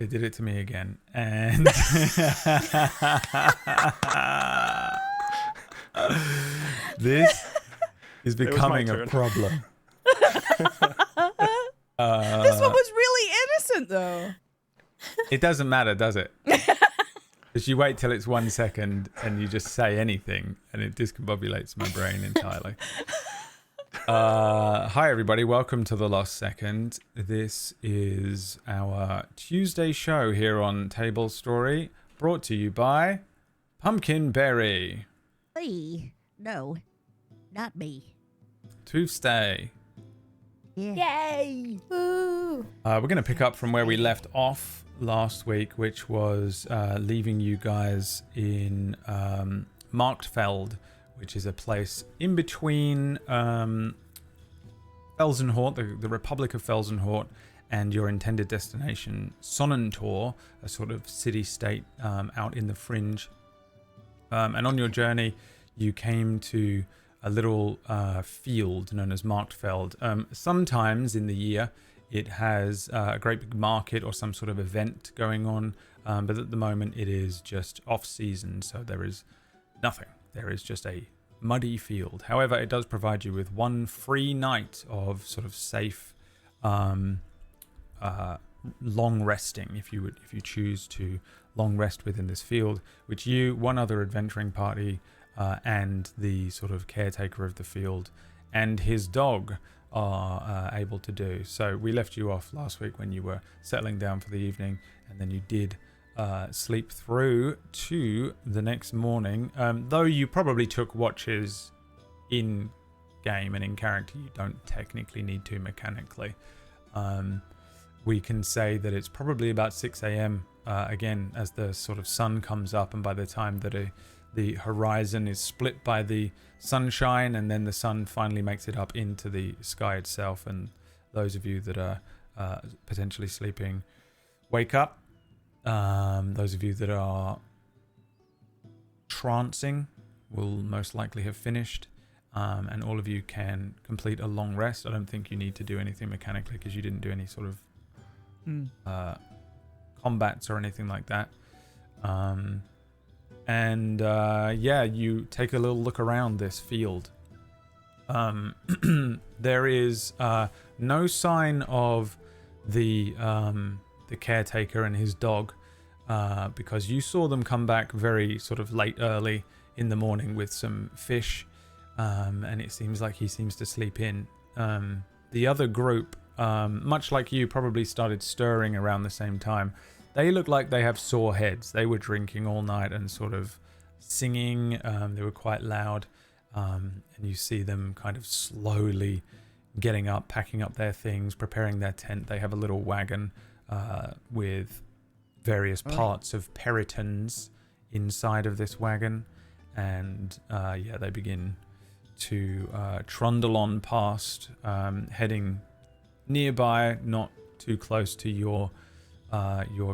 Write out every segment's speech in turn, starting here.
They did it to me again. And this is becoming a problem. This one was really innocent, though. It doesn't matter, does it? Because you wait till it's 1 second and you just say anything and it discombobulates my brain entirely. Hi, everybody. Welcome to The Lost Second. This is our Tuesday show here on Tablestory, brought to you by Pumpkinberry. Hey, no, not me. Tuesday. Yeah. Yay! Woo! We're going to pick up from where we left off last week, which was leaving you guys in Marktfeld, which is a place in between Felsenhort, the Republic of Felsenhort, and your intended destination, Sonnentor, a sort of city-state out in the fringe. And on your journey, you came to a little field known as Marktfeld. Sometimes in the year, it has a great big market or some sort of event going on, but at the moment it is just off-season, so there is nothing. There is just a muddy field. However, it does provide you with one free night of sort of safe, long resting, if you choose to long rest within this field, which you, one other adventuring party, and the sort of caretaker of the field and his dog are able to do. So we left you off last week when you were settling down for the evening, and then you did sleep through to the next morning. Though you probably took watches in game and in character, you don't technically need to mechanically. We can say that it's probably about 6 a.m. Again, as the sort of sun comes up, and by the time that the horizon is split by the sunshine, and then the sun finally makes it up into the sky itself, and those of you that are potentially sleeping wake up. Those of you that are trancing will most likely have finished, and all of you can complete a long rest. I don't think you need to do anything mechanically because you didn't do any sort of combats or anything like that. Yeah, you take a little look around this field. There is no sign of the caretaker and his dog, because you saw them come back very sort of early in the morning with some fish, and it seems like he seems to sleep in. The other group, much like you, probably started stirring around the same time. They look like they have sore heads. They were drinking all night and sort of singing. They were quite loud. And you see them kind of slowly getting up, packing up their things, preparing their tent. They have a little wagon with various parts of peritons inside of this wagon. And they begin to trundle on past, heading nearby, not too close to your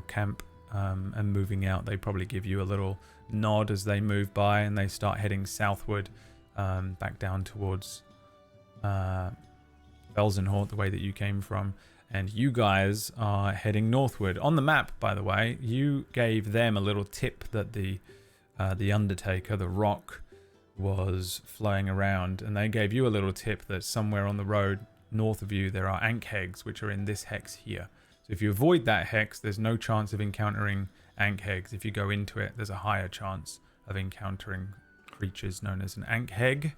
camp, and moving out. They probably give you a little nod as they move by, and they start heading southward, back down towards Felsenhort, the way that you came from. And you guys are heading northward. On the map, by the way, you gave them a little tip that the Undertaker, the rock, was flowing around, and they gave you a little tip that somewhere on the road north of you there are Ankhegs, which are in this hex here. So if you avoid that hex, there's no chance of encountering Ankhegs. If you go into it, there's a higher chance of encountering creatures known as an Ankheg.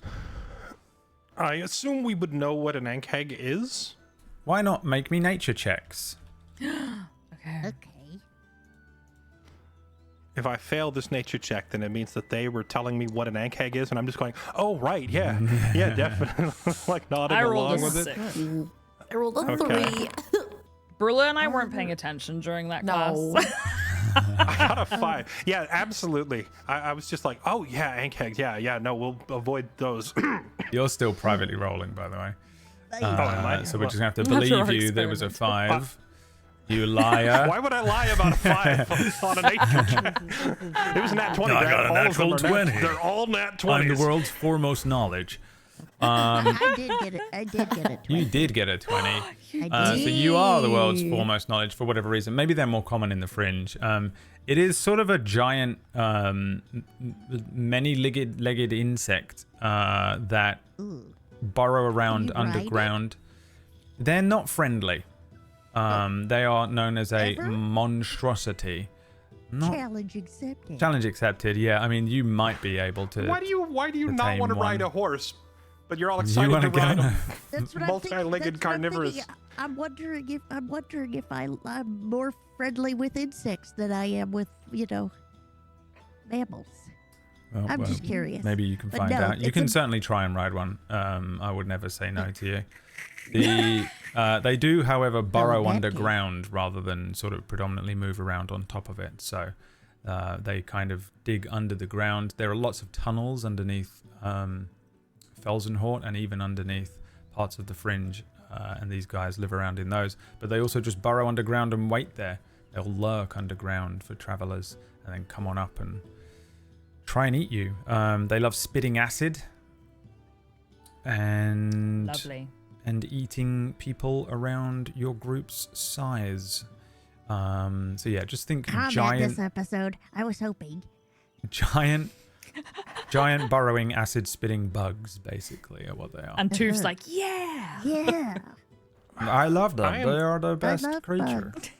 I assume we would know what an Ankheg is. Why not make me nature checks? Okay. If I fail this nature check, then it means that they were telling me what an Ankheg is, and I'm just going, oh, right, yeah, yeah, definitely, like nodding along with it. I rolled a 3. Brula and I weren't paying attention during that class. I got a 5. Yeah, absolutely. I was just like, oh, yeah, Ankhegs. Yeah, no, we'll avoid those. You're still privately rolling, by the way. Am I? So we're just going to have to believe you there was a 5. You liar. Why would I lie about a 5 on a nature check? It was a nat 20. I got a natural 20. They're all nat 20s. I'm the world's foremost knowledge. I did get it. I did get it. You did get a 20. I So did. you are the world's foremost knowledge for whatever reason. Maybe they're more common in the fringe. It is sort of a giant, many-legged insect that Ooh. burrow around you ride underground. They're not friendly. They are known as a Ever? monstrosity. Not Challenge accepted. challenge accepted. Yeah, I mean you might be able to. Why do you to not tame want to ride one. a horse, but you're all You excited want to to get ride on a a That's what multi-legged carnivorous? I'm wondering if I'm more friendly with insects than I am with mammals. Oh, I'm well, just curious. Maybe you can But find no, out. You it's can a- certainly try and ride one. I would never say no to you. They do, however, burrow that underground rather than sort of predominantly move around on top of it. So they kind of dig under the ground. There are lots of tunnels underneath Felsenhort and even underneath parts of the fringe. And these guys live around in those. But they also just burrow underground and wait there. They'll lurk underground for travelers and then come on up and try and eat you. They love spitting acid and Lovely. eating people around your group's size. So yeah, just think Combat this episode. I was hoping. giant burrowing acid spitting bugs basically are what they are. And Toof's like, yeah. Yeah. I love them. I am- They are the best love creature. bugs.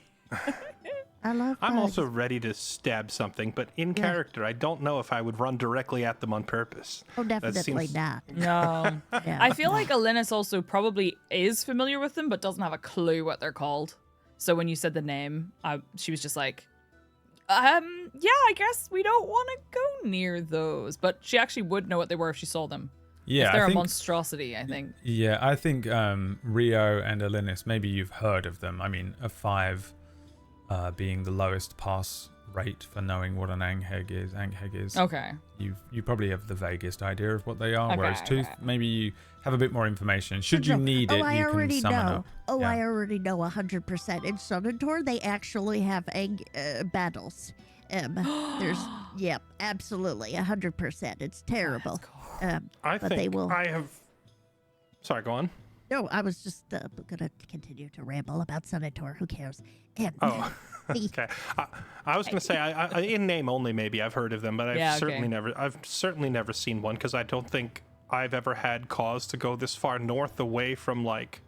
I love I'm bugs. also ready to stab something, but in Yeah. character, I don't know if I would run directly at them on purpose. Oh, definitely seems- not. No. Yeah. I feel like Alinus also probably is familiar with them, but doesn't have a clue what they're called. So when you said the name, she was just like, yeah, I guess we don't want to go near those. But she actually would know what they were if she saw them. Yeah, If they're I a think, monstrosity, I think. yeah, I think Rio and Alinus, maybe you've heard of them. I mean, a 5 being the lowest pass rate for knowing what an Ankheg is. Okay. You probably have the vaguest idea of what they are, Okay, whereas Tooth, okay. maybe you have a bit more information. Should you No. need it, I you can already summon know. up. Oh, Yeah. I already know 100%. In Sonator, they actually have battles. There's, yep, absolutely, 100%. It's terrible. I But think they will. I have. Sorry, go on. No, I was just gonna continue to ramble about Sonator. Who cares? Oh, okay. I was going to say, I in name only, maybe I've heard of them, but I've Yeah, certainly okay. never seen one because I don't think I've ever had cause to go this far north away from like.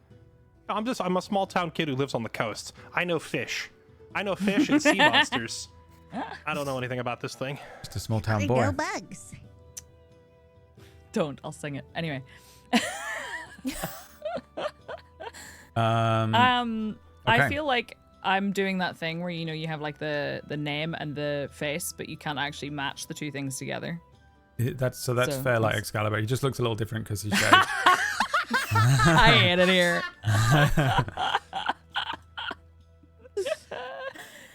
I'm a small town kid who lives on the coast. I know fish and sea monsters. I don't know anything about this thing. Just a small town There boy. go bugs. Don't. I'll sing it. Anyway. Okay. I feel like I'm doing that thing where, you have like the name and the face, but you can't actually match the two things together. That's So, Fairlight that's- Excalibur. He just looks a little different because he's shaved. I hate it here.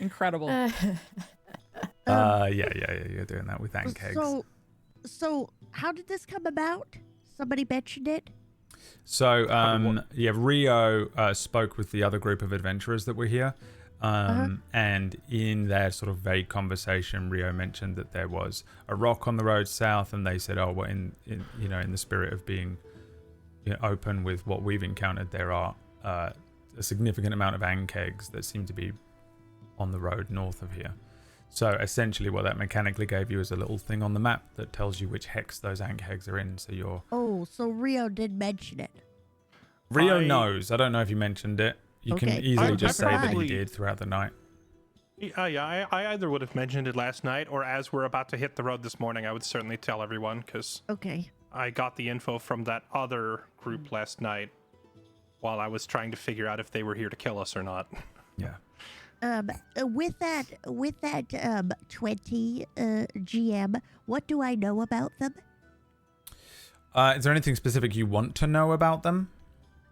Incredible. Yeah, you're doing that with Ankhegs. So how did this come about? Somebody mentioned it. So, yeah, Rio spoke with the other group of adventurers that were here. And in their sort of vague conversation, Rio mentioned that there was a rock on the road south, and they said, "Oh, well, in the spirit of being open with what we've encountered, there are a significant amount of Ankhegs that seem to be on the road north of here." So essentially, what that mechanically gave you is a little thing on the map that tells you which hex those Ankhegs are in. So you're Oh, so Rio did mention it. Rio I- knows. I don't know if you mentioned it. You can Okay. easily I just say that he probably- did throughout the night. Yeah, I either would have mentioned it last night, or as we're about to hit the road this morning, I would certainly tell everyone because Okay. I got the info from that other group last night while I was trying to figure out if they were here to kill us or not. Yeah. With that 20 GM, what do I know about them? Is there anything specific you want to know about them?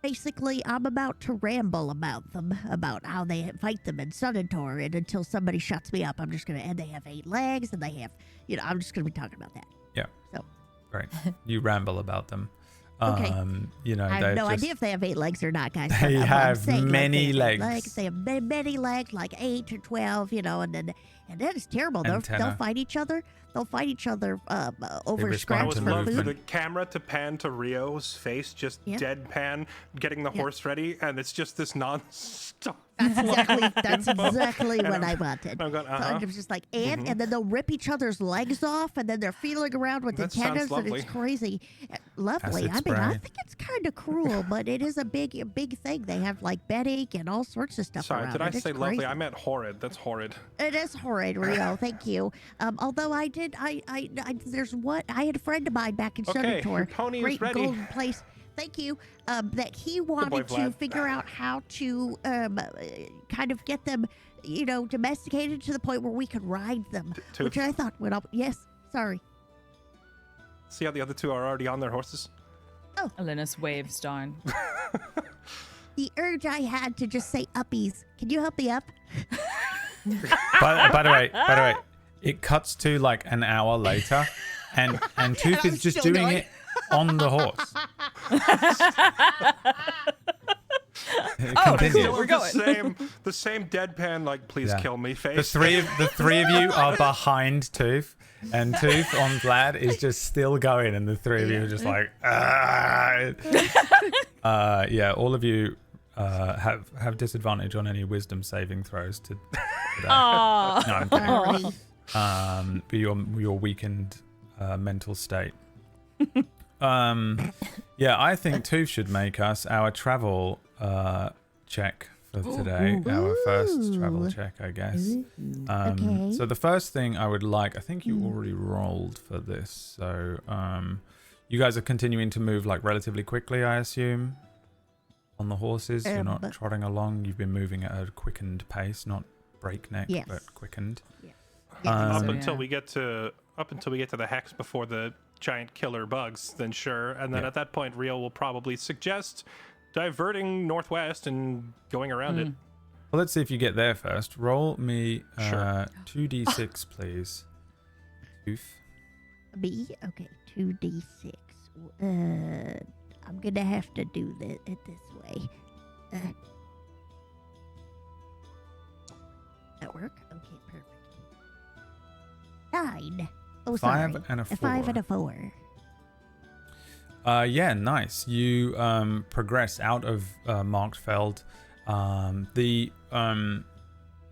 Basically, I'm about to ramble about them, about how they fight them in Sonator, and until somebody shuts me up, I'm just gonna. And they have 8 legs, and they have, I'm just gonna be talking about that. Yeah. So Great. You ramble about them. Okay. You know, I they're have no just, idea if they have 8 legs or not, guys. They but what I'm have saying, many they have legs. They have many legs, like 8 or 12, you know, and that is terrible. They'll Antenna. fight each other. They'll fight each other over respond I scraps to would for love for food. the camera to pan to Rio's face, just Yeah. deadpan, getting the horse ready, and it's just this non-stop. That's exactly And what I'm- I wanted. I'm going, So uh-huh. I'm just like, and then they'll rip each other's legs off, and then they're feeling around with That sounds antennas, and lovely. it's crazy. Lovely. Acid I mean, I spray. think it's kind of cruel, but it is a big thing. They have like bedding and all sorts of stuff Sorry, around did I it. It's say lovely? crazy. I meant horrid. That's horrid. It is horrid, Rio. Thank you. Although I there's what I had a friend of mine back in Okay, Soto, your pony is great ready. golden place. Thank you. That he wanted to Vlad. figure out how to kind of get them, you know, domesticated to the point where we could ride them, Tooth. which I thought would. Yes, sorry. See how the other two are already on their horses? Alinus waves down. The urge I had to just say uppies. Can you help me up? by the way, it cuts to like an hour later, and Tooth I'm is just still doing going. it on the horse. Oh, Continue. cool. We're The same deadpan, like, please Yeah. kill me The face. three of you are behind Tooth, and Tooth on Vlad is just still going, and the three of you are just like, yeah. All of you have disadvantage on any wisdom saving throws today. Aw. No, I'm kidding. Sorry. But your weakened mental state. Yeah, I think Tooth should make us our travel check for today. Our first travel check, I guess. Okay. So the first thing I would like, I think you already rolled for this. So you guys are continuing to move like relatively quickly, I assume, on the horses. You're not trotting along. You've been moving at a quickened pace, not breakneck, Yes. but quickened. up So, until yeah. we get to the hex before the giant killer bugs, then sure. And then Yeah. at that point, Rio will probably suggest diverting northwest and going around it. Well, let's see if you get there first. Roll me Sure. 2d6, please. Tooth. B? Okay, 2d6. I'm going to have to do it this way. That work? Okay, perfect. 9. Oh, sorry. 5 and a 4. 5 and a 4. Yeah, nice. You progress out of Markfeld.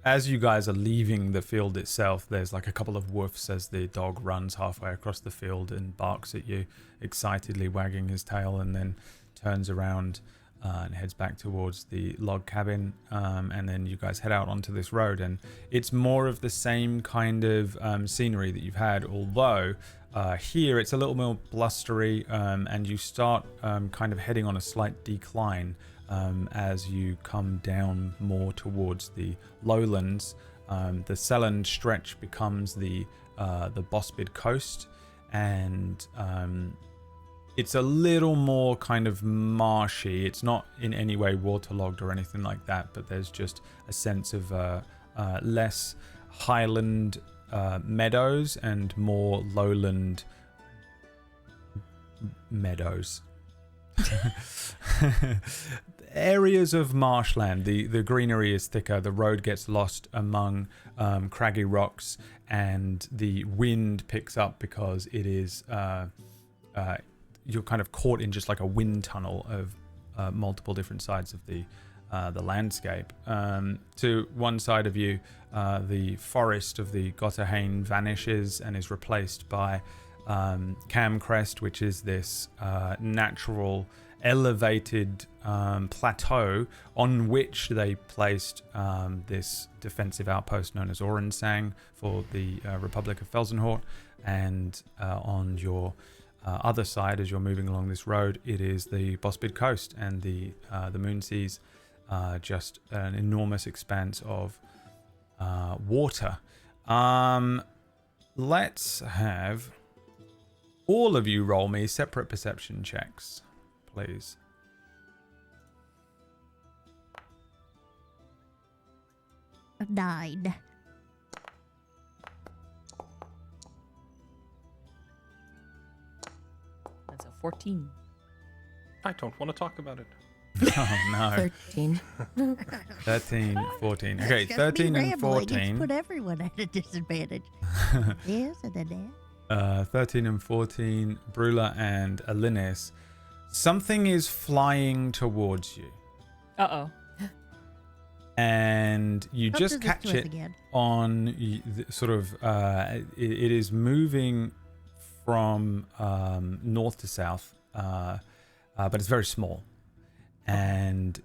As you guys are leaving the field itself, there's like a couple of woofs as the dog runs halfway across the field and barks at you, excitedly wagging his tail, and then turns around and heads back towards the log cabin. And then you guys head out onto this road, and it's more of the same kind of scenery that you've had, although here it's a little more blustery, and you start kind of heading on a slight decline as you come down more towards the lowlands. The Selland stretch becomes the Bospid coast, and it's a little more kind of marshy. It's not in any way waterlogged or anything like that, but there's just a sense of less highland meadows and more lowland meadows. Areas of marshland. The greenery is thicker. The road gets lost among craggy rocks, and the wind picks up because it is you're kind of caught in just like a wind tunnel of multiple different sides of the landscape. To one side of you, the forest of the Gotterhain vanishes and is replaced by Camcrest, which is this natural elevated plateau on which they placed this defensive outpost known as Orensang for the Republic of Felsenhort. And on your other side, as you're moving along this road, it is the Bospid coast, and the moon sees just an enormous expanse of water. Let's have all of you roll me separate perception checks, please. A 9. That's a 14. I don't want to talk about it. Oh no. 13. 13, 14. Okay, Just 13 be and rambling. It's 14. put everyone at a disadvantage. Yes, and then that. 13 and 14, Brula and Alinis. Something is flying towards you. Uh-oh. And you Up just to this catch twist it again. on sort of, it is moving from north to south, but it's very small. And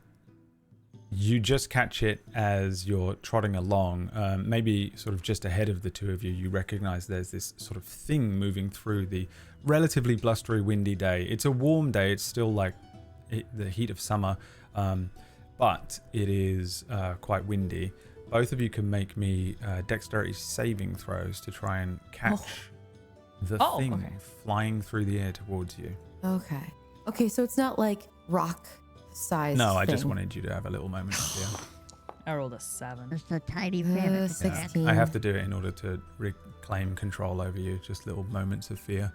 you just catch it as you're trotting along, maybe sort of just ahead of the two of you. You recognize there's this sort of thing moving through the relatively blustery, windy day. It's a warm day. It's still like the heat of summer, but it is quite windy. Both of you can make me dexterity saving throws to try and catch the thing okay. flying through the air towards you. Okay. Okay, so it's not like rock size. No, I just thing. wanted you to have a little moment of fear. I rolled a 7. Just a tiny fan. 16. I have to do it in order to reclaim control over you. Just little moments of fear.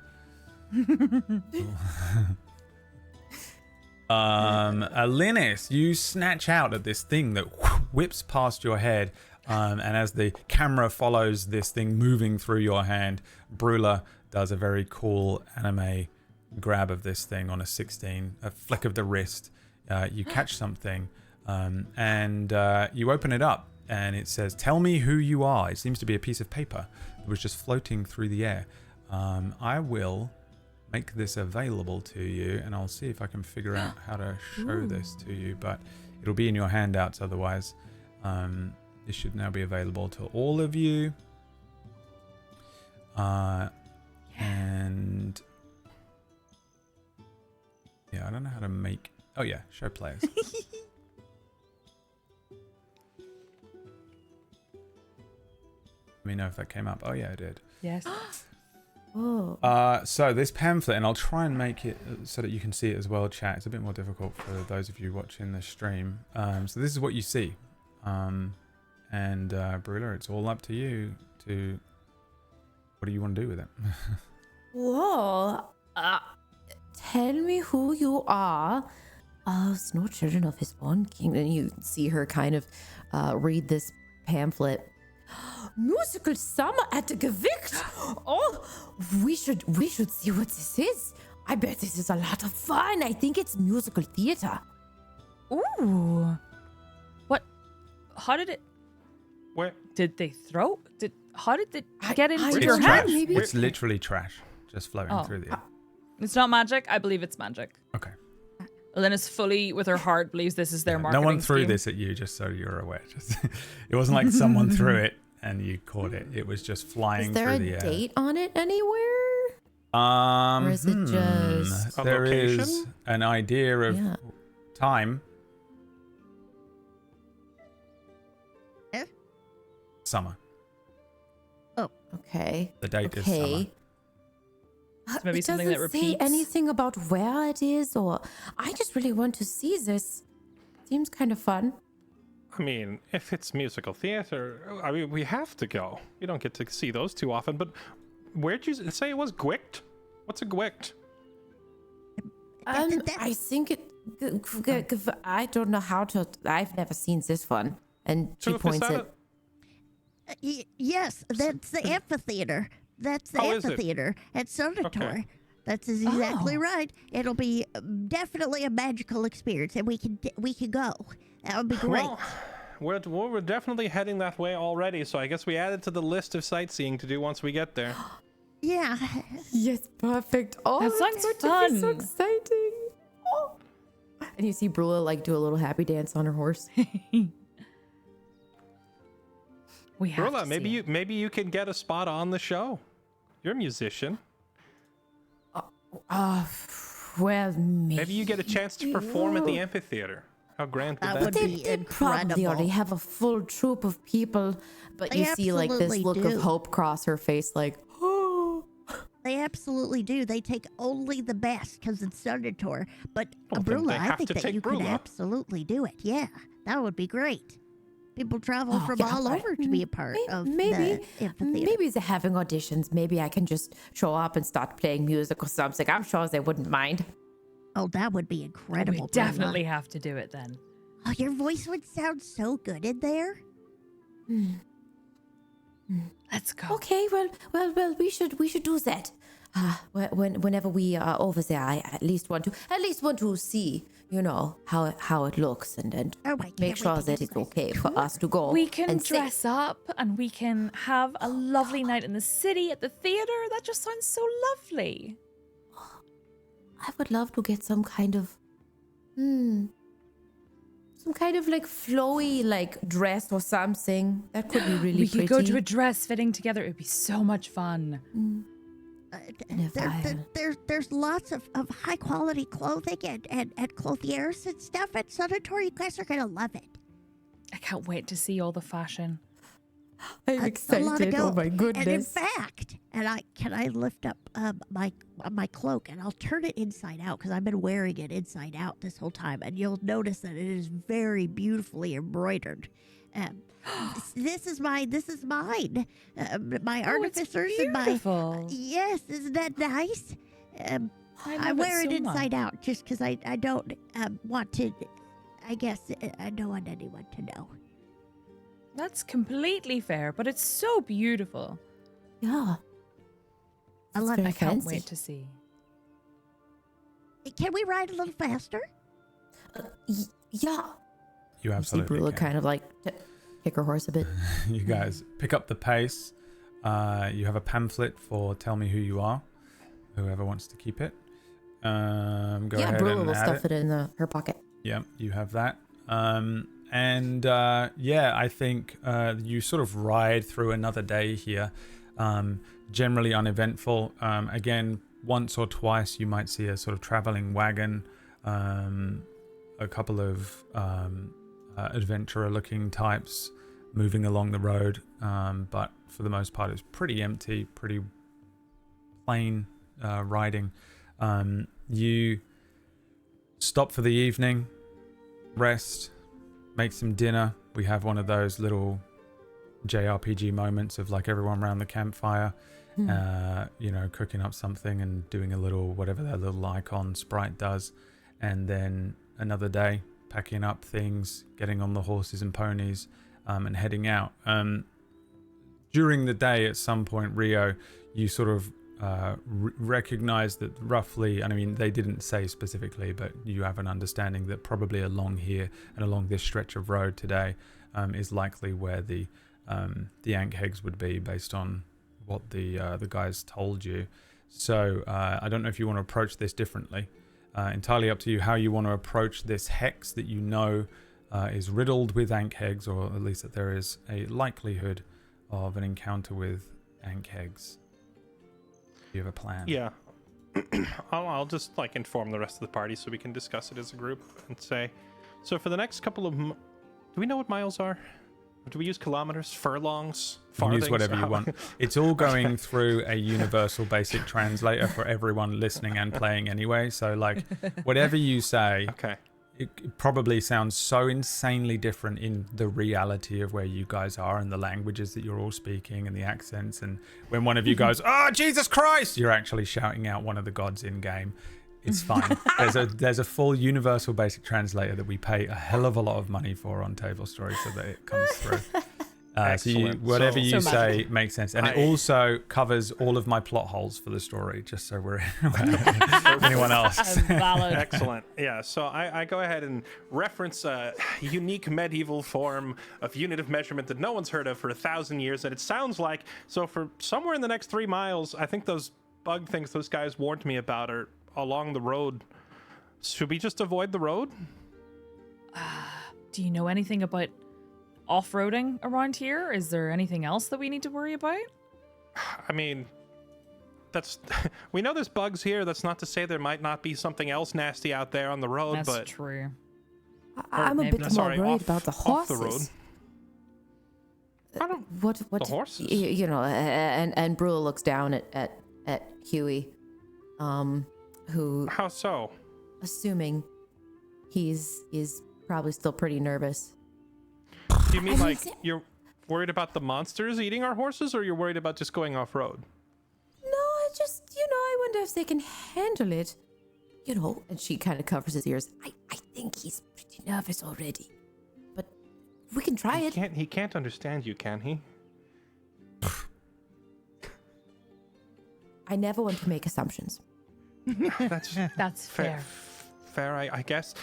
Alinis, you snatch out at this thing that whips past your head, and as the camera follows this thing moving through your hand, Brula does a very cool anime grab of this thing on a 16, a flick of the wrist. You catch something, and you open it up, and it says, "Tell me who you are." It seems to be a piece of paper that was just floating through the air. I will make this available to you, and I'll see if I can figure out how to show this to you, but it'll be in your handouts otherwise. This should now be available to all of you. And yeah, I don't know how to make... Oh yeah, show players. Let me know if that came up. Oh yeah, it did. Yes. Oh. So this pamphlet, and I'll try and make it so that you can see it as well, chat. It's a bit more difficult for those of you watching the stream. So this is what you see. And Brula, it's all up to you to... What do you want to do with it? Whoa. Tell me who you are. Snow Children of His One King. And you see her kind of read this pamphlet. Musical summer at the Gewicht. Oh, we should see what this is. I bet this is a lot of fun. I think it's musical theater. Ooh. What? How did it... Where? Did they throw... How did it get into I your don't trash. hand? know, maybe- It's literally trash, just flowing Oh. through the air. It's not magic. I believe it's magic. Okay. Elena's fully, with her heart, believes this is their Yeah, marketing no one threw scheme. this at you, just so you're aware. Just, it wasn't like someone threw it and you caught it. It was just flying Is there through a the air. date on it anywhere? Or is it just a there is location? an idea of Yeah. time. Eh? Summer. Okay. The date is summer. Okay. maybe It something that doesn't say repeats. anything about where it is, or I just really want to see this. Seems kind of fun. I mean, if it's musical theater, I mean, we have to go. You don't get to see those too often, but where'd you say it was Gwicht? What's a Gwicht? I think it. I don't know how to. I've never seen this one. And she So if it's points not at. Yes, that's the amphitheater. That's the Oh, is it? amphitheater at Soto. Okay. That's exactly Oh. right. It'll be definitely a magical experience, and we can go. That would be great. Well, we're definitely heading that way already, so I guess we add it to the list of sightseeing to do once we get there. Yeah. Yes, perfect. Oh, That it's sounds going to be so fun. exciting. Oh. And you see Brula like do a little happy dance on her horse. We have Brula, to maybe see you it. maybe you can get a spot on the show. You're a musician. Well, Maybe you get a chance to perform at the amphitheater. How grand would That that would be? be They probably incredible. already have a full troop of people, but They you see like this absolutely look do. of hope cross her face, like, oh. They absolutely do. They take only the best because it's Sonator. But Well, then Brula, they I have think to that take you could Brula. absolutely do it. Yeah, that would be great. People travel from yeah, all over to be a part of the amphitheater. Maybe they're having auditions. Maybe I can just show up and start playing music or something. I'm sure they wouldn't mind. Oh, that would be We incredible. definitely have to do it then. Oh, your voice would sound so good in there. Let's go. Okay, well, we should do that. Whenever we are over there, I at least want to see, how it looks and Oh, I can't make wait sure to that get it's my okay for tour. us to go. We can and see. dress up and we can have a lovely night in the city at the theater. That just sounds so lovely. I would love to get some kind of, like flowy like dress or something. That could be really We pretty. could go to a dress fitting together. It would be so much fun. There's lots of high quality clothing and clothiers and stuff at Soto. You guys are gonna love it. I can't wait to see all the fashion. I'm It's a lot of excited. Oh gold. my And in goodness. fact, can I lift up my cloak and I'll turn it inside out because I've been wearing it inside out this whole time, and you'll notice that it is very beautifully embroidered. This is mine. My artificers and my beautiful. yes, isn't that nice? I love wear it so inside much. out just because I don't want to. I guess I don't want anyone to know. That's completely fair, but it's so beautiful. Yeah. I It's love very I can't fancy. wait to see. Can we ride a little faster? Yeah. You See absolutely Brula can. kind of like kick her horse a bit. You guys pick up the pace. You have a pamphlet for Tell Me Who You Are. Whoever wants to keep it. Go Yeah, ahead Brula and will add stuff it. it in her pocket. Yeah, you have that. I think you sort of ride through another day here. Generally uneventful. Again, once or twice you might see a sort of traveling wagon, a couple of adventurer-looking types moving along the road. But for the most part, it's pretty empty, pretty plain riding. You stop for the evening, rest, make some dinner. We have one of those little JRPG moments of like everyone around the campfire, cooking up something and doing a little whatever that little icon sprite does. And then another day, packing up things, getting on the horses and ponies, and heading out. During the day, at some point, Rio, you sort of recognize that roughly, and I mean, they didn't say specifically, but you have an understanding that probably along here and along this stretch of road today is likely where the Ankhegs would be based on what the guys told you. So I don't know if you want to approach this differently. Entirely up to you how you want to approach this hex that you know is riddled with Ankhegs, or at least that there is a likelihood of an encounter with Ankhegs. Do you have a plan? Yeah. I'll just like inform the rest of the party so we can discuss it as a group and say, so for the next couple of do we know what miles are? Do we use kilometers, furlongs, You can farthings? use whatever you want. It's all going through a universal basic translator for everyone listening and playing anyway. So like whatever you say, Okay. it probably sounds so insanely different in the reality of where you guys are and the languages that you're all speaking and the accents. And when one of you goes, "Oh, Jesus Christ," you're actually shouting out one of the gods in game. It's fine. There's a full universal basic translator that we pay a hell of a lot of money for on Tablestory so that it comes through. So whatever you So say makes sense. And it also covers all of my plot holes for the story, just so we're anyone else. Valid. Excellent. Yeah, so I go ahead and reference a unique medieval form of unit of measurement that no one's heard of for 1,000 years. And it sounds like, so for somewhere in the next 3 miles, I think those bug things those guys warned me about are along the road. Should we just avoid the road? Do you know anything about off-roading around here? Is there anything else that we need to worry about? I mean, that's we know there's bugs here. That's not to say there might not be something else nasty out there on the road, That's but true. I'm a maybe- bit Sorry, more worried off- about the off the horses. road. I don't. What The horses? and Brule looks down at Huey, who, How so? assuming he's probably still pretty nervous. Do you mean I mean, like you're worried about the monsters eating our horses, or you're worried about just going off road? No, I just, I wonder if they can handle it. you know, and she kind of covers his ears. I think he's pretty nervous already. But we can try it. He can't understand you, can he? I never want to make assumptions. That's fair. Fair, I guess.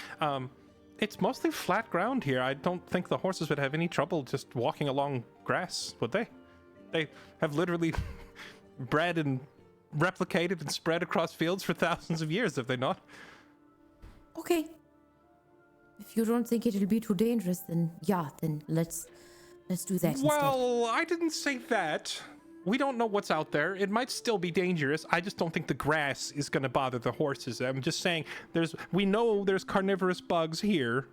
It's mostly flat ground here. I don't think the horses would have any trouble just walking along grass, would they? They have literally bred and replicated and spread across fields for thousands of years, have they not? Okay. If you don't think it'll be too dangerous, then let's do that instead. Well, I didn't say that. We don't know what's out there. It might still be dangerous. I just don't think the grass is going to bother the horses. I'm just saying we know there's carnivorous bugs here.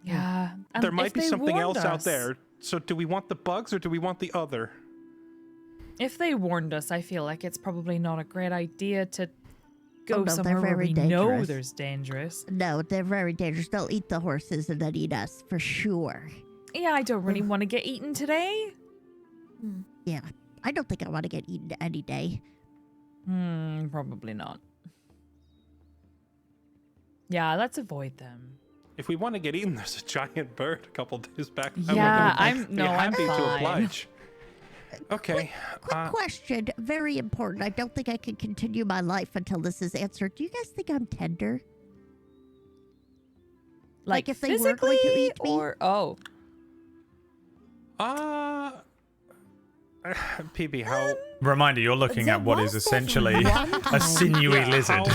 Yeah. And there might if be they something warned else out us- there. So do we want the bugs or do we want the other? If they warned us, I feel like it's probably not a great idea to go no, they're somewhere where very we know dangerous. there's dangerous. No, they're very dangerous. They'll eat the horses and then eat us for sure. Yeah, I don't really want to get eaten today. Yeah, I don't think I want to get eaten any day. Probably not. Yeah, let's avoid them. If we want to get eaten, there's a giant bird a couple days back. Yeah, I'm I'm happy to fine. oblige. Okay. Quick question, very important. I don't think I can continue my life until this is answered. Do you guys think I'm tender? Like if they were physically, going to eat me? or PB, how? Reminder, you're looking There at what was is this essentially one a time- sinewy Yeah, lizard.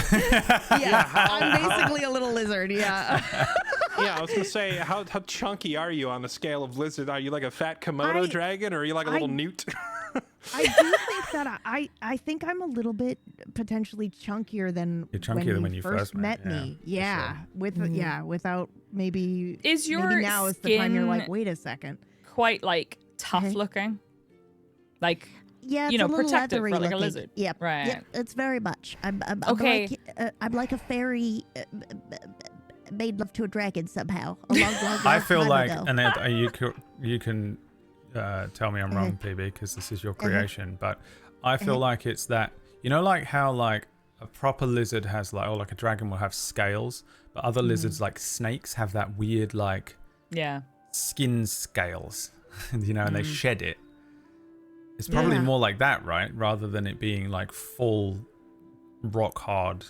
Yeah, I'm basically a little lizard. Yeah. Yeah, I was gonna say, how chunky are you on the scale of lizard? Are you like a fat Komodo I- dragon, or are you like a little newt? I do think that I think I'm a little bit potentially chunkier than You're chunkier than when you first first met, me. yeah, for Yeah, sure. without maybe. Is your maybe now is the time you're like, skin- wait a second. quite like tough Okay. looking. Like Yeah, it's You know, a little protective leathery for like a looking. lizard. Yep, Right. Yep, it's very much. I'm Okay. I'm like a fairy made love to a dragon somehow. A long, long, I long feel time like, ago. and you can tell me I'm wrong, PB, because this is your creation, but I feel like it's that, you know, like how like a proper lizard has like, or like a dragon will have scales, but other lizards like snakes have that weird like yeah. skin scales, you know, and they shed it. It's probably Yeah. more like that, right? Rather than it being like full rock hard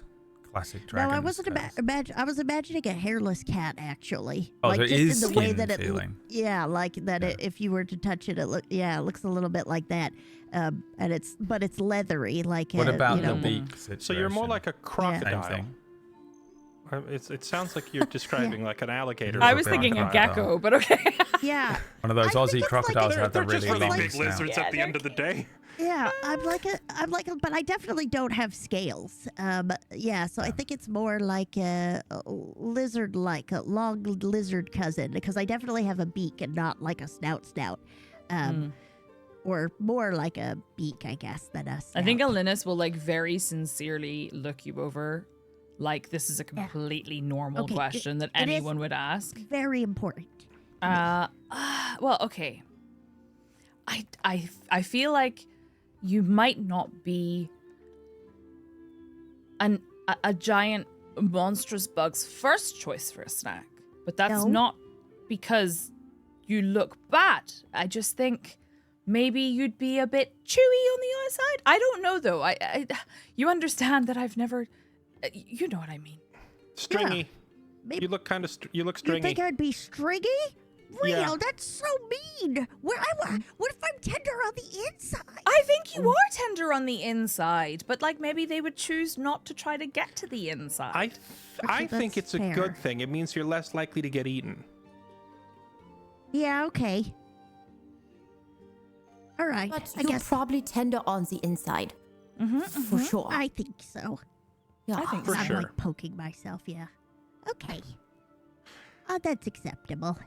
classic dragon. No, I wasn't scales. I was imagining a hairless cat actually. Oh, like so it just is in the way skin that it feeling. yeah, like that. Yeah. If you were to touch it, it looks a little bit like that. And it's leathery, like What about you know, the beak situation? So you're more like a Same crocodile. thing. It sounds like you're describing like an alligator. I or was a thinking a crocodile. gecko, but okay. Yeah, One of those I think Aussie it's like crocodiles a- have the They're just really really long big snout. lizards at the end of the day. yeah. I'm like a, but I definitely don't have scales. Yeah. So I think it's more like a lizard-like, a long lizard cousin, because I definitely have a beak and not like a snout. Or more like a beak, I guess, than a snout. I think Alinus will like very sincerely look you over like this is a completely normal Okay, question that it is- anyone would ask. very important. Well, okay. I feel like you might not be a giant monstrous bug's first choice for a snack, but that's No. not because you look bad. I just think maybe you'd be a bit chewy on the outside. I don't know though. I you understand that I've never. You know what I mean. Stringy. Maybe You look kind of. You look you stringy. think I'd be stringy? Real? Yeah. That's so mean. What if I'm tender on the inside? I think you are tender on the inside, but like maybe they would choose not to try to get to the inside. I think that's it's a fair. good thing. It means you're less likely to get eaten. Yeah. Okay. All right. But I you're guess probably tender on the inside. For sure. I think so. yeah. I think For I'm sure. like poking myself. Yeah. Okay. That's acceptable.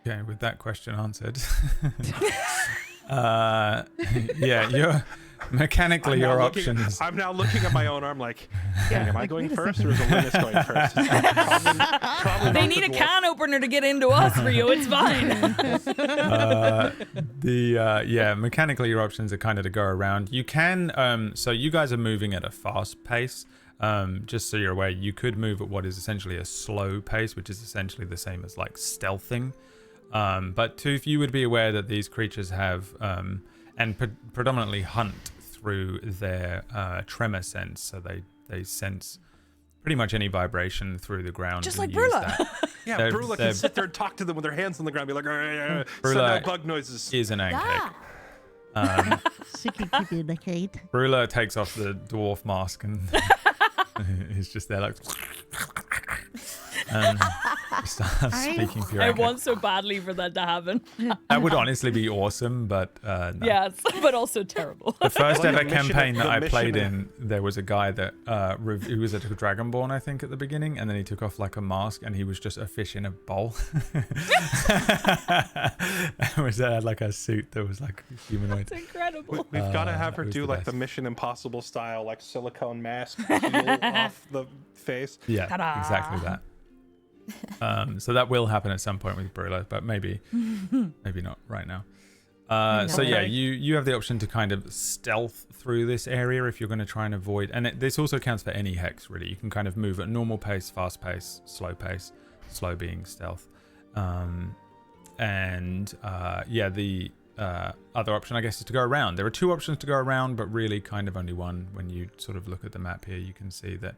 Okay, with that question answered. Yeah, you're mechanically your options. I'm now looking at my own arm like, am I going wait a first or is Alinus going first? Probably They not need the a dwarf. can opener to get into us, Rio. It's fine. Yeah, mechanically your options are kind of to go around. You can, so you guys are moving at a fast pace. Just so you're aware, you could move at what is essentially a slow pace, which is essentially the same as like stealthing. But Tooth, you would be aware that these creatures have, and predominantly hunt through their tremor sense, so they sense pretty much any vibration through the ground. Just and like use Brula. that. Yeah, Brula can sit there and talk to them with their hands on the ground, be like, send Brula out bug noises. is an Ankheg. Yeah. Psyche communicate. Brula takes off the dwarf mask and he's just there like starts speaking for your I Ankheg. want so badly for that to happen. That would honestly be awesome, but no. Yes, but also terrible. The first Like ever the mission- campaign that the I mission- played in, there was a guy that he was a Dragonborn, I think, at the beginning, and then he took off like a mask, and he was just a fish in a bowl. It was like a suit that was like humanoid. It's incredible. We've got to have her it was do the like the best. Mission Impossible style, like silicone mask peel off the face. Yeah, Ta-da. exactly that. So that will happen at some point with Brula, but maybe not right now. So yeah, Okay. you have the option to kind of stealth through this area if you're going to try and avoid, and this also counts for any hex really. You can kind of move at normal pace, fast pace, slow being stealth. The other option I guess is to go around. There are two options to go around, but really kind of only one. When you sort of look at the map here, you can see that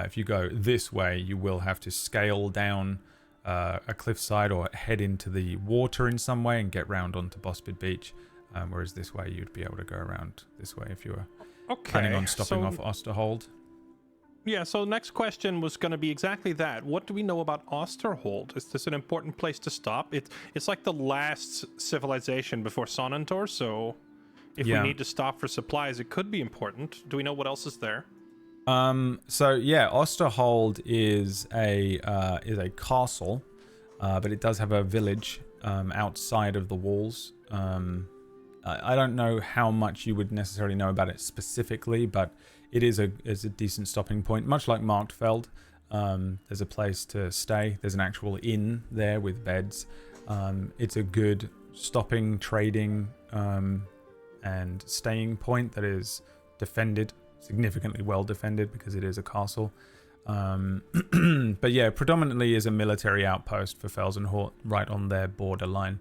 if you go this way, you will have to scale down a cliffside or head into the water in some way and get round onto Bospid Beach. Whereas this way, you'd be able to go around this way if you were planning on stopping off Osterhold. Yeah, so next question was going to be exactly that. What do we know about Osterhold? Is this an important place to stop? It's like the last civilization before Sonnentor, so if we need to stop for supplies, it could be important. Do we know what else is there? So yeah, Osterhold is a castle, but it does have a village outside of the walls. I don't know how much you would necessarily know about it specifically, but it is a decent stopping point, much like Marktfeld. There's a place to stay. There's an actual inn there with beds. It's a good stopping, trading, and staying point that is defended, significantly well defended because it is a castle. But yeah, predominantly is a military outpost for Felsenhort right on their borderline.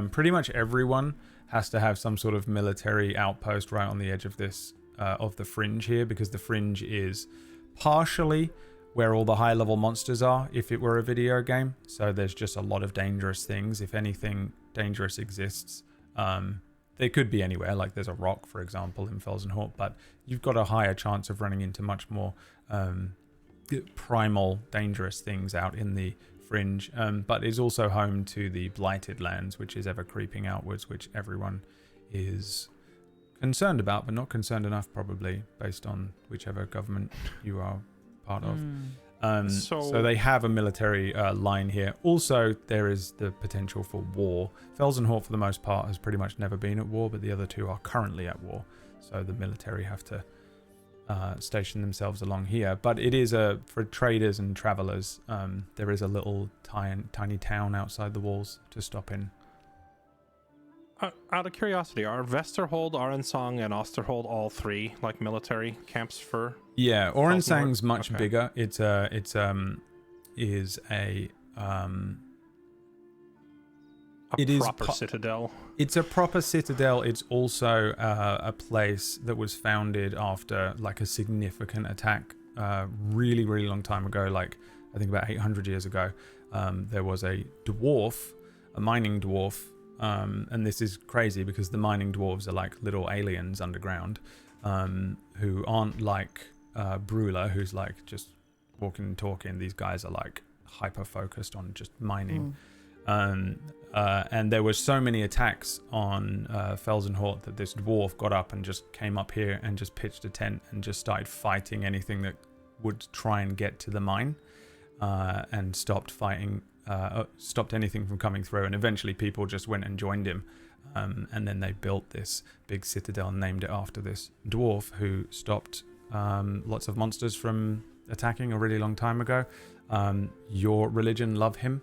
Pretty much everyone has to have some sort of military outpost right on the edge of this of the fringe here, because the fringe is partially where all the high level monsters are if it were a video game. So there's just a lot of dangerous things. If anything dangerous exists, they could be anywhere. Like there's a rock, for example, in Felsenhort, but you've got a higher chance of running into much more primal dangerous things out in the fringe. But is also home to the Blighted Lands, which is ever creeping outwards, which everyone is concerned about, but not concerned enough probably, based on whichever government you are part of. So they have a military line here. Also, there is the potential for war. Felsenhort, for the most part, has pretty much never been at war, but the other two are currently at war. So the military have to station themselves along here. But it is for traders and travelers. There is a little tiny town outside the walls to stop in. Out of curiosity, are Vesterhold, Arensong, and Osterhold all three like military camps for? Yeah, Orensang's much Okay. bigger. Is a it is proper citadel. It's a proper citadel. It's also a place that was founded after like a significant attack really, really long time ago, like I think about 800 years ago. There was a mining dwarf, and this is crazy because the mining dwarves are like little aliens underground, who aren't like Brula, who's like just walking and talking. These guys are like hyper focused on just mining. And there were so many attacks on Felsenhort that this dwarf got up and just came up here and just pitched a tent and just started fighting anything that would try and get to the mine, and stopped anything from coming through. And eventually people just went and joined him, and then they built this big citadel and named it after this dwarf who stopped lots of monsters from attacking a really long time ago. Your religion love him.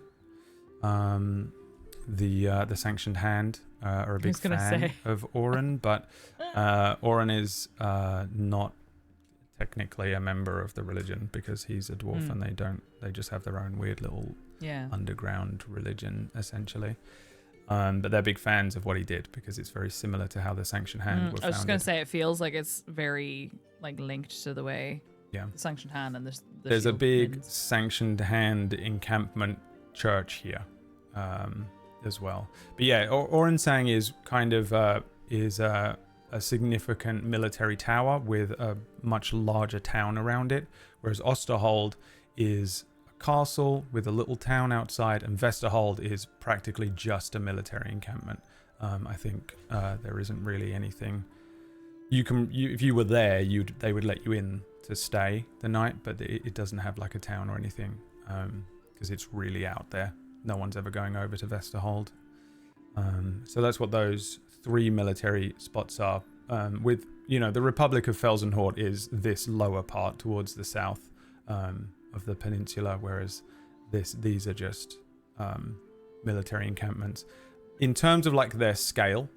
The Sanctioned Hand are a big fan of Oren, but Oren is not technically a member of the religion because he's a dwarf and they just have their own weird little underground religion essentially. But they're big fans of what he did because it's very similar to how the Sanctioned Hand were founded. I was just gonna say it feels like it's very like linked to the way the Sanctioned Hand and there's a shield big wins. Sanctioned Hand encampment church here as well. But yeah, Oransang is kind of a significant military tower with a much larger town around it, whereas Osterhold is a castle with a little town outside, and Vesterhold is practically just a military encampment. I think there isn't really anything if you were there, they would let you in to stay the night, but it doesn't have like a town or anything because it's really out there. No one's ever going over to Vesterhold. So that's what those 3 military spots are. With the Republic of Felsenhort is this lower part towards the south of the peninsula, whereas these are just military encampments. In terms of like their scale,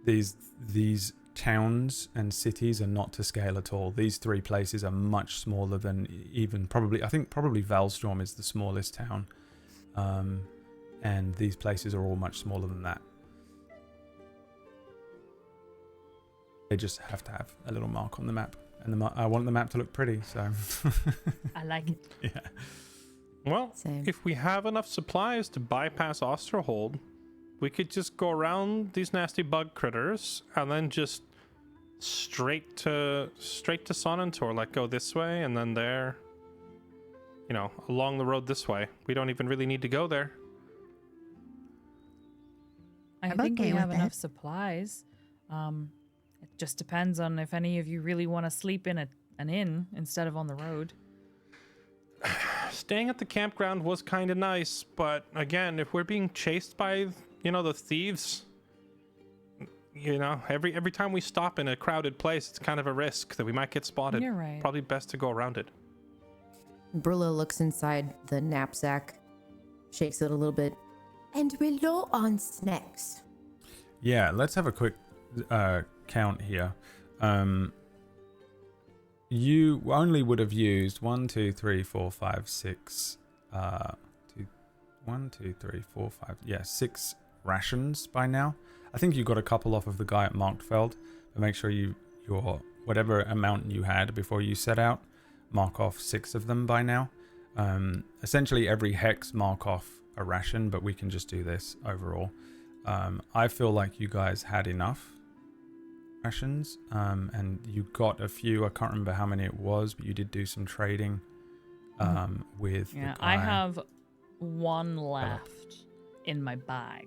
these towns and cities are not to scale at all. These 3 places are much smaller than even probably Valstorm is the smallest town, and these places are all much smaller than that. They just have to have a little mark on the map, and I want the map to look pretty, so I like it. yeah. Well, Same. if we have enough supplies to bypass Osterhold, we could just go around these nasty bug critters and then just straight to Sonnentor, like go this way and then there, along the road this way. We don't even really need to go there. I I'm think we okay with have enough that. supplies. It just depends on if any of you really want to sleep in an inn instead of on the road. Staying at the campground was kind of nice, but again, if we're being chased by, the thieves, every time we stop in a crowded place, it's kind of a risk that we might get spotted. You're right. Probably best to go around it. Brula looks inside the knapsack, shakes it a little bit. And we're low on snacks. Yeah, let's have a quick count here. You only would have used 1, 2, 3, 4, 5, 6. 6 rations by now. I think you got a couple off of the guy at Marktfeld, but make sure your whatever amount you had before you set out, mark off 6 of them by now. Essentially every hex mark off a ration, but we can just do this overall. I feel like you guys had enough rations, and you got a few. I can't remember how many it was, but you did do some trading with the guy. I have 1 left in my bag.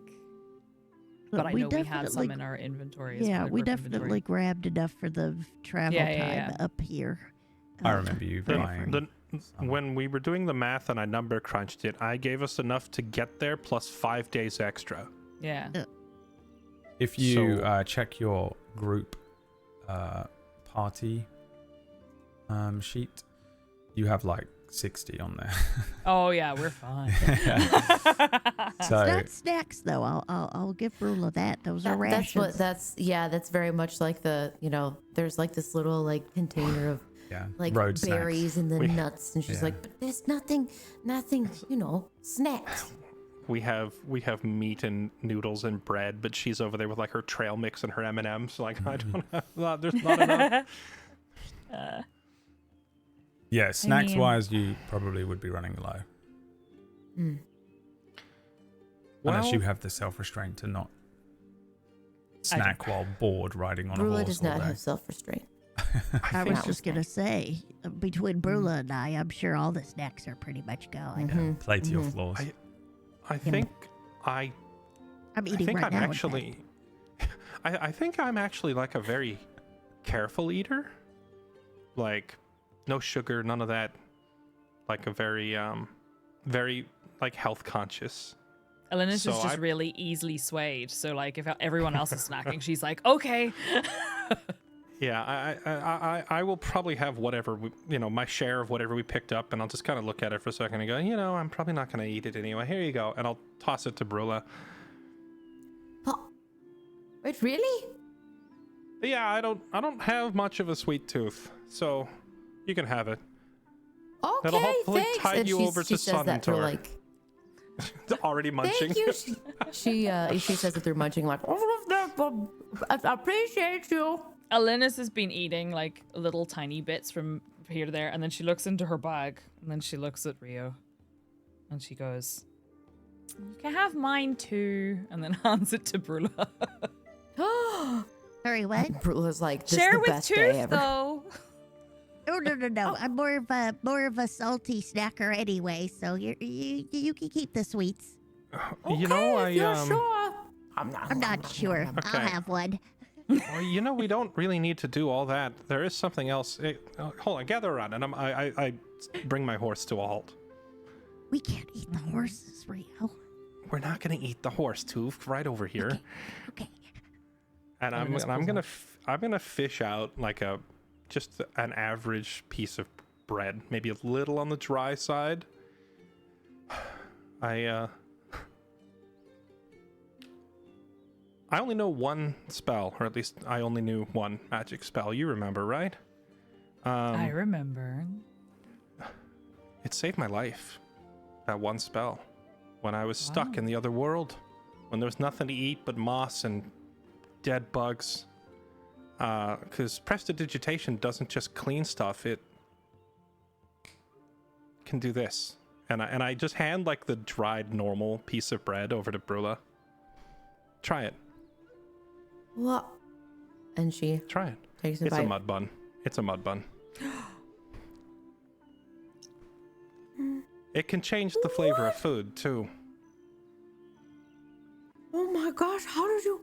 But I know we had some in our inventory. As Yeah, part of we our definitely inventory. grabbed enough for the travel time up here. I remember you buying. When we were doing the math and I number crunched it, I gave us enough to get there plus 5 days extra. Yeah. If you check your group party sheet, you have like 60 on there. Oh yeah, we're fine. It's So not snacks though. I'll give Brula that. Those are rations. That's very much like the, there's like this little like container of like road berries snacks. and the nuts, and she's like, but there's nothing, snacks. We have meat and noodles and bread, but she's over there with like her trail mix and her M&Ms. Like I don't have, there's not enough. Yeah, snacks wise, you probably would be running low. Unless you have the self-restraint to not snack while bored riding on a Brula horse. does not have self-restraint. I was just gonna say, between Brula and I'm sure all the snacks are pretty much going. Play to your flaws. I think I'm eating right now. I think I'm actually like a very careful eater. Like no sugar, none of that. Like a very like health conscious. Elena's So just really easily swayed. So like if everyone else is snacking, she's like, okay. Yeah, I will probably have whatever, my share of whatever we picked up, and I'll just kind of look at it for a second and go, I'm probably not going to eat it anyway. Here you go. And I'll toss it to Brula. Wait, really? Yeah, I don't have much of a sweet tooth, so you can have it. Okay, That'll hopefully thanks. tide And you over she to says that through, Sonentor. like, Already munching. thank you. She says it through munching, like, I appreciate you. Alinus has been eating like little tiny bits from here to there, and then she looks into her bag, and then she looks at Rio, and she goes, "You can have mine too," and then hands it to Brula. Sorry, what? Brula's like, this is Share the with best day Tooth ever. though. Oh no! I'm more of a salty snacker anyway. So you can keep the sweets. You know, if you're sure. I'm not sure. Okay. I'll have one. Well, you know, we don't really need to do all that. There is something else. Hold on, gather around, and I bring my horse to a halt. We can't eat the horses, Rio. We're not gonna eat the horse, Tooth. Right over here. Okay. And I'm gonna fish out like just an average piece of bread, maybe a little on the dry side. I only know one spell, or at least I only knew one magic spell. You remember, right? I remember. It saved my life. That one spell, when I was stuck in the other world, when there was nothing to eat but moss and dead bugs. Because prestidigitation doesn't just clean stuff; it can do this. And I just hand like the dried normal piece of bread over to Brula. Try it. What? And she Try it. takes a It's bite. a mud bun. It's a mud bun. It can change the flavor of food too. Oh my gosh, how did you?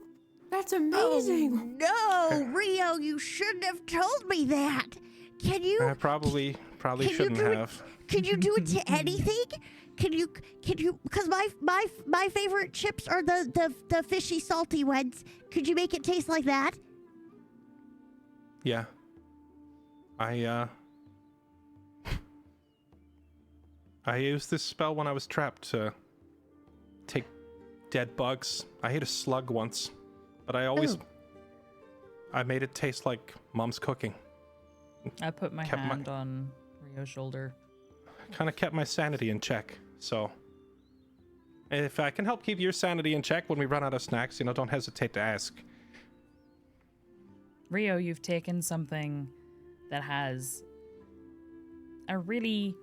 That's amazing. Oh, no, Rio, you shouldn't have told me that. Can you? I probably can you shouldn't do have. Can you do it to anything? Can you? Because my favorite chips are the fishy salty ones. Could you make it taste like that? Yeah. I used this spell when I was trapped to take dead bugs. I ate a slug once, but I always I made it taste like Mom's cooking. I put my Kept my- hand on Rio's shoulder. Kind of kept my sanity in check. So if I can help keep your sanity in check when we run out of snacks, don't hesitate to ask. Rio, you've taken something that has a really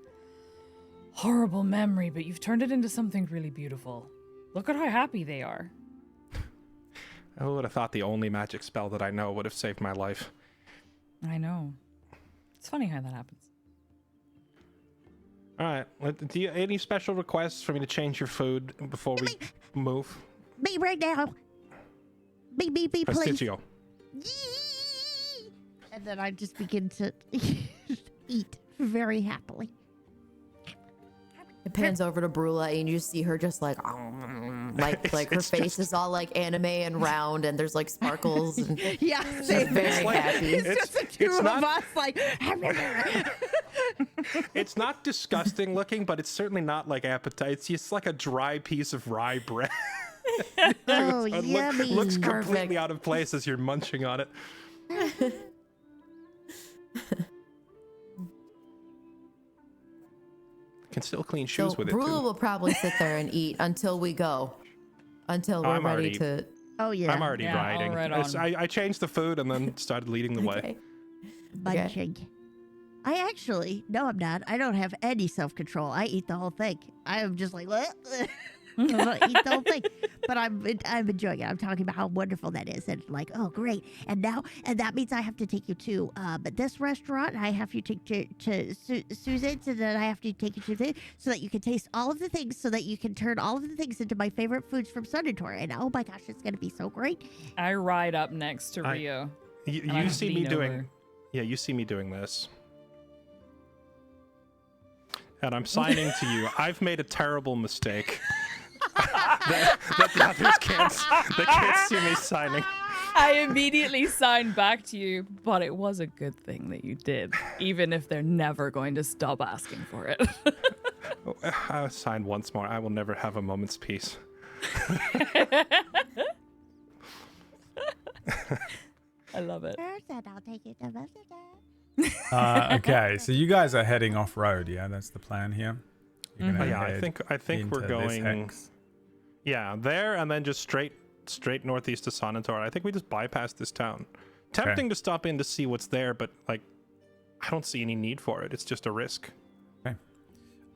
horrible memory, but you've turned it into something really beautiful. Look at how happy they are. I would have thought the only magic spell that I know would have saved my life. I know. It's funny how that happens. All right. Do you any special requests for me to change your food before we move? Me right now. Me, please. Prestigio. Yee! And then I just begin to eat very happily. It pans over to Brula and you see her just like her It's face is all like anime and round and there's like sparkles and Yeah, she's same. very happy. It's just the two of not- us, like. It's not disgusting looking, but it's certainly not like appetite. It's just like a dry piece of rye bread. Oh, It yummy. looks completely Perfect. out of place as you're munching on it. Can still clean shoes So with it Brula too. will probably sit there and eat until we go. Until we're I'm ready already- to. Oh, yeah. I'm already Yeah, all riding. right It's- on. I changed the food and then started leading the way. Okay. Munching. I actually, no, I'm not. I don't have any self-control. I eat the whole thing. I am just like, I eat the whole thing. But I'm enjoying it. I'm talking about how wonderful that is, and like, oh, great. And that means I have to take you to this restaurant. I have you take to Susan's, and then I have to take you to this, so that you can taste all of the things, so that you can turn all of the things into my favorite foods from Sonentor. And oh my gosh, it's gonna be so great. I ride up next to I- Rio. You, and I you see me lean doing. over. Yeah, you see me doing this. And I'm signing to you. I've made a terrible mistake. that the others can't see me signing. I immediately signed back to you, but it was a good thing that you did, even if they're never going to stop asking for it. I'll sign once more. I will never have a moment's peace. I love it. Person, I'll take you to Amsterdam. Okay, so you guys are heading off road. Yeah, that's the plan here. You're gonna Yeah, I head think we're into this going. hex. Yeah, there and then just straight northeast to Sanator. I think we just bypass this town. Tempting to stop in to see what's there, but like, I don't see any need for it. It's just a risk.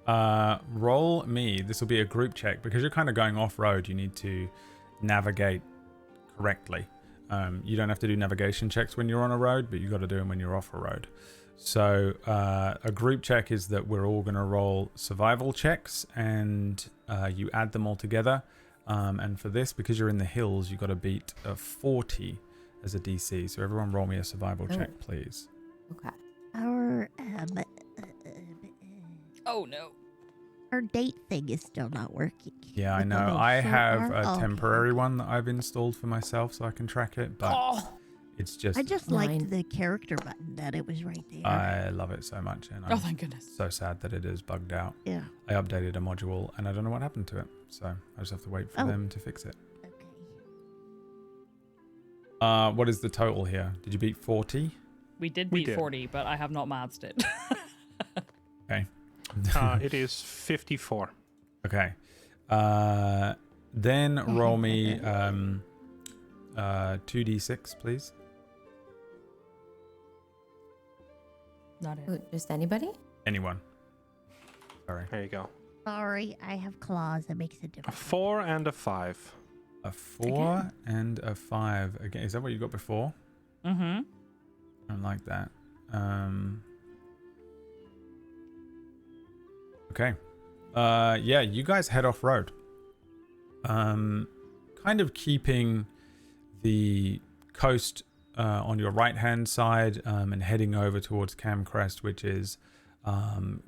Roll me. This will be a group check because you're kind of going off road. You need to navigate correctly. You don't have to do navigation checks when you're on a road, but you got to do them when you're off a road. So a group check is that we're all going to roll survival checks, and you add them all together. And for this, because you're in the hills, you got to beat a 40 as a DC. So everyone, roll me a survival check, please. Okay. Our Oh no. our date thing is still not working. Yeah, I With the know. little I short have arm. a Oh, temporary one that I've installed for myself so I can track it, but Oh, it's just I just Mine. liked the character button that it was right there. I love it so much, and oh, I'm thank goodness. so sad that it is bugged out. Yeah. I updated a module and I don't know what happened to it, so I just have to wait for Oh. them to fix it. Okay. What is the total here? Did you beat 40? We did We beat did. 40, but I have not mathsed it. Okay. It is 54. Okay. Then roll me 2d6, please. Not it. Ooh, just anybody? Anyone. Sorry. There you go. Sorry, I have claws. It makes a A difference. 4 and a 5. A 4 and a 5. Again, is that what you got before? Mm-hmm. I don't like that. Okay. Yeah, you guys head off road. Kind of keeping the coast on your right hand side and heading over towards Camcrest, which is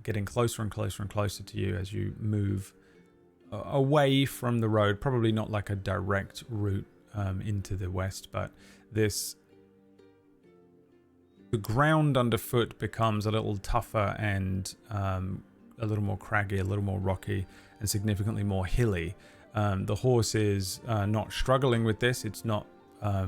getting closer and closer and closer to you as you move away from the road. Probably not like a direct route into the west, but the ground underfoot becomes a little tougher and a little more craggy, a little more rocky, and significantly more hilly. The horse is not struggling with this. It's not, a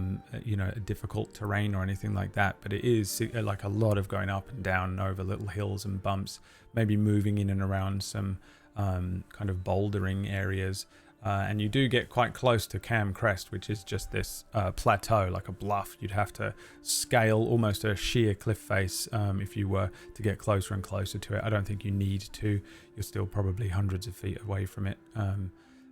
difficult terrain or anything like that, but it is like a lot of going up and down over little hills and bumps, maybe moving in and around some kind of bouldering areas. And you do get quite close to Camcrest, which is just this plateau, like a bluff. You'd have to scale almost a sheer cliff face if you were to get closer and closer to it. I don't think you need to. You're still probably hundreds of feet away from it.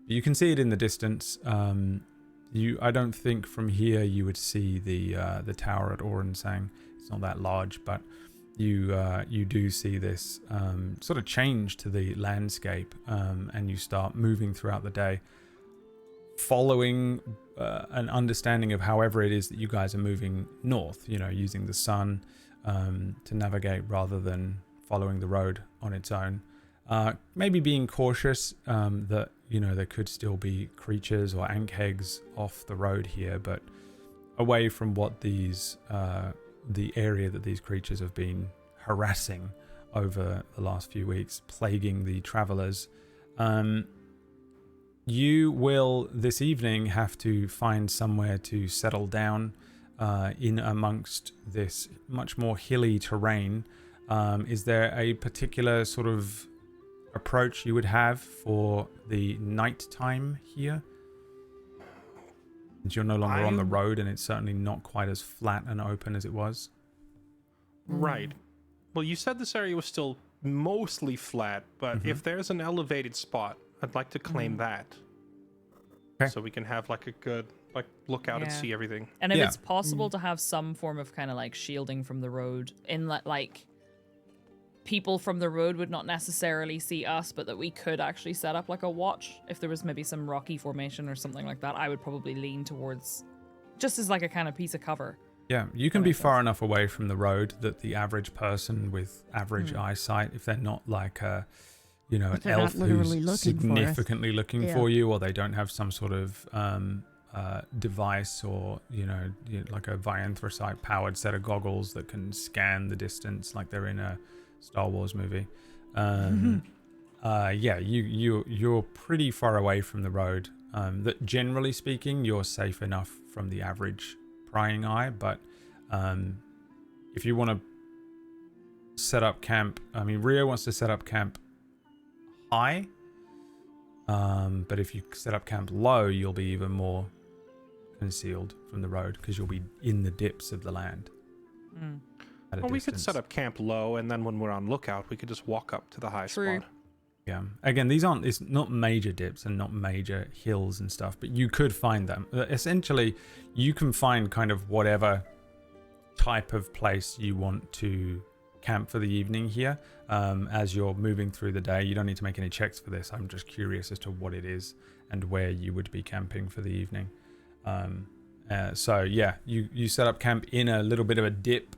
You can see it in the distance. I don't think from here you would see the tower at Orensang. It's not that large, but you do see this sort of change to the landscape, and you start moving throughout the day, following an understanding of however it is that you guys are moving north, using the sun to navigate rather than following the road on its own. Maybe being cautious that, there could still be creatures or Ankhegs off the road here, but away from what these the area that these creatures have been harassing over the last few weeks, plaguing the travelers. You will this evening have to find somewhere to settle down in amongst this much more hilly terrain. Is there a particular sort of approach you would have for the night time here? Since you're no longer on the road and it's certainly not quite as flat and open as it was. Right. Well, you said this area was still mostly flat, but Mm-hmm. if there's an elevated spot, I'd like to claim that. Okay. So we can have like a good look out and Yeah. see everything. And if Yeah. it's possible to have some form of kind of like shielding from the road, in that like people from the road would not necessarily see us, but that we could actually set up like a watch if there was maybe some rocky formation or something like that, I would probably lean towards just as like a kind of piece of cover. Yeah, you can That be makes far enough away from the road that the average person with average eyesight, if they're not like an If they're not elf literally who's looking for us. significantly looking Yeah. for you, or they don't have some sort of device or like a vianthrosite powered set of goggles that can scan the distance like they're in a Star Wars movie. You're pretty far away from the road. That generally speaking, you're safe enough from the average prying eye, but If you want to set up camp, I mean, Rio wants to set up camp high, but if you set up camp low, you'll be even more concealed from the road because you'll be in the dips of the land. At a Well, we could distance. set up camp low, and then when we're on lookout, we could just walk up to the high True. spot. Yeah. Again, it's not major dips and not major hills and stuff, but you could find them. Essentially, you can find kind of whatever type of place you want to camp for the evening here. As you're moving through the day, you don't need to make any checks for this. I'm just curious as to what it is and where you would be camping for the evening. So yeah, you set up camp in a little bit of a dip,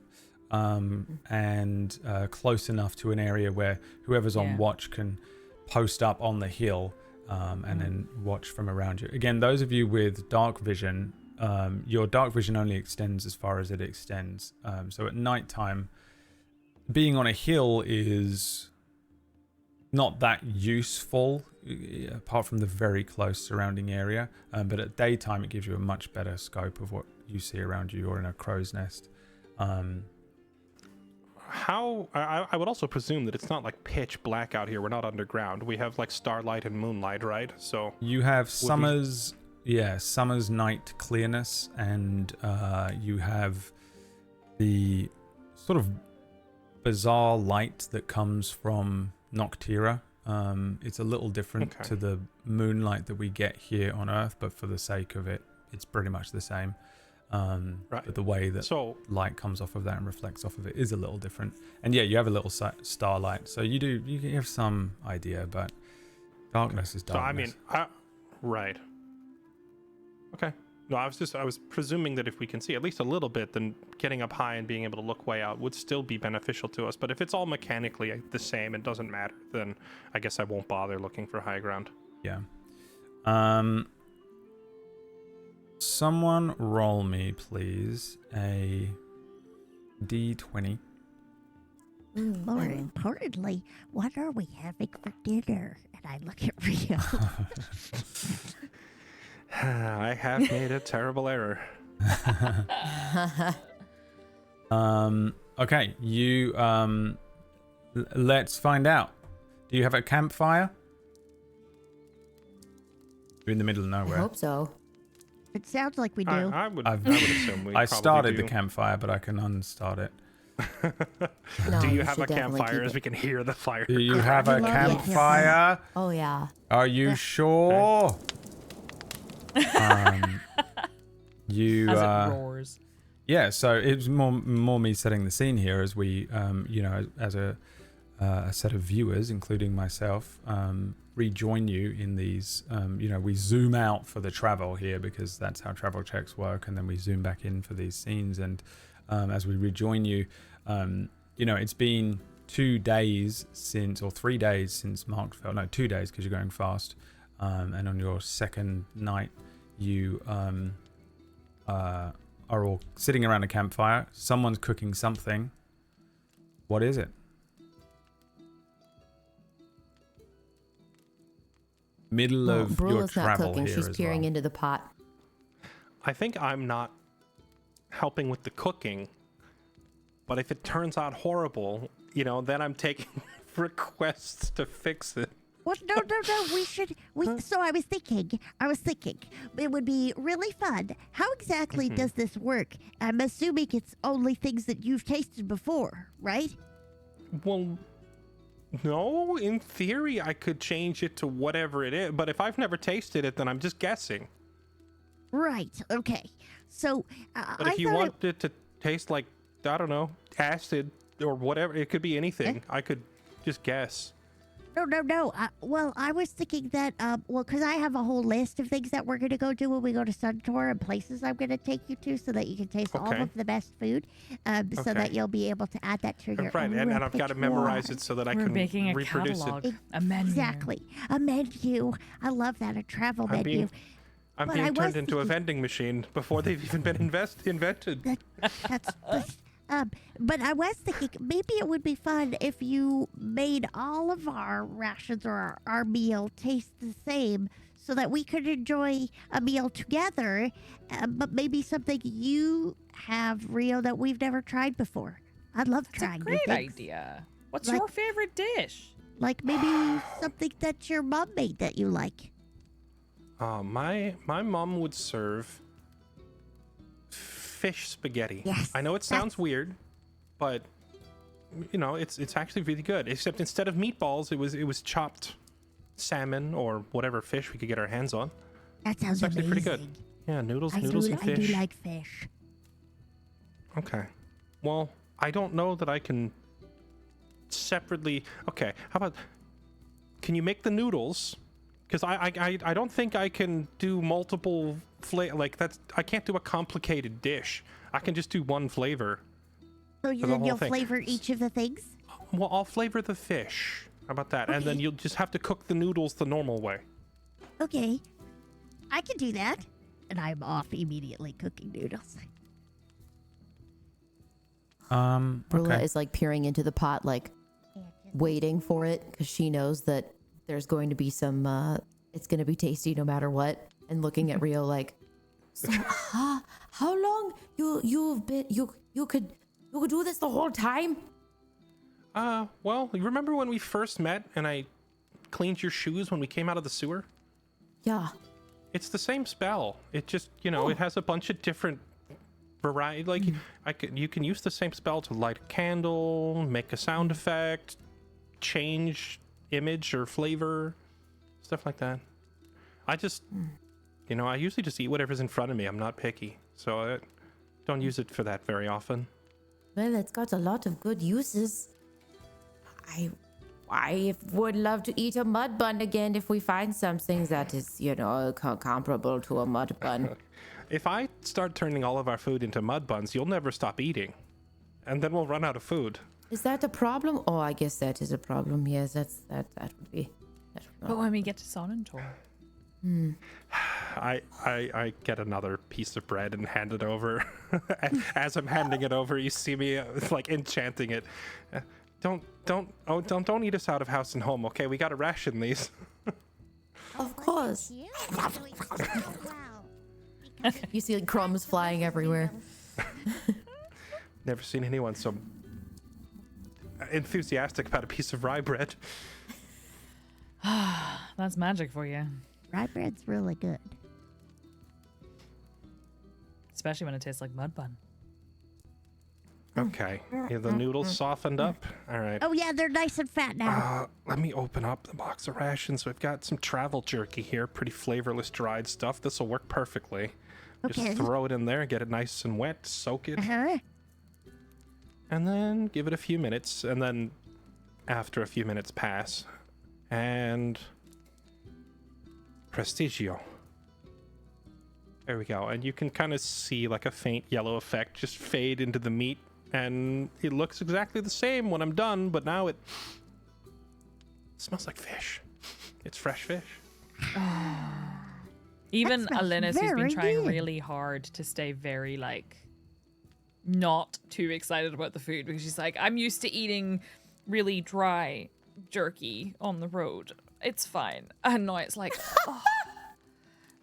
and close enough to an area where whoever's on watch can post up on the hill, and then watch from around you. Again, those of you with dark vision, your dark vision only extends as far as it extends. So at nighttime, being on a hill is not that useful, apart from the very close surrounding area. But at daytime, it gives you a much better scope of what you see around you, or in a crow's nest. I would also presume that it's not like pitch black out here. We're not underground. We have like starlight and moonlight, right? So You have summer's night clearness, and you have the sort of bizarre light that comes from Noctera. It's a little different to the moonlight that we get here on Earth, but for the sake of it, it's pretty much the same. Right. But the way that light comes off of that and reflects off of it is a little different. And yeah, you have a little starlight, so you have some idea, but darkness is darkness. So I mean, right. Okay. No, I was presuming that if we can see at least a little bit, then getting up high and being able to look way out would still be beneficial to us. But if it's all mechanically the same, it doesn't matter, then I guess I won't bother looking for high ground. Yeah. Someone roll me, please, a D20. More importantly, what are we having for dinner? And I look at Rio. I have made a terrible error. Okay, you let's find out. Do you have a campfire? You're in the middle of I nowhere. hope so. It sounds like we do. I would assume we I probably started do. the campfire, but I can unstart it. No, Do you have a should definitely campfire keep as it. we can hear the fire? Do you have a love it. campfire? Oh yeah. Are you sure? You As it roars. yeah, so it's more me setting the scene here as we as a set of viewers, including myself, rejoin you in these we zoom out for the travel here because that's how travel checks work, and then we zoom back in for these scenes, and as we rejoin you, it's been 2 days since, or 3 days since Mark fell. No, 2 days because you're going fast, and on your second night you are all sitting around a campfire. Someone's cooking something. What is it? Middle of your Brula's not travel cooking. here She's as peering well. into the pot. I think I'm not helping with the cooking, but if it turns out horrible, then I'm taking requests to fix it. Well, no. So I was thinking, it would be really fun. How exactly does this work? I'm assuming it's only things that you've tasted before, right? Well, no, in theory, I could change it to whatever it is, but if I've never tasted it, then I'm just guessing. Right. Okay. So But if you want it to taste like, I don't know, acid or whatever, it could be anything. I could just guess. No. Well, I was thinking that, because I have a whole list of things that we're going to go do when we go to Suntour, and places I'm going to take you to so that you can taste all Okay. of the best food, so that you'll be able to add that to your Right, and I've got to memorize it so that I We're can making a reproduce catalog, it. a menu. Exactly. A menu. I love that. A travel menu. I'm But being I was turned into a thinking- vending machine before they've even been invented. That's but I was thinking maybe it would be fun if you made all of our rations or our meal taste the same, so that we could enjoy a meal together, but maybe something you have, Rio, that we've never tried before. I love That's a trying new great things. idea. What's Like- your favorite dish? Like maybe something that your mom made that you like. My mom would serve fish spaghetti. Yes, I know it sounds weird, but you know, it's actually really good. Except instead of meatballs, it was chopped salmon or whatever fish we could get our hands on. That sounds It's actually amazing. pretty good. Yeah, noodles I and do fish. like fish. Okay. Well, I don't know that I can separately. Okay, how about? Can you make the noodles? Because I don't think I can do multiple like that's. I can't do a complicated dish. I can just do one flavor. So the then whole you'll thing. flavor each of the things? Well, I'll flavor the fish. How about that? And then Okay. you'll just have to cook the noodles the normal way. Okay. I can do that. And I'm off immediately cooking noodles. Brula Okay. is like peering into the pot, like waiting for it because she knows that there's going to be some. It's going to be tasty no matter what. And looking at Rio like, so how long you've been you could do this the whole time? Well, you remember when we first met and I cleaned your shoes when we came out of the sewer? Yeah. It's the same spell. It just, you know, it has a bunch of different variety. Like, you can use the same spell to light a candle, make a sound effect, change image or flavor, stuff like that. I just, you know, I usually just eat whatever's in front of me. I'm not picky, so I don't use it for that very often. Well, it's got a lot of good uses. I would love to eat a mud bun again if we find something that is, you know, comparable to a mud bun. If I start turning all of our food into mud buns, you'll never stop eating, and then we'll run out of food. Is that a problem? Oh, I guess that is a problem. Yes, that would be. But when we get to Sonnentor. I get another piece of bread and hand it over. As I'm handing it over, you see me like enchanting it. Don't eat us out of house and home, okay? We gotta ration these. Of course. Wow. You see like crumbs flying everywhere. Never seen anyone so enthusiastic about a piece of rye bread. That's magic for you. Rye bread's really good. Especially when it tastes like mud bun. Okay, yeah, the noodles softened up. All right. Oh yeah, they're nice and fat now. Let me open up the box of rations. We've got some travel jerky here, pretty flavorless dried stuff. This will work perfectly. Okay. Just throw it in there, get it nice and wet, soak it, Uh-huh. and then give it a few minutes. And then after a few minutes pass, and Prestigio. There we go. And you can kind of see like a faint yellow effect just fade into the meat. And it looks exactly the same when I'm done, but now it smells like fish. It's fresh fish. Even smells Alinus, who's been very trying good. really hard to stay very, like, not too excited about the food because she's like, I'm used to eating really dry jerky on the road. It's fine. And now it's like, oh,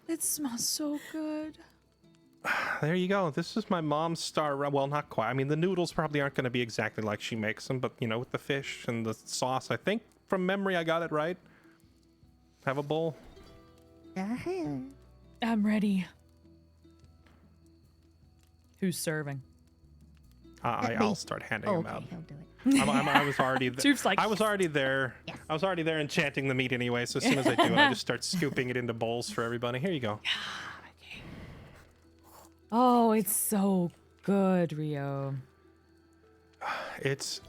it smells so good. There you go. This is my mom's star. Well, not quite. I mean, the noodles probably aren't going to be exactly like she makes them, but, you know, with the fish and the sauce, I think from memory I got it right. Have a bowl. Uh-huh. I'm ready. Who's serving? I'll start handing them Okay, out. he'll do it. I was already Soup's like, I was already there. Yes. I was already there enchanting the meat anyway, so as soon as I do it, I just start scooping it into bowls for everybody. Here you go. oh, it's so good, Rio. It's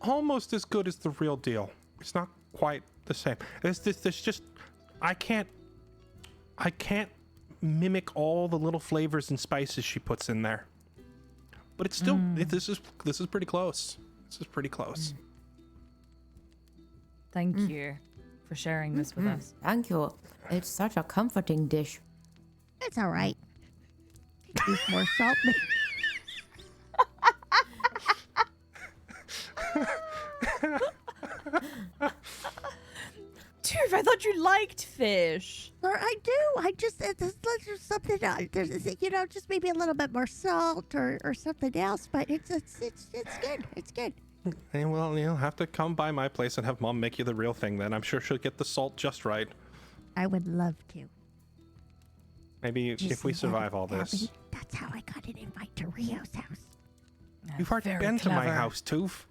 almost as good as the real deal. It's not quite the same. There's just I can't mimic all the little flavors and spices she puts in there. But it's still this is pretty close. This is pretty close. Thank you for sharing this with us. Thank you. It's such a comforting dish. It's all right. Use more salt. Tooth, I thought you liked fish. Or I do. I just there's something just maybe a little bit more salt or something else. But it's good. It's good. Hey, well, you'll have to come by my place and have Mom make you the real thing. Then I'm sure she'll get the salt just right. I would love to. Maybe if we survive all this. That's how I got an invite to Rio's house. You've already Very been to my clever. house, Toof.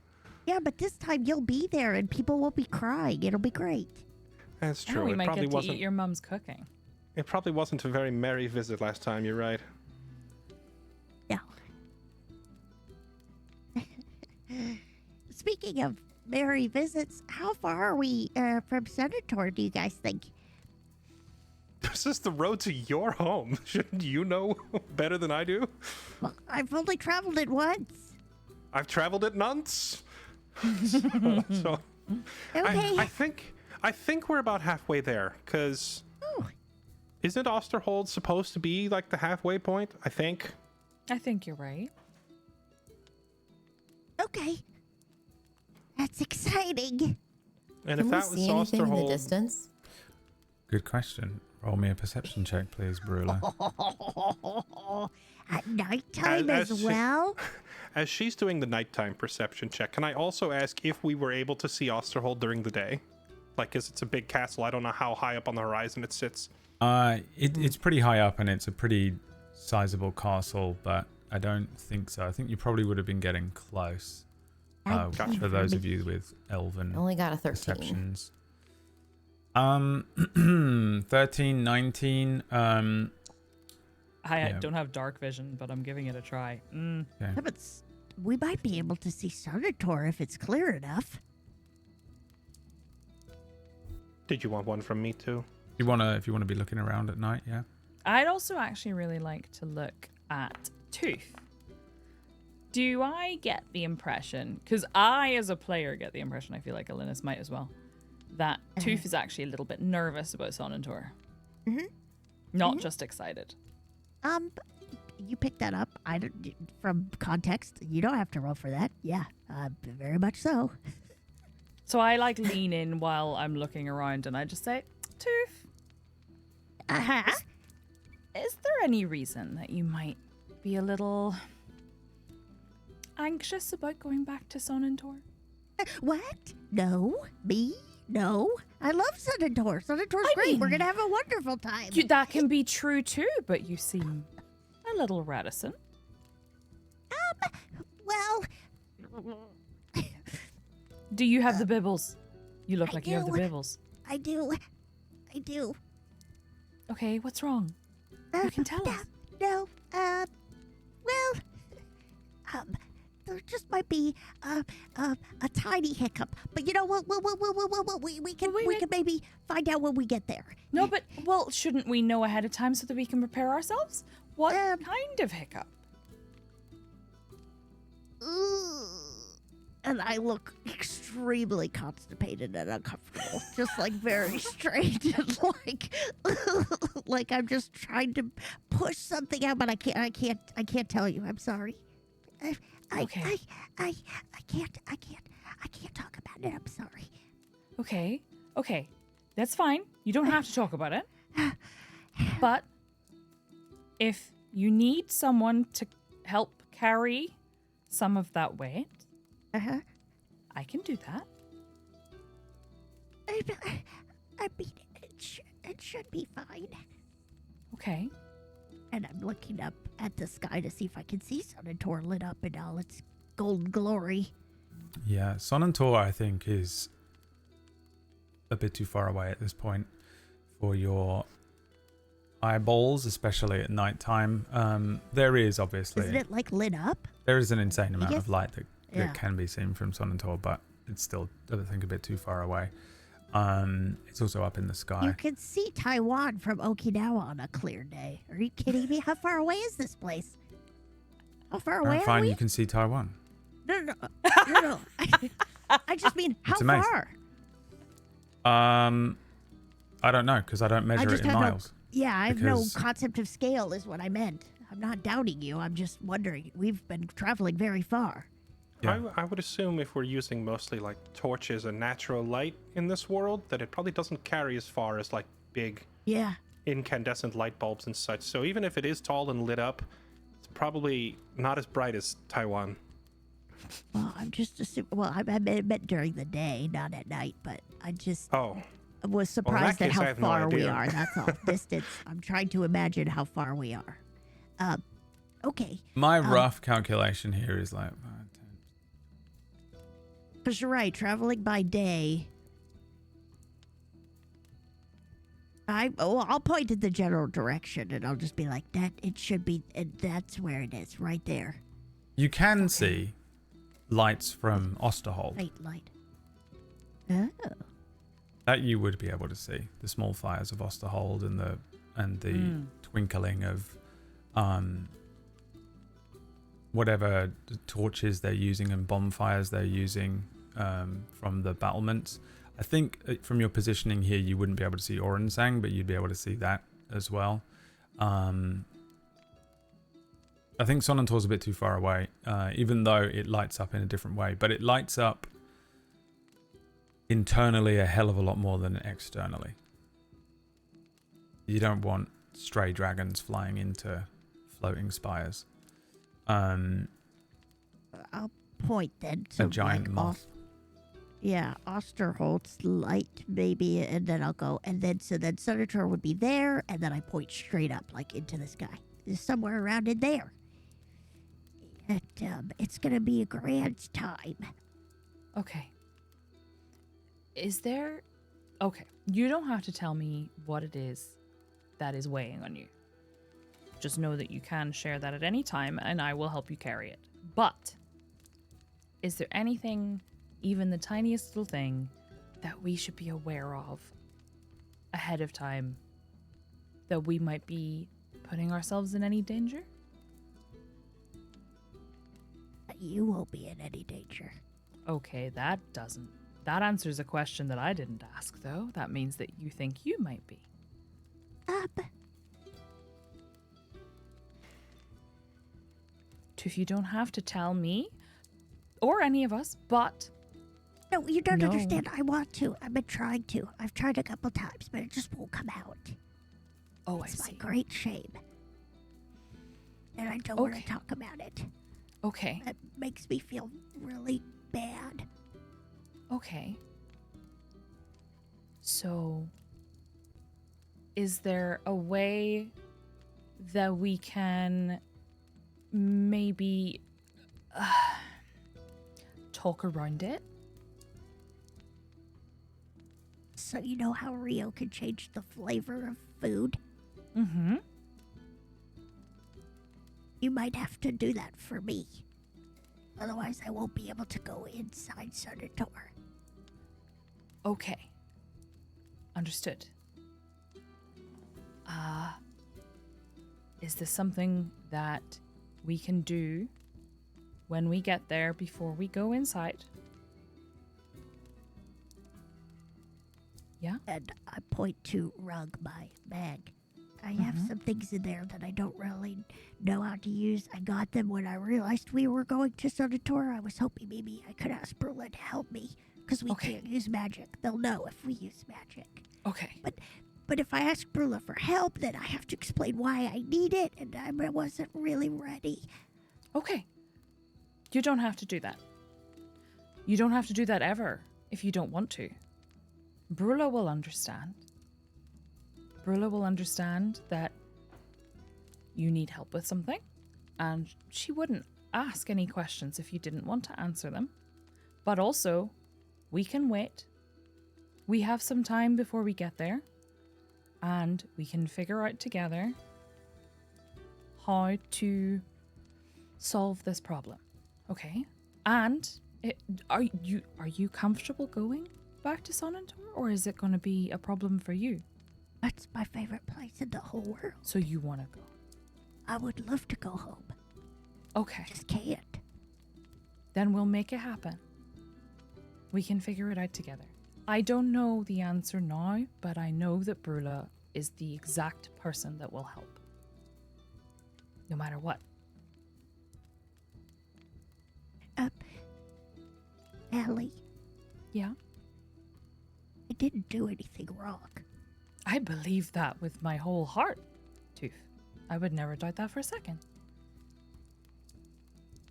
Yeah, but this time you'll be there and people won't be crying. It'll be great. That's Yeah, true. we It might probably get to wasn't. eat your mum's cooking. It probably wasn't a very merry visit last time. You're right. No. Speaking of merry visits, how far are we from Senator, do you guys think? This is the road to your home. Shouldn't you know better than I do? Well, I've only traveled it once. I've traveled it once. So Okay. I think we're about halfway there. Cause Oh. isn't Osterhold supposed to be like the halfway point? I think. I think you're right. Okay. That's exciting. And Can if we that was see anything in the Osterhold, distance? Good question. Roll me a perception check, please, Brula. At nighttime As as she- well? as she's doing the nighttime perception check, can I also ask if we were able to see Osterhold during the day? Like, 'cause it's a big castle. I don't know how high up on the horizon it sits. It's pretty high up and it's a pretty sizable castle, but I don't think so. I think you probably would have been getting close. Gotcha. For those of you with elven I only got a 13. perceptions. 13, 19. I Yeah. don't have dark vision, but I'm giving it a try. Okay. Yeah, but we might be able to see Senator if it's clear enough. Did you want one from me too? If you wanna be looking around at night, yeah. I'd also actually really like to look at Tooth. Do I get the impression, because I as a player get the impression, I feel like Alinus might as well, that Tooth is actually a little bit nervous about Sonantor. Mhm. Not just excited. You picked that up. I don't, from context. You don't have to roll for that. Yeah, very much so. So I like lean in while I'm looking around and I just say, Tooth, Uh-huh. is there any reason that you might be a little anxious about going back to Sonantor? What? No? Me? No. I love Senator. Senator's I great. We're mean- going to have a wonderful time. That can be true too, but you seem a little reticent. Well, Do you have the bibbles? You look I like you have the do. bibbles. I do. I do. Okay, what's wrong? You can tell us. No. Well, there just might be a tiny hiccup, but you know what? We can maybe find out when we get there. No, but, well, shouldn't we know ahead of time so that we can prepare ourselves? What kind of hiccup? And I look extremely constipated and uncomfortable, just like very strange and like I'm just trying to push something out, but I can't tell you. I'm sorry. Okay. I can't talk about it. I'm sorry. Okay, that's fine. You don't have to talk about it. But if you need someone to help carry some of that weight, I can do that. I mean, it should be fine. Okay. And I'm looking up at the sky to see if I can see Sonantor lit up in all its golden glory. Yeah, Sonantor, I think, is a bit too far away at this point for your eyeballs, especially at nighttime. There is obviously Isn't it like lit up? there is an insane amount guess- of light that yeah. can be seen from Sonantor, but it's still, I think, a bit too far away. It's also up in the sky. You can see Taiwan from Okinawa on a clear day. Are you kidding me? How far away is this place? How far away Alright, are fine, we? you can see Taiwan. No. I just mean, how It's amazing. far? I don't know because I don't measure it just in have no- miles. Yeah, I have Because- no concept of scale is what I meant. I'm not doubting you. I'm just wondering. We've been traveling very far. Yeah. I would assume if we're using mostly like torches and natural light in this world, that it probably doesn't carry as far as like big Yeah. incandescent light bulbs and such. So even if it is tall and lit up, it's probably not as bright as Taiwan. Well, I'm just assuming. Well, I meant during the day, not at night. But I just Oh, was surprised at case, I how have no far we idea. are. That's all. Distance. I'm trying to imagine how far we are. Okay. My rough calculation here is like 10. Because you're right, traveling by day. I'll point in the general direction, and I'll just be like, "That it should be, and that's where it is, right there." You can see lights from Osterhold. Light. Oh, That you would be able to see the small fires of Osterhold and the twinkling of whatever torches they're using and bonfires they're using from the battlements. I think from your positioning here, you wouldn't be able to see Orensang, but you'd be able to see that as well. I think Sonnentor's a bit too far away, even though it lights up in a different way. But it lights up internally a hell of a lot more than externally. You don't want stray dragons flying into floating spires. I'll point then to A giant like moth. Osterholt's light maybe, and then I'll go, and then Senator would be there, and then I point straight up like into the sky. There's somewhere around in there. It's gonna be a grand time. Okay. Is there... Okay. You don't have to tell me what it is that is weighing on you. Just know that you can share that at any time, and I will help you carry it. But is there anything, even the tiniest little thing, that we should be aware of ahead of time that we might be putting ourselves in any danger? You won't be in any danger. Okay, that answers a question that I didn't ask, though. That means that you think you might be. If you don't have to tell me or any of us, but No, you don't No. understand. I want to. I've been trying to. I've tried a couple times, but it just won't come out. oh, I It's my see. great shame. And I don't want to Okay. talk about it. Okay, That makes me feel really bad. okay. So, is there a way that we can maybe talk around it? So you know how Rio can change the flavor of food? Mm-hmm. You might have to do that for me. Otherwise, I won't be able to go inside Sonator. Okay. Understood. Is this something that we can do when we get there before we go inside? Yeah? And I point to Rug, my bag. I have some things in there that I don't really know how to use. I got them when I realized we were going to Sonator. I was hoping maybe I could ask Brula to help me, because we Okay. can't use magic. They'll know if we use magic. Okay. But if I ask Brula for help, then I have to explain why I need it, and I wasn't really ready. Okay. You don't have to do that. You don't have to do that ever if you don't want to. Brula will understand. Brula will understand that you need help with something, and she wouldn't ask any questions if you didn't want to answer them. But also, we can wait. We have some time before we get there, and we can figure out together how to solve this problem. Okay? And are you comfortable going back to Sonnentor, or is it going to be a problem for you? That's my favorite place in the whole world. So you want to go? I would love to go home. Okay. Just can't. Then we'll make it happen. We can figure it out together. I don't know the answer now, but I know that Brula is the exact person that will help. No matter what. Allie, Yeah. I didn't do anything wrong. I believe that with my whole heart, Tooth. I would never doubt that for a second.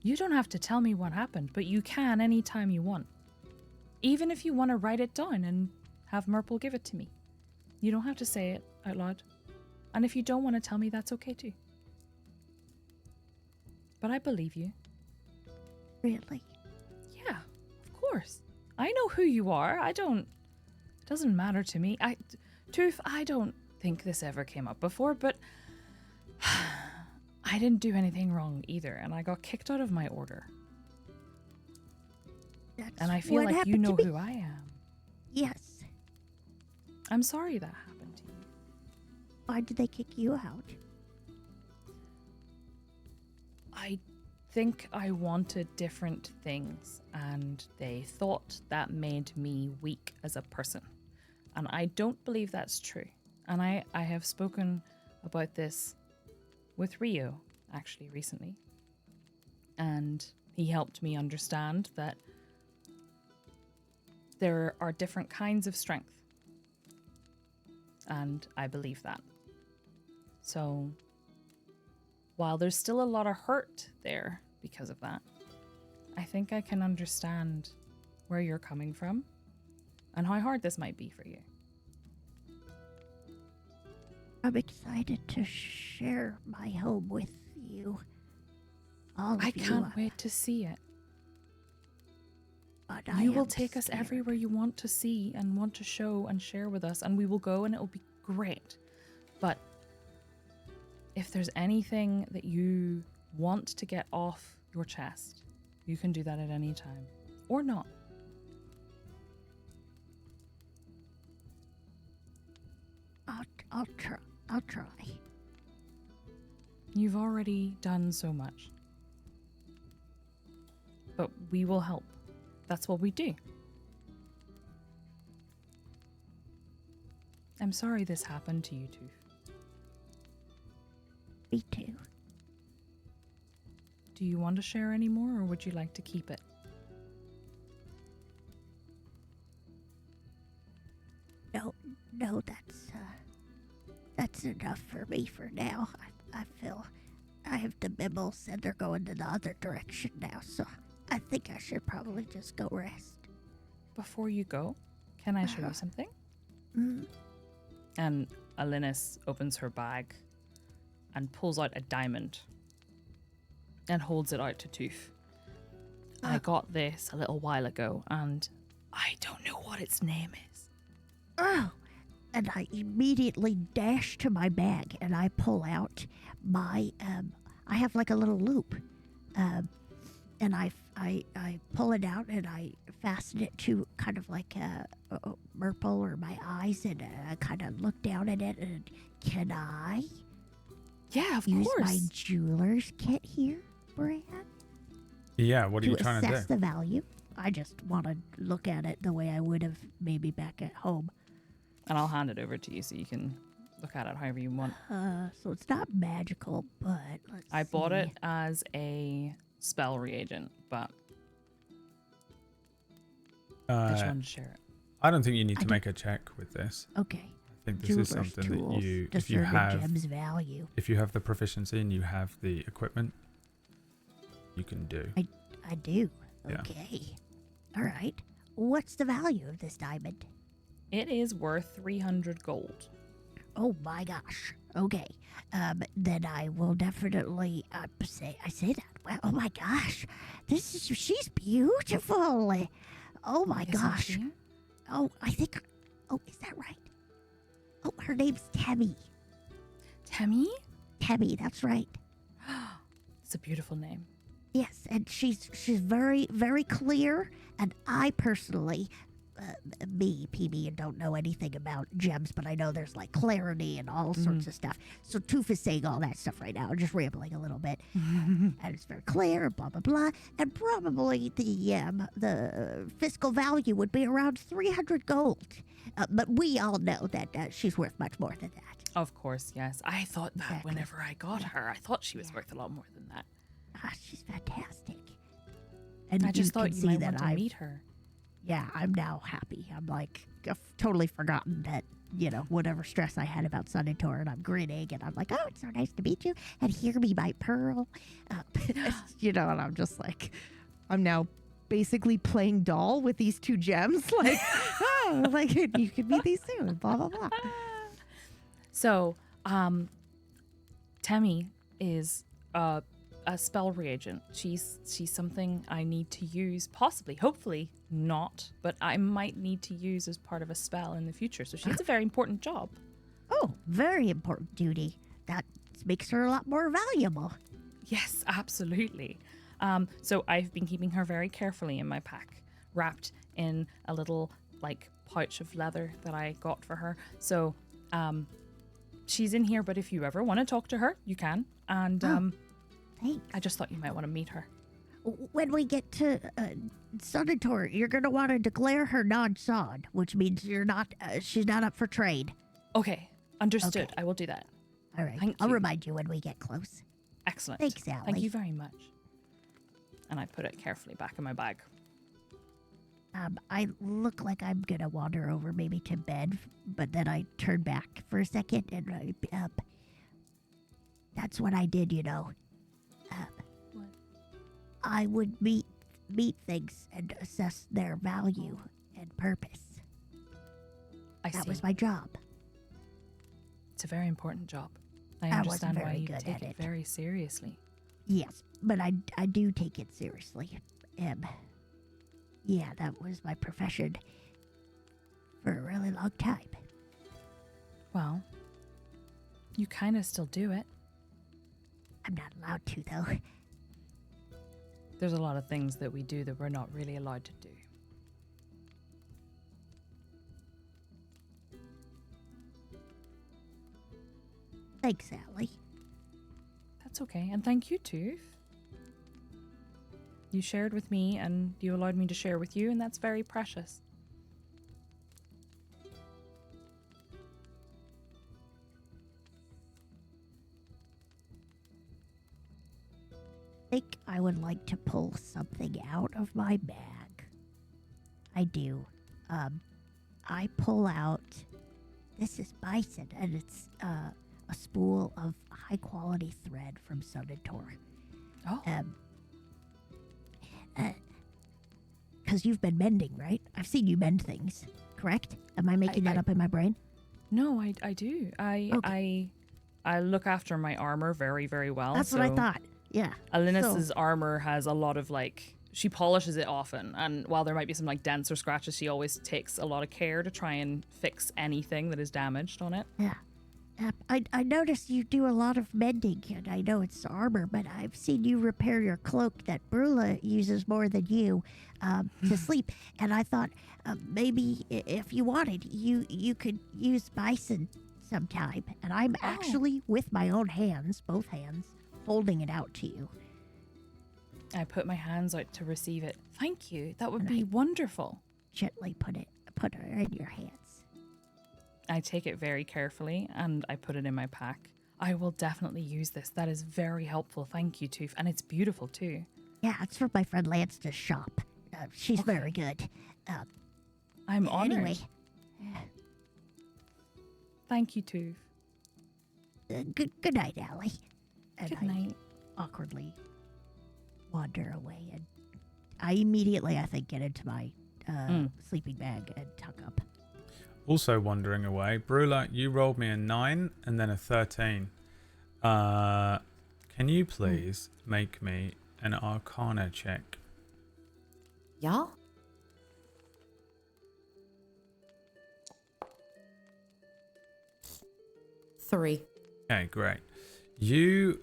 You don't have to tell me what happened, but you can anytime you want. Even if you want to write it down and have Murple give it to me. You don't have to say it out loud. And if you don't want to tell me, that's okay too. But I believe you. Really? Yeah, of course. I know who you are. It doesn't matter to me. Tooth, I don't think this ever came up before, but I didn't do anything wrong either, and I got kicked out of my order. That's And I feel what like you happened to know me. who I am. Yes. I'm sorry that happened to you. Why did they kick you out? I think I wanted different things, and they thought that made me weak as a person. And I don't believe that's true. And I have spoken about this with Rio, actually, recently. And he helped me understand that there are different kinds of strength. And I believe that. So, while there's still a lot of hurt there because of that, I think I can understand where you're coming from and how hard this might be for you. I'm excited to share my home with you. All of I you. can't wait to see it. But I You will am take us scared. everywhere you want to see and want to show and share with us, and we will go and it will be great. But if there's anything that you want to get off your chest, you can do that at any time. Or not. I'll try. I'll try. You've already done so much. But we will help. That's what we do. I'm sorry this happened to you, Tooth. Me too. Do you want to share any more, or would you like to keep it? No, that's enough for me for now. I feel I have the memo said they're going in the other direction now, so I think I should probably just go rest. Before you go, can I show you something? Mm. And Alinus opens her bag and pulls out a diamond and holds it out to Tooth. I got this a little while ago, and I don't know what its name is. Oh! And I immediately dash to my bag and I pull out my, I have like a little loop. And I pull it out and I fasten it to kind of like a Murple or my eyes, and I kind of look down at it, and can I Yeah, of use course. my jeweler's kit here, Brad? Yeah, what are you trying to assess do? the value? I just want to look at it the way I would have maybe back at home. And I'll hand it over to you so you can look at it however you want. So it's not magical, but let's I bought see. it as a spell reagent, but I just wanted to share it. I don't think you need I to do- make a check with this. Okay. I think this Jeweler's is something tools, that you, if discern you the have, gem's value. if you have the proficiency and you have the equipment, you can do. I do. Yeah. Okay. All right. What's the value of this diamond? It is worth 300 gold. Oh my gosh. Okay. Then I will definitely say that. Well, oh my gosh. She's beautiful. Oh my Isn't gosh. she? Oh, I think. Oh, is that right? Oh, her name's Temmie. Temmie? Temmie, that's right. It's a beautiful name. Yes, and she's very, very clear. And I personally, PB, don't know anything about gems, but I know there's like clarity and all sorts of stuff. So Toof is saying all that stuff right now. I'm just rambling a little bit. And it's very clear, blah, blah, blah. And probably the fiscal value would be around 300 gold. But we all know that she's worth much more than that. Of course, yes. I thought that Exactly. whenever I got her. I thought she was worth a lot more than that. Ah, she's fantastic. And I just you thought can you see might that want to meet her. yeah, I'm now happy. I'm like, I've totally forgotten that, whatever stress I had about Soto, and I'm grinning, and I'm like, oh, it's so nice to meet you, and hear me, my pearl. And I'm just like, I'm now basically playing doll with these 2 gems. Like, oh, like, you could meet these soon, blah, blah, blah. So, Temmie is a spell reagent. She's something I need to use, possibly, hopefully not, but I might need to use as part of a spell in the future. So she has a very important job. Oh, very important duty. That makes her a lot more valuable. Yes, absolutely. So I've been keeping her very carefully in my pack, wrapped in a little pouch of leather that I got for her. So she's in here, but if you ever want to talk to her, you can. And Thanks. I just thought you might want to meet her. When we get to Soto, you're going to want to declare her non-sod, which means she's not up for trade. Okay, understood. Okay. I will do that. All right. Thank I'll you. remind you when we get close. Excellent. Thanks, Allie. Thank you very much. And I put it carefully back in my bag. I look like I'm going to wander over maybe to bed, but then I turn back for a second and that's what I did, What? I would meet things and assess their value and purpose. That was my job. It's a very important job. I I wasn't understand why very you good take at it it. very seriously. Yes, but I do take it seriously. Yeah, that was my profession for a really long time. Well, you kind of still do it. I'm not allowed to, though. There's a lot of things that we do that we're not really allowed to do. Thanks, Allie. That's okay. And thank you, Tooth. You shared with me and you allowed me to share with you, and that's very precious. I think I would like to pull something out of my bag. I do. I pull out. This is bison, and it's a spool of high quality thread from Soto. Oh. Because you've been mending, right? I've seen you mend things, correct? Am I making that up in my brain? No, I do. I look after my armor very, very well. That's what I thought. Yeah. Alinus's armor has a lot of she polishes it often, and while there might be some dents or scratches, she always takes a lot of care to try and fix anything that is damaged on it. Yeah. I noticed you do a lot of mending, and I know it's armor, but I've seen you repair your cloak that Brula uses more than you to sleep. And I thought maybe if you wanted, you could use bison sometime. And I'm actually, with my own hands, both hands, holding it out to you. I put my hands out to receive it. Thank you. That would be wonderful. Gently put her in your hands. I take it very carefully and I put it in my pack. I will definitely use this. That is very helpful. Thank you, Tooth. And it's beautiful too. Yeah, it's from my friend Lance's shop. She's very good. I'm honored. Anyway. Thank you, Tooth. Good night, Allie. And Good night. I awkwardly wander away, and I immediately, I think, get into my sleeping bag and tuck up. Also wandering away, Brula, you rolled me a 9 and then a 13. Can you please make me an Arcana check? Yeah? Three. Okay, great. You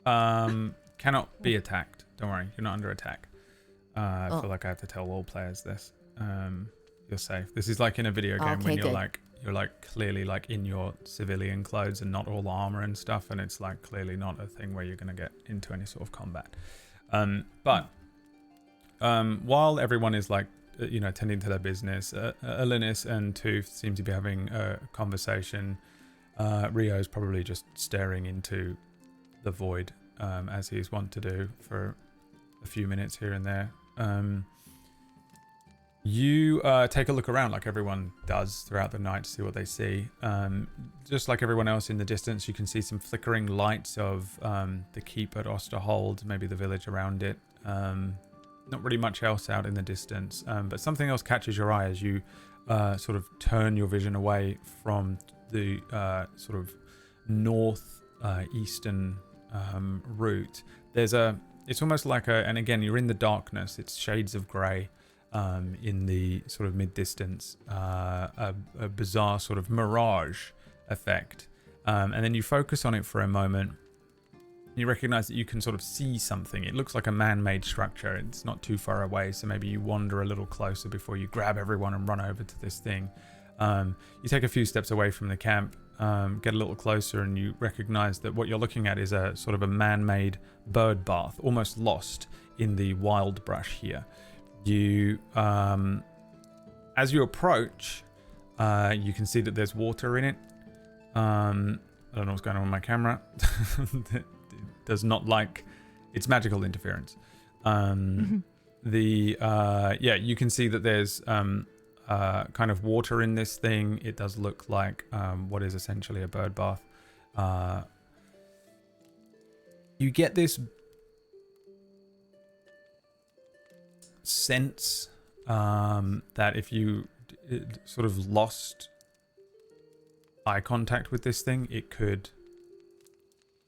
cannot be attacked. Don't worry, you're not under attack. I feel like I have to tell all players this. You're safe. This is like in a video game when you're clearly in your civilian clothes and not all the armor and stuff, and it's clearly not a thing where you're going to get into any sort of combat. But while everyone is tending to their business, Alinus and Tooth seem to be having a conversation. Rio's probably just staring into the void, as he's wont to do for a few minutes here and there. You take a look around like everyone does throughout the night to see what they see. Just like everyone else in the distance, you can see some flickering lights of the keep at Osterhold, maybe the village around it. Not really much else out in the distance, but something else catches your eye as you sort of turn your vision away from the sort of north eastern route. It's almost like and again, you're in the darkness, it's shades of grey. In the sort of mid-distance, a bizarre sort of mirage effect. And then you focus on it for a moment. You recognize that you can sort of see something. It looks like a man-made structure. It's not too far away, so maybe you wander a little closer before you grab everyone and run over to this thing. You take a few steps away from the camp, get a little closer, and you recognize that what you're looking at is a sort of a man-made bird bath, almost lost in the wild brush here. You, as you approach, you can see that there's water in it. I don't know what's going on with my camera. It does not like it's magical interference. You can see that there's kind of water in this thing. It does look like what is essentially a bird bath. You get this sense that if you sort of lost eye contact with this thing, it could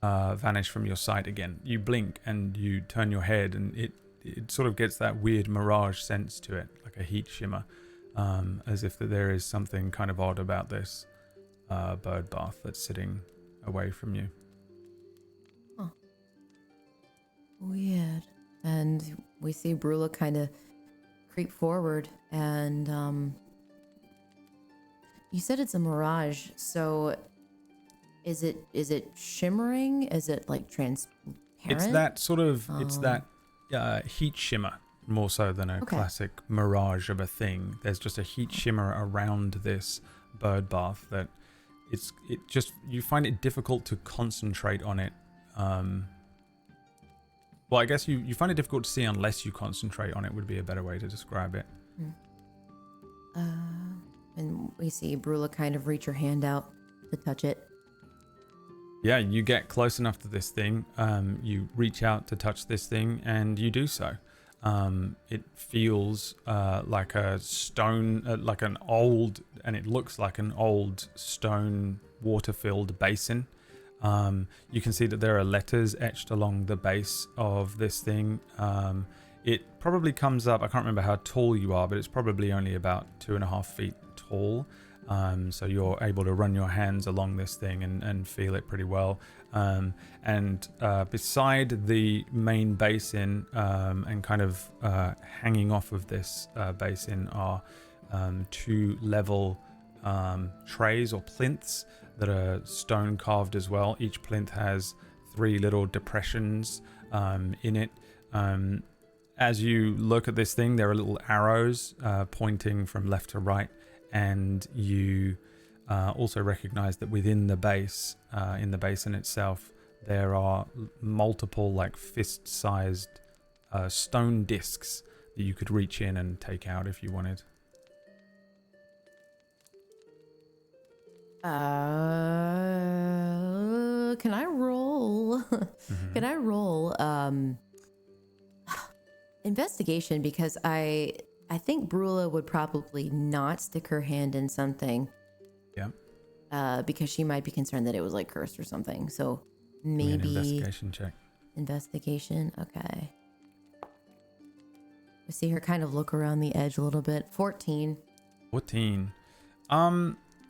vanish from your sight again. You blink and you turn your head, and it sort of gets that weird mirage sense to it, like a heat shimmer, as if that there is something kind of odd about this bird bath that's sitting away from you. Huh. Weird. And we see Brula kind of creep forward, and you said it's a mirage, so is it shimmering? Is it like transparent? It's that sort of it's that heat shimmer more so than a classic mirage of a thing. There's just a heat shimmer around this bird bath that you find it difficult to concentrate on it. Well, I guess you find it difficult to see unless you concentrate on it, would be a better way to describe it. And we see Brula kind of reach her hand out to touch it. Yeah, you get close enough to this thing. You reach out to touch this thing, and you do so. It feels like a stone, like an old, and it looks like an old stone water-filled basin. You can see that there are letters etched along the base of this thing. It probably comes up, I can't remember how tall you are, but it's probably only about 2.5 feet tall. So you're able to run your hands along this thing and feel it pretty well. And beside the main basin, and kind of hanging off of this basin are 2 level trays or plinths that are stone carved as well. Each plinth has 3 little depressions in it. As you look at this thing, there are little arrows pointing from left to right, and you also recognize that within the base, in the basin itself, there are multiple like fist-sized stone discs that you could reach in and take out if you wanted. Can I roll? Mm-hmm. Can I roll investigation, because I think Brula would probably not stick her hand in something. Yeah. Because she might be concerned that it was like cursed or something. So Give me maybe an investigation check. Investigation. Okay. We see her kind of look around the edge a little bit. 14. 14.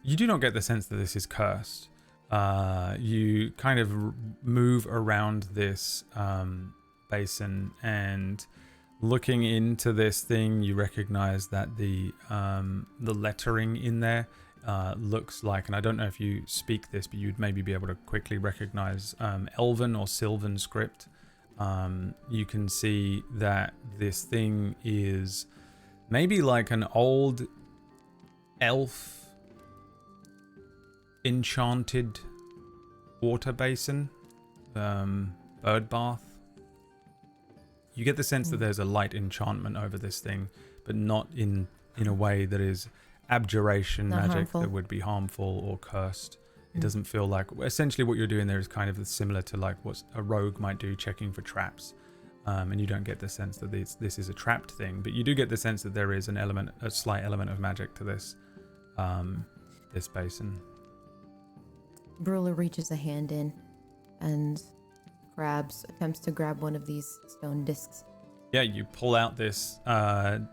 You do not get the sense that this is cursed. You kind of move around this basin, and looking into this thing, you recognize that the lettering in there looks like, and I don't know if you speak this, but you'd maybe be able to quickly recognize Elven or Sylvan script. You can see that this thing is maybe like an old elf enchanted water basin, bird bath. You get the sense that there's a light enchantment over this thing, but not in a way that is abjuration Not magic harmful. that would be harmful or cursed. It doesn't feel like, essentially what you're doing there is kind of similar to like what a rogue might do, checking for traps. And you don't get the sense that this is a trapped thing, but you do get the sense that there is a slight element of magic to this this basin. Brula reaches a hand in and attempts to grab one of these stone discs. Yeah, you pull out this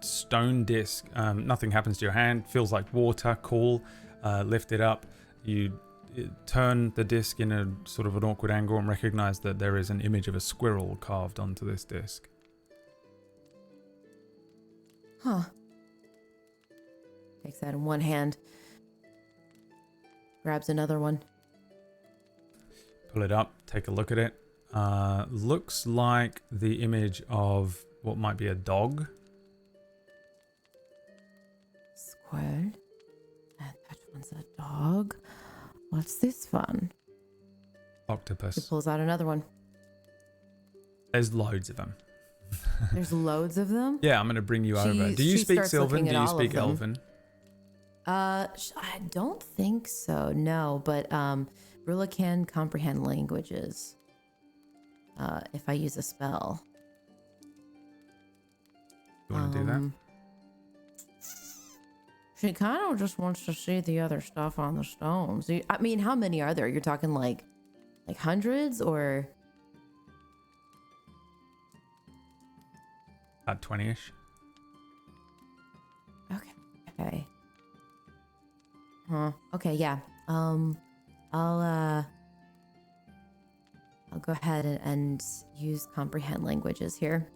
stone disc. Nothing happens to your hand. Feels like water. Cool. Lift it up. You turn the disc in a sort of an awkward angle and recognize that there is an image of a squirrel carved onto this disc. Huh. Takes that in one hand. Grabs another one. Pull it up. Take a look at it. Looks like the image of what might be a dog. Squirrel. And that one's a dog. What's this one? She Octopus. pulls out another one. There's loads of them. There's loads of them. Yeah, I'm going to bring you over. Do you she speak starts Sylvan? looking at Do you all of speak them. Elven? I don't think so. No, but Brula can comprehend languages. If I use a spell. You want to do that? She kind of just wants to see the other stuff on the stones. I mean, how many are there? You're talking like hundreds or? About 20-ish. Okay. Huh. Okay, yeah. I'll go ahead and use comprehend languages here.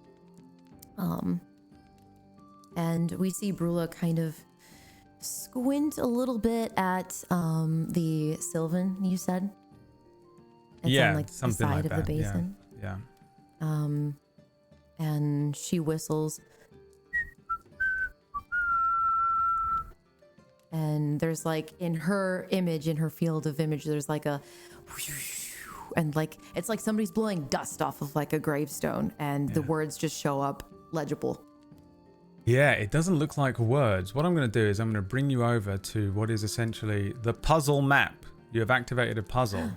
And we see Brula kind of squint a little bit at the Sylvan you said. It's Yeah, on, like, something the side like of that. the basin. Yeah. And she whistles. And there's like in her image, in her field of image, there's like a and like it's like somebody's blowing dust off of like a gravestone and the words just show up legible. Yeah, it doesn't look like words. What I'm going to do is I'm going to bring you over to what is essentially the puzzle map. You have activated a puzzle.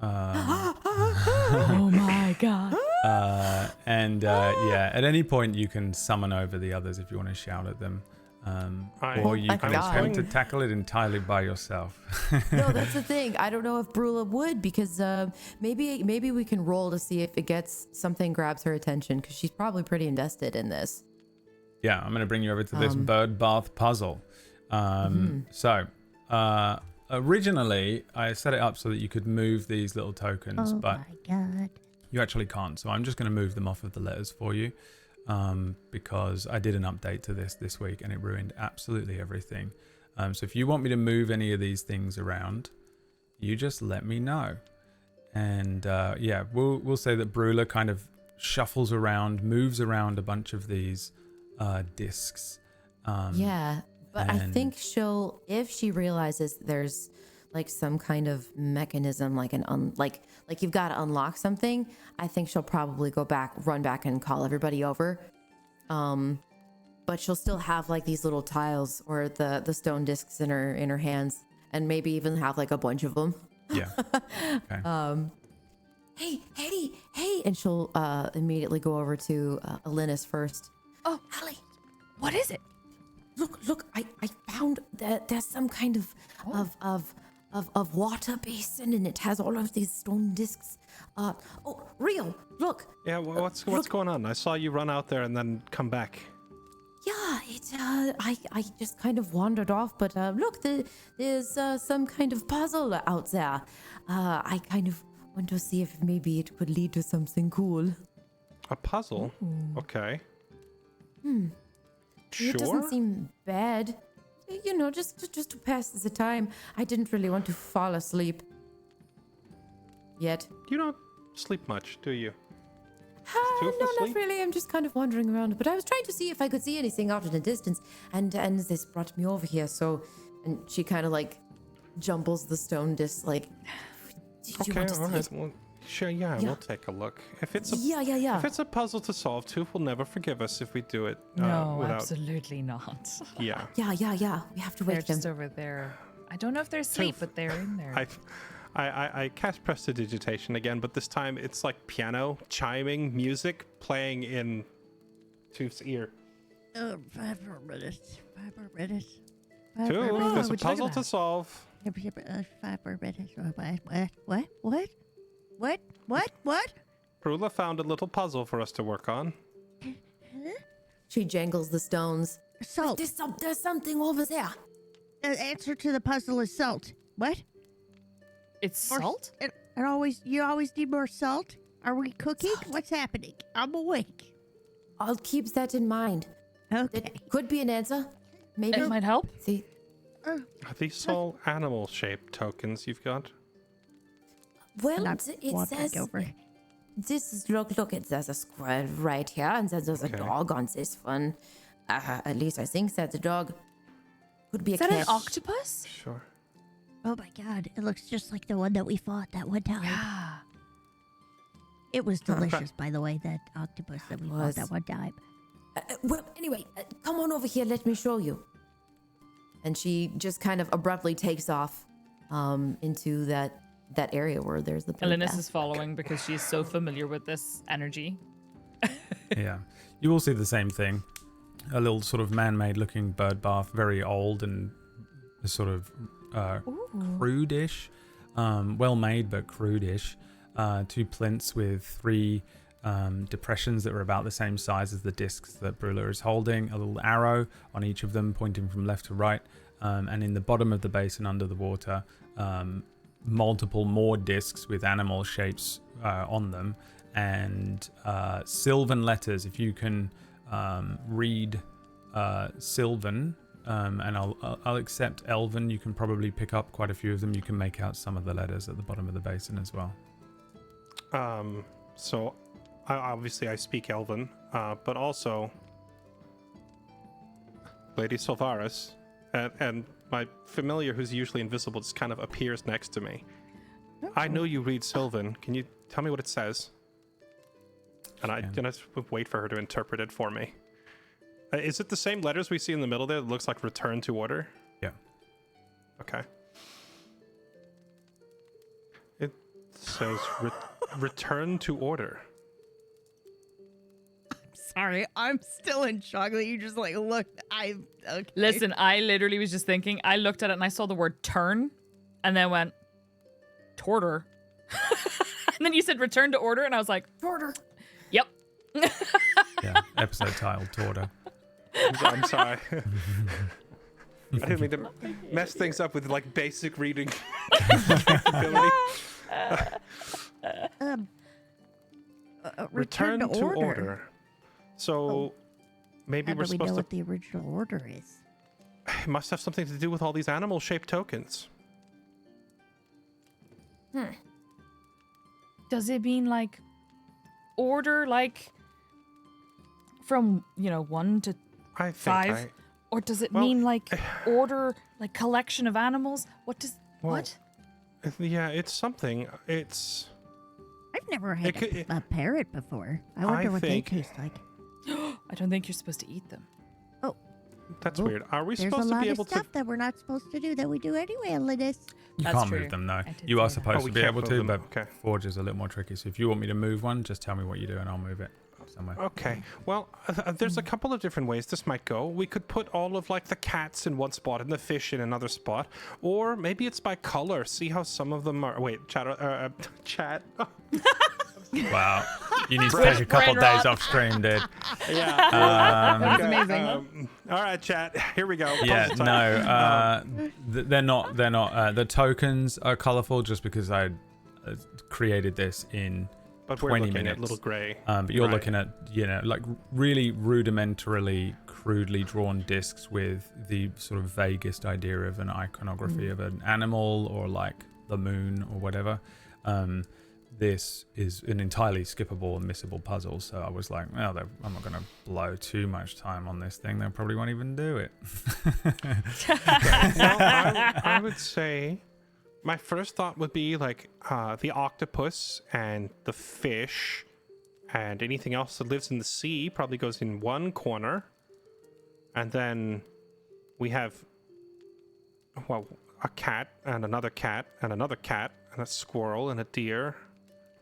Oh my god. Yeah, at any point you can summon over the others if you want to shout at them. Or you can attempt to tackle it entirely by yourself. No, that's the thing. I don't know if Brula would because maybe we can roll to see if it gets something grabs her attention because she's probably pretty invested in this. Yeah, I'm going to bring you over to this bird bath puzzle. So, originally, I set it up so that you could move these little tokens, but my God. you actually can't. So I'm just going to move them off of the letters for you because I did an update to this week and it ruined absolutely everything. So if you want me to move any of these things around, you just let me know. And yeah, we'll say that Brula kind of shuffles around, moves around a bunch of these discs. Yeah, but I think she'll, if she realizes there's like some kind of mechanism, like like you've got to unlock something, I think she'll probably run back and call everybody over. But she'll still have like these little tiles or the stone discs in her hands, and maybe even have like a bunch of them. Yeah. Okay. Hey, and she'll immediately go over to Alinus first. Oh, Allie, what is it? look! I found that there's some kind of water basin, and it has all of these stone discs. Rio, look! Yeah, what's going on? I saw you run out there and then come back. Yeah, I just kind of wandered off, but look, there's some kind of puzzle out there. I kind of want to see if maybe it could lead to something cool. A puzzle? Okay. Sure. It doesn't seem bad. You know, just to pass the time. I didn't really want to fall asleep. Yet. You don't sleep much, do you? No, not really. I'm just kind of wandering around. But I was trying to see if I could see anything out in the distance. And this brought me over here. So, and she kind of like jumbles the stone disc like, did you want to see it? Well, Sure, yeah, Yeah. we'll take a look. If it's a Yeah. if it's a puzzle to solve, Tooth will never forgive us if we do it No, without. absolutely not. Yeah. Yeah. We have to They're wake them. just over there. I don't know if they're asleep, Tooth. but they're in there. I cast prestidigitation again, but this time it's like piano chiming music playing in Tooth's ear. 5 more minutes. 5 more minutes. Tooth, Oh, there's a would you like puzzle that? to solve. 5 more minutes. What? Prula found a little puzzle for us to work on. She jangles the stones. Salt. There's something over there. The answer to the puzzle is salt. What? It's More s- salt? You always need more salt? Are we cooking? What's happening? I'm awake. I'll keep that in mind. Okay. It could be an answer. Maybe. It might help. See, Are these all animal-shaped tokens you've got? well, And I'm it walking says over. this is look. There's a squirrel right here, and then there's a Okay. dog on this one. At least I think that's a dog. Could be Is a that cat. an octopus? Sure. Oh my god, it looks just like the one that we fought that one time. Yeah. It was delicious, by the way, that octopus that we fought Was. that one time. Well, anyway, come on over here. Let me show you. And she just kind of abruptly takes off into that area where there's the Elinus bath. is following because she's so familiar with this energy. Yeah. You all see the same thing. A little sort of man-made looking bird bath, very old and sort of crude-ish. Well made, but crude-ish. 2 plinths with 3 depressions that were about the same size as the discs that Brula is holding. A little arrow on each of them pointing from left to right. And in the bottom of the basin under the water, multiple more discs with animal shapes on them. And Sylvan letters. If you can read Sylvan, and I'll accept Elven. You can probably pick up quite a few of them. You can make out some of the letters at the bottom of the basin as well. So obviously I speak Elven, but also Lady Sylvaris and my familiar who's usually invisible just kind of appears next to me. I know you read Sylvan. Can you tell me what it says? And I'm gonna wait for her to interpret it for me. Is it the same letters we see in the middle there that looks like return to order? Yeah. Okay. It says return to order. Sorry, I'm still in shock that you just like looked. Okay. Listen, I literally was just thinking. I looked at it and I saw the word turn, and then went Torder. And then you said return to order, and I was like, Torder. yep. Yeah. Episode title, Torder. I'm sorry. I didn't mean to mess things up with like basic reading ability. Return to order. So maybe How we're do we know supposed what the original order is? It must have something to do with all these animal-shaped tokens. Does it mean like order, like from 1 to I think 5, or does it well, mean like order, like collection of animals? What does Well, what? Yeah, it's something. It's. I've never had could- a parrot before. I wonder what think- they taste like. I don't think you're supposed to eat them. That's Well, weird. Are we There's a supposed to lot be of able to? stuff that we're not supposed to do that we do anyway, Linus. You That's can't true. move them, no. I did You are say that. supposed Oh, to we be can't able move to, them. but Okay. Forge is a little more tricky. So if you want me to move one, just tell me what you do and I'll move it somewhere. Okay. Well, there's a couple of different ways this might go. We could put all of like the cats in one spot and the fish in another spot, or maybe it's by color. See how some of them are. Wait, chat. Chat. Wow. You need to take a couple brain days rot. off stream, dude. Yeah. That's Okay, amazing. All right, chat. Here we go. Yeah, Puzzle time. no, they're not. They're not. The tokens are colorful just because I created this in But we're 20 looking minutes. at little gray. But you're Right. looking at, like really rudimentarily, crudely drawn discs with the sort of vaguest idea of an iconography of an animal or like the moon or whatever. This is an entirely skippable and missable puzzle. So I was like, well, I'm not going to blow too much time on this thing. They probably won't even do it. Well, I would say My first thought would be like the octopus and the fish and anything else that lives in the sea probably goes in one corner. And then we have, well, a cat and another cat and another cat and a squirrel and a deer.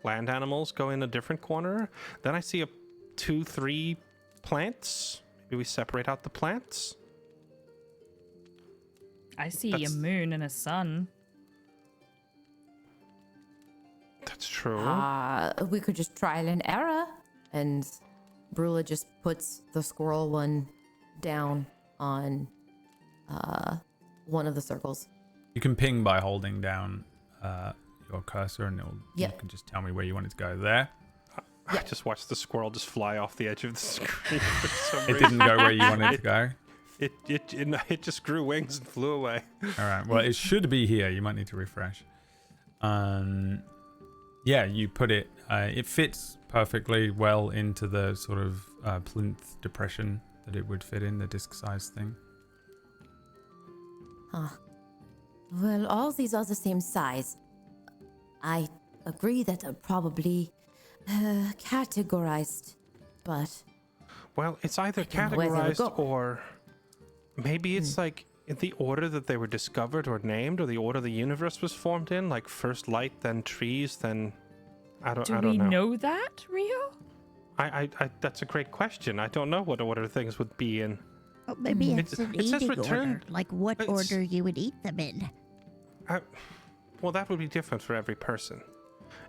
Land animals go in a different corner. Then I see 2-3 plants. Maybe we separate out the plants. I see That's- a moon and a sun. That's true. We could just trial and error. And Brula just puts the squirrel one down on one of the circles. You can ping by holding down your cursor, and Yeah. you can just tell me where you want it to go. There. I just watched the squirrel just fly off the edge of the screen for some It reason. didn't go where you wanted it to go. It just grew wings and flew away. All right. Well, it should be here. You might need to refresh. Yeah, you put it. It fits perfectly well into the sort of plinth depression that it would fit in, the disc size thing. Huh. Well, all these are the same size. I agree that they're probably categorized, but Well, it's either don't know where they would categorized go. or maybe it's like in the order that they were discovered or named, or the order the universe was formed in, like first light, then trees, then I Do don't we know. know that, Rio? I that's a great question. I don't know what order things would be in. Oh, maybe Mm. it's an It says eating return- order, like what it's- order you would eat them in. Well, that would be different for every person.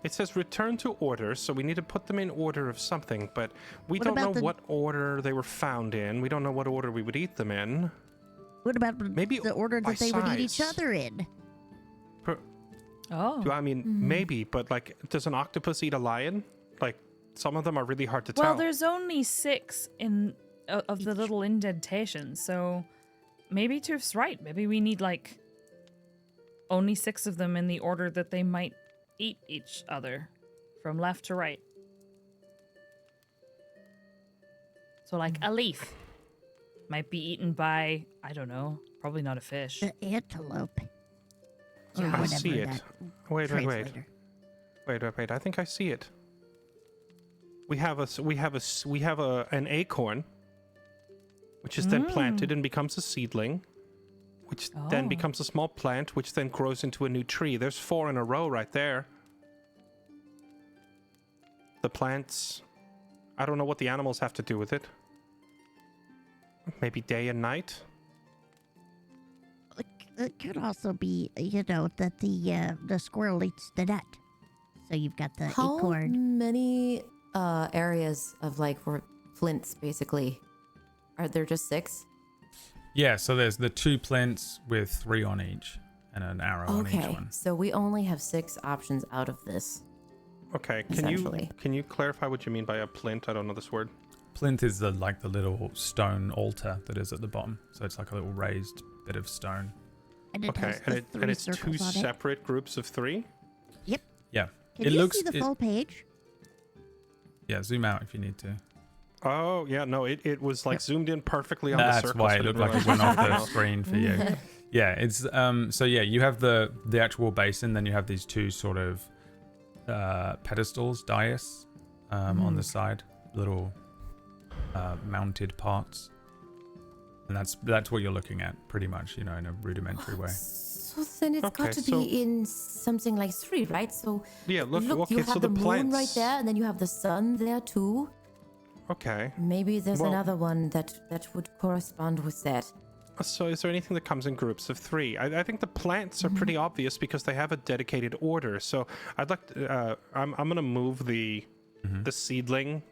It says return to order, so we need to put them in order of something, but we What don't know about the- what order they were found in. We don't know what order we would eat them in. What about Maybe the order by that they would eat each size. other in? Oh. I mean, maybe, but like, does an octopus eat a lion? Like, some of them are really hard to Well, tell. there's only 6 in of the little indentations, so maybe Toof's right. Maybe we need like only 6 of them in the order that they might eat each other, from left to right. So like a leaf might be eaten by, I don't know, probably not a fish. The antelope. Or Yeah. I whatever see it. that Wait. translator. Wait. I think I see it. We have an acorn, which is then planted and becomes a seedling, which then Oh. becomes a small plant, which then grows into a new tree. There's 4 in a row right there. The plants, I don't know what the animals have to do with it. Maybe day and night. It could also be, that the squirrel eats the nut. So you've got the how acorn. many areas of like flints basically? Are there just 6? Yeah, so there's the 2 plinths with 3 on each and an arrow on each Okay, one. so we only have 6 options out of this. Okay, Essentially. can you clarify what you mean by a plinth? I don't know this word. Plinth is the little stone altar that is at the bottom. So it's like a little raised bit of stone. And it Okay, has and the it 3 and it's 2 circles on it. separate groups of 3. Yep. Yeah. Can It you looks- see the it- full page? Yeah, zoom out if you need to. Oh yeah, no, it was like zoomed in perfectly on the That's circles. why I it didn't looked like it realize went off was the screen for you. Yeah, it's so yeah, you have the actual basin, then you have these 2 sort of pedestals, dais, on the side, little mounted parts. And that's what you're looking at pretty much, in a rudimentary way. So then it's Okay, got to so- be in something like 3, right? So Yeah, look, you okay, have so the the moon plants. right there, and then you have the sun there too. Okay. Maybe there's Well- another one that would correspond with that. So is there anything that comes in groups of 3? I think the plants are pretty obvious because they have a dedicated order. So I'd like to, I'm gonna move the seedling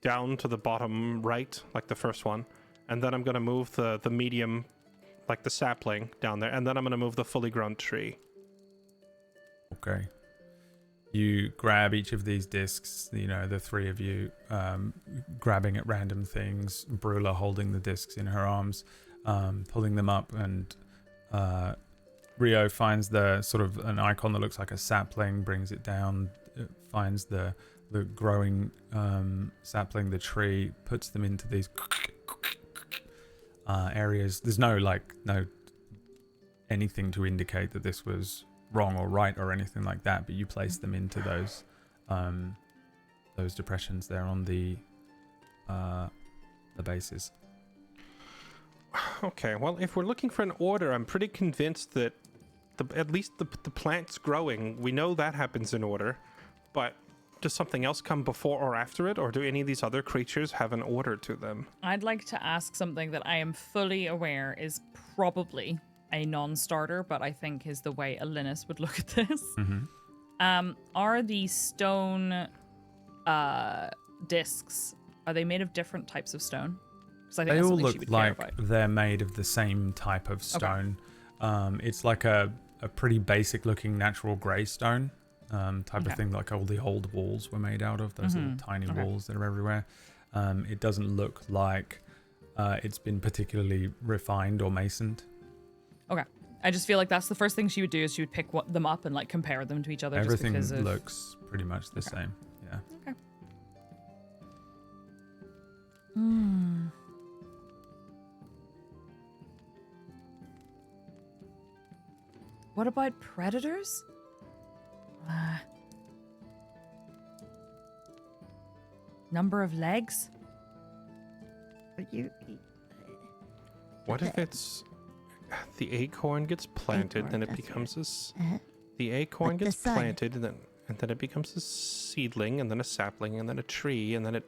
down to the bottom right, like the first one, and then I'm gonna move the medium, like the sapling, down there, and then I'm gonna move the fully grown tree. Okay. You grab each of these discs, the 3 of you, grabbing at random things, Brula holding the discs in her arms, pulling them up, and Rio finds the sort of an icon that looks like a sapling, brings it down, finds the growing sapling, the tree, puts them into these areas. There's no anything to indicate that this was wrong or right or anything like that, but you place them into those depressions there on the bases. Okay, well, if we're looking for an order, I'm pretty convinced that at least the plants growing, we know that happens in order, but does something else come before or after it, or do any of these other creatures have an order to them? I'd like to ask something that I am fully aware is probably a non-starter, but I think is the way Alinus would look at this. Are the stone discs, are they made of different types of stone? I think They that's all something she look would like care about. they're made of the same type of stone. It's like a pretty basic looking natural grey stone type of thing, like all the old walls were made out of, those little tiny walls that are everywhere. It doesn't look like it's been particularly refined or masoned. Okay. I just feel like that's the first thing she would do, is she would pick them up and like compare them to each other. Everything just because looks pretty much the same. Yeah. Okay. Hmm. What about predators? Number of legs? What if it's the acorn gets planted, Acorn, then it that's becomes Uh-huh. the acorn Like the gets sun. planted, and then it becomes a seedling, and then a sapling, and then a tree, and then it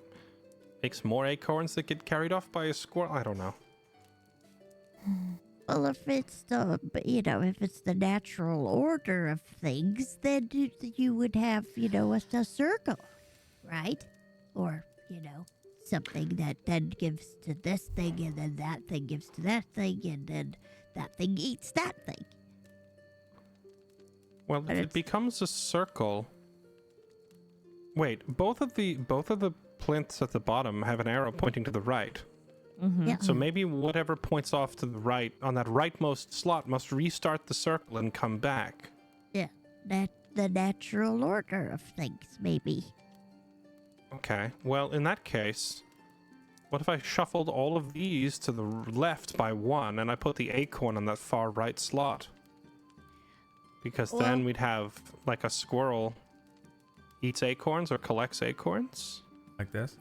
makes more acorns that get carried off by a squirrel. I don't know. Well, if it's if it's the natural order of things, then you would have, a circle, right? Or, something that then gives to this thing, and then that thing gives to that thing, and then that thing eats that thing. Well, But if it it's- becomes a circle. Wait, both of the plinths at the bottom have an arrow pointing to the right. Yeah. So maybe whatever points off to the right on that rightmost slot must restart the circle and come back. Yeah. The natural order of things, maybe. Okay. Well, in that case, what if I shuffled all of these to the left by one, and I put the acorn on that far right slot? Because then Well- we'd have like a squirrel eats acorns or collects acorns. Like this.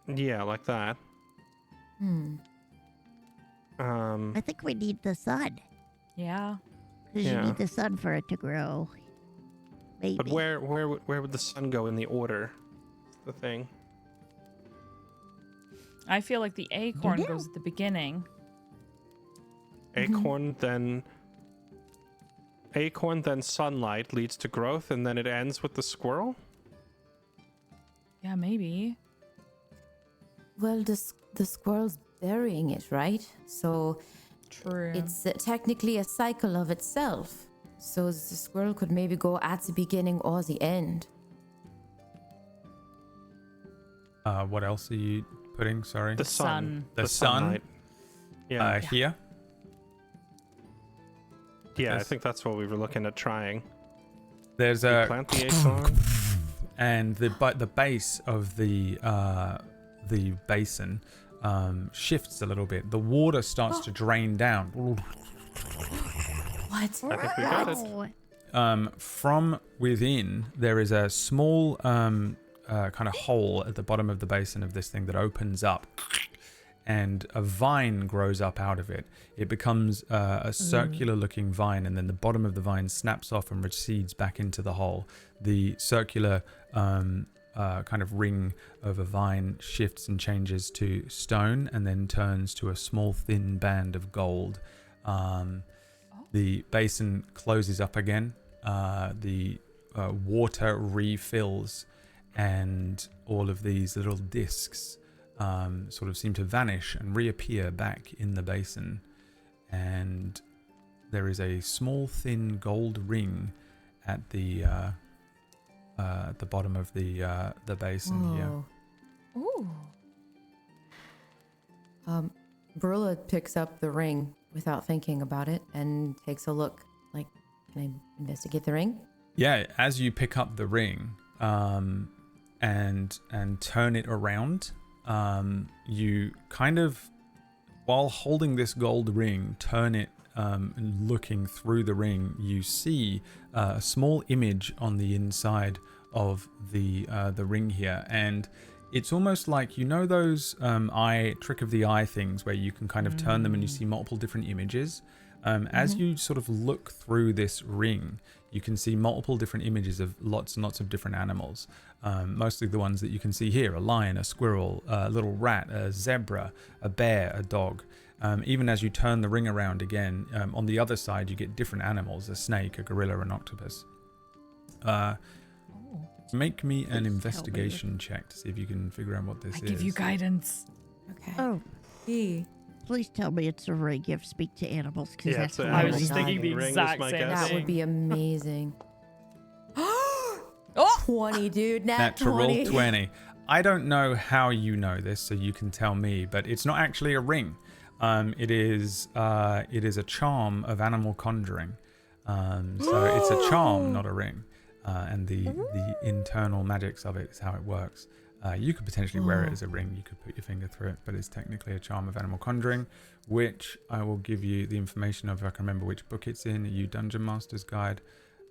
Yeah, like that. I think we need the sun. Yeah. Because Yeah. you need the sun for it to grow. Maybe. But where would the sun go in the order? The thing. I feel like the acorn Dunno. goes at the beginning. Acorn, then sunlight leads to growth, and then it ends with the squirrel? Yeah, maybe. Well, the squirrel's burying it, right? So True. it's technically a cycle of itself. So the squirrel could maybe go at the beginning or the end. What else are you putting? Sorry. The sun. sun. The sun? sunlight. Yeah. Here. Yeah, I Yes. think that's what we were looking at trying. There's We a plant the acorn. and the base of the basin shifts a little bit. The water starts to drain down. What? I think we got it. From within, there is a small kind of hole at the bottom of the basin of this thing that opens up, and a vine grows up out of it. It becomes a circular-looking vine, and then the bottom of the vine snaps off and recedes back into the hole. The circular kind of ring of a vine shifts and changes to stone, and then turns to a small, thin band of gold. The basin closes up again. The water refills, and all of these little discs sort of seem to vanish and reappear back in the basin. And there is a small, thin gold ring at the bottom of the basin here. Whoa. Ooh. Barilla picks up the ring without thinking about it and takes a look. Like, can I investigate the ring? Yeah, as you pick up the ring and turn it around, you kind of, while holding this gold ring, turn it and looking through the ring, you see a small image on the inside of the ring here, and it's almost like, you know, those trick of the eye things where you can kind of turn them and you see multiple different images. As you sort of look through this ring, you can see multiple different images of lots and lots of different animals. Mostly the ones that you can see here: a lion, a squirrel, a little rat, a zebra, a bear, a dog. Even as you turn the ring around again, on the other side you get different animals: a snake, a gorilla, an octopus. Make me an investigation check to see if you can figure out what this is. I give you guidance. Okay. Oh, E. please tell me it's a ring. You have to speak to animals, because Yeah, that's it's a I was animal just thinking the ring is exact my same guess. That thing. would be amazing. Oh! 20, dude. Natural 20. 20. I don't know how you know this, so you can tell me, but it's not actually a ring. It is a charm of animal conjuring. So it's a charm, not a ring. And the internal magics of it is how it works. You could potentially wear it as a ring. You could put your finger through it, but it's technically a charm of animal conjuring, which I will give you the information of if I can remember which book it's in. You Dungeon Master's Guide.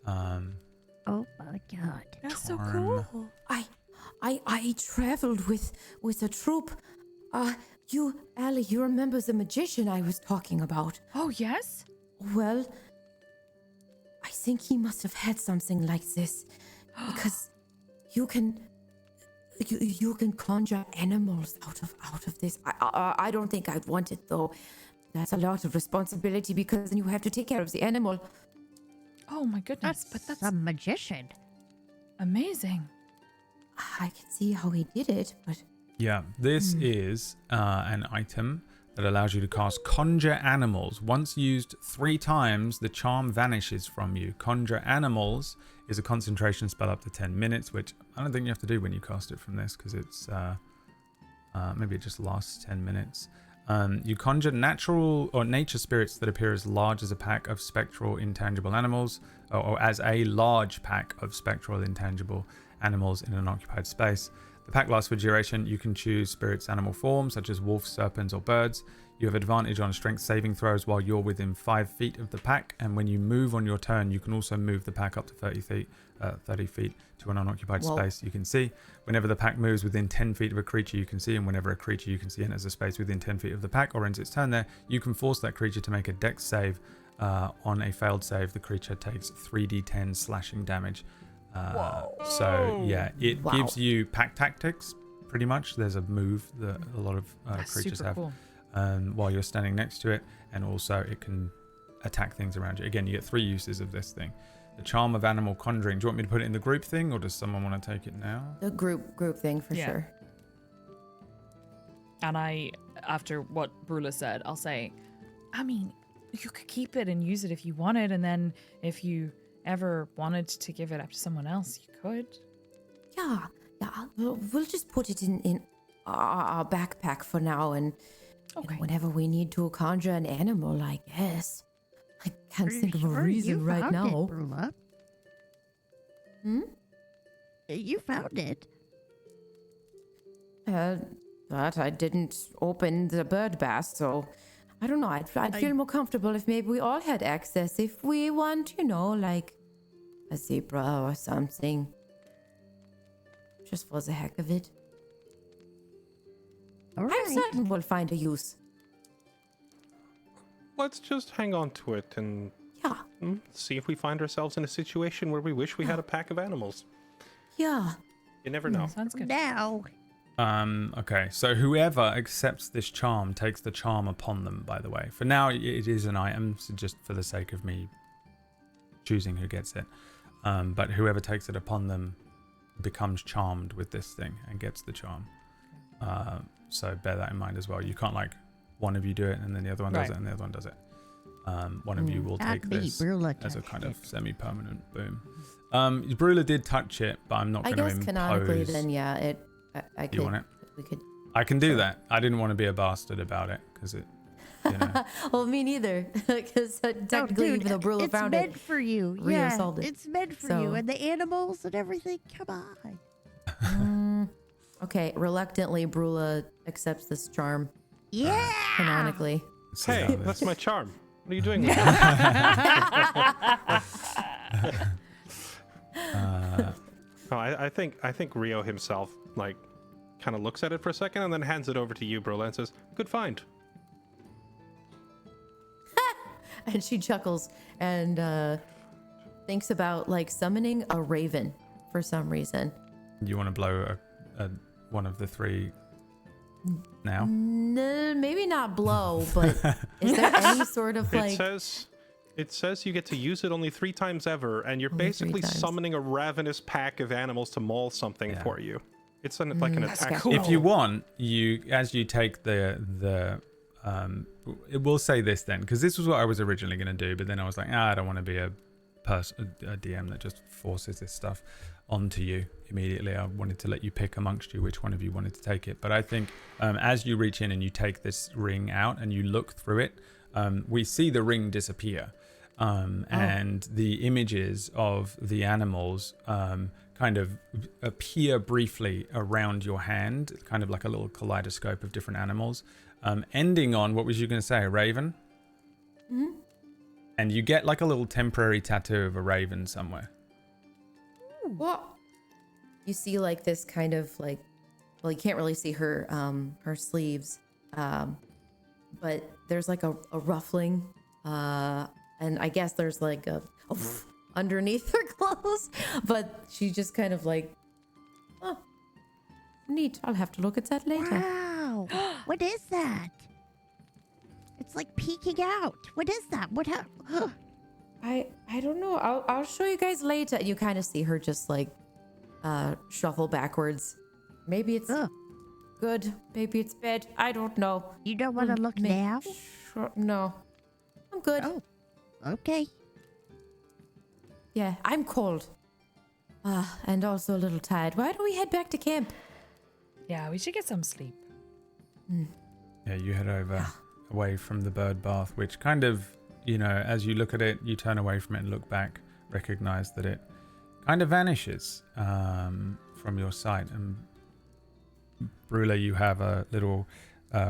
Oh my god. That's so Charm. cool. I traveled with a troop. You, Allie, you remember the magician I was talking about? Oh, yes? Well, I think he must have had something like this, because you can conjure animals out of this. I don't think I'd want it though. That's a lot of responsibility, because then you have to take care of the animal. Oh, my goodness. But that's a magician. amazing. I can see how he did it, but Yeah, this is an item that allows you to cast Conjure Animals. Once used 3 times, the charm vanishes from you. Conjure Animals is a concentration spell up to 10 minutes, which I don't think you have to do when you cast it from this, because it's maybe it just lasts 10 minutes. You conjure natural or nature spirits that appear as large as a pack of spectral intangible animals, or as a large pack of spectral intangible animals in an occupied space. The pack lasts for duration. You can choose spirits' animal forms, such as wolves, serpents, or birds. You have advantage on strength saving throws while you're within 5 feet of the pack, and when you move on your turn, you can also move the pack up to 30 feet to an unoccupied space you can see. Whenever the pack moves within 10 feet of a creature you can see, and whenever a creature you can see enters a space within 10 feet of the pack or ends its turn there, you can force that creature to make a dex save. On a failed save, the creature takes 3d10 slashing damage. So yeah, it gives you pack tactics pretty much. There's a move that a lot of creatures super have cool. while you're standing next to it, and also it can attack things around you. Again, you get 3 uses of this thing. The charm of animal conjuring. Do you want me to put it in the group thing, or does someone want to take it now? the group thing for sure. And after what Brula said, I'll say, I mean, you could keep it and use it if you wanted, and then if you ever wanted to give it up to someone else, you could. Yeah. We'll just put it in our backpack for now, and Okay. whenever we need to conjure an animal, I guess. I can't think of a Sure, reason you right found now. It, Brula. You found it. But I didn't open the bird bath, so I don't know. I'd feel more comfortable if maybe we all had access. If we want, like a zebra or something. Just for the heck of it. All I'm right. certain we'll find a use. Let's just hang on to it and Yeah. see if we find ourselves in a situation where we wish we had a pack of animals. Yeah. You never know. Sounds good. Now. Okay, so whoever accepts this charm takes the charm upon them, by the way. For now, it is an item, so just for the sake of me choosing who gets it. But whoever takes it upon them becomes charmed with this thing and gets the charm. So bear that in mind as well. You can't, one of you do it and then the other one does it and the other one does it. One of you will take this as a kind of semi-permanent boom. Brula did touch it, but I'm not I going to guess impose. canonically then, yeah, I could. You want it? We could. I can do that. I didn't want to be a bastard about it because it, Well, me neither. Because technically, dude, even though Brula found it's it, meant for you. Rio Yeah, sold it. it's meant for So- you, and the animals and everything. Come on. okay, reluctantly, Brula accepts this charm Yeah. canonically. see Hey, how this- that's my charm. What are you doing with that? No, I think Rio himself, like, kind of looks at it for a second and then hands it over to you, Brula, and says, "Good find." And she chuckles and thinks about like summoning a raven for some reason. You want to blow one of the three now? No, maybe not blow, but is there any sort of like? It says you get to use it only 3 times ever, and you're Only 3 basically times. summoning a ravenous pack of animals to maul something for you. It's like an attack. cool. If you want, as you take we'll say this then, because this was what I was originally going to do, but then I was like, I don't want to be a DM that just forces this stuff onto you immediately. I wanted to let you pick amongst you which one of you wanted to take it. But I think as you reach in and you take this ring out and you look through it, we see the ring disappear. And the images of the animals kind of appear briefly around your hand, kind of like a little kaleidoscope of different animals, ending on, what was you going to say, a raven? Mm-hmm. And you get like a little temporary tattoo of a raven somewhere. What? You see like this kind of like, well, you can't really see her sleeves, but there's like a ruffling, and I guess there's like a underneath her clothes, but she just kind of like, oh, neat. I'll have to look at that later. Wow. What is that? It's like peeking out. What is that? I don't know. I'll show you guys later. You kind of see her just like shuffle backwards. Maybe it's good. Maybe it's bad. I don't know. You don't want to look now? Sure. No. I'm good. Oh, okay. Yeah, I'm cold. And also a little tired. Why don't we head back to camp? Yeah, we should get some sleep. Yeah, you head over away from the bird bath, which kind of, as you look at it, you turn away from it and look back, recognize that it kind of vanishes from your sight. And Brula, you have a little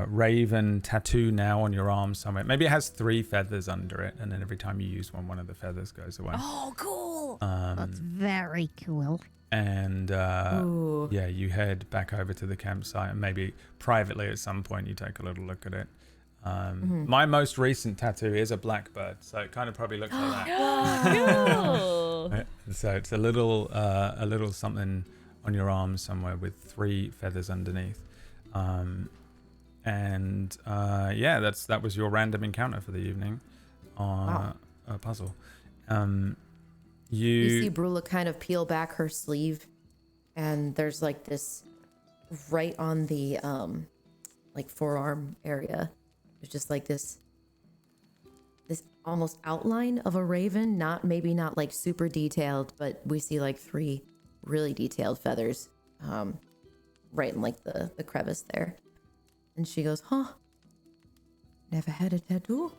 raven tattoo now on your arm somewhere. Maybe it has 3 feathers under it, and then every time you use one of the feathers goes away. Oh, cool. That's very cool. And Ooh. yeah, you head back over to the campsite, and maybe privately at some point you take a little look at it. My most recent tattoo is a blackbird, so it kind of probably looks like that. Cool. So it's a little something on your arm somewhere with 3 feathers underneath. Yeah, that was your random encounter for the evening on a puzzle. You see Brula kind of peel back her sleeve, and there's like this right on the like forearm area. There's just like this almost outline of a raven, maybe not like super detailed, but we see like 3 really detailed feathers right in like the crevice there. And she goes, huh, never had a tattoo.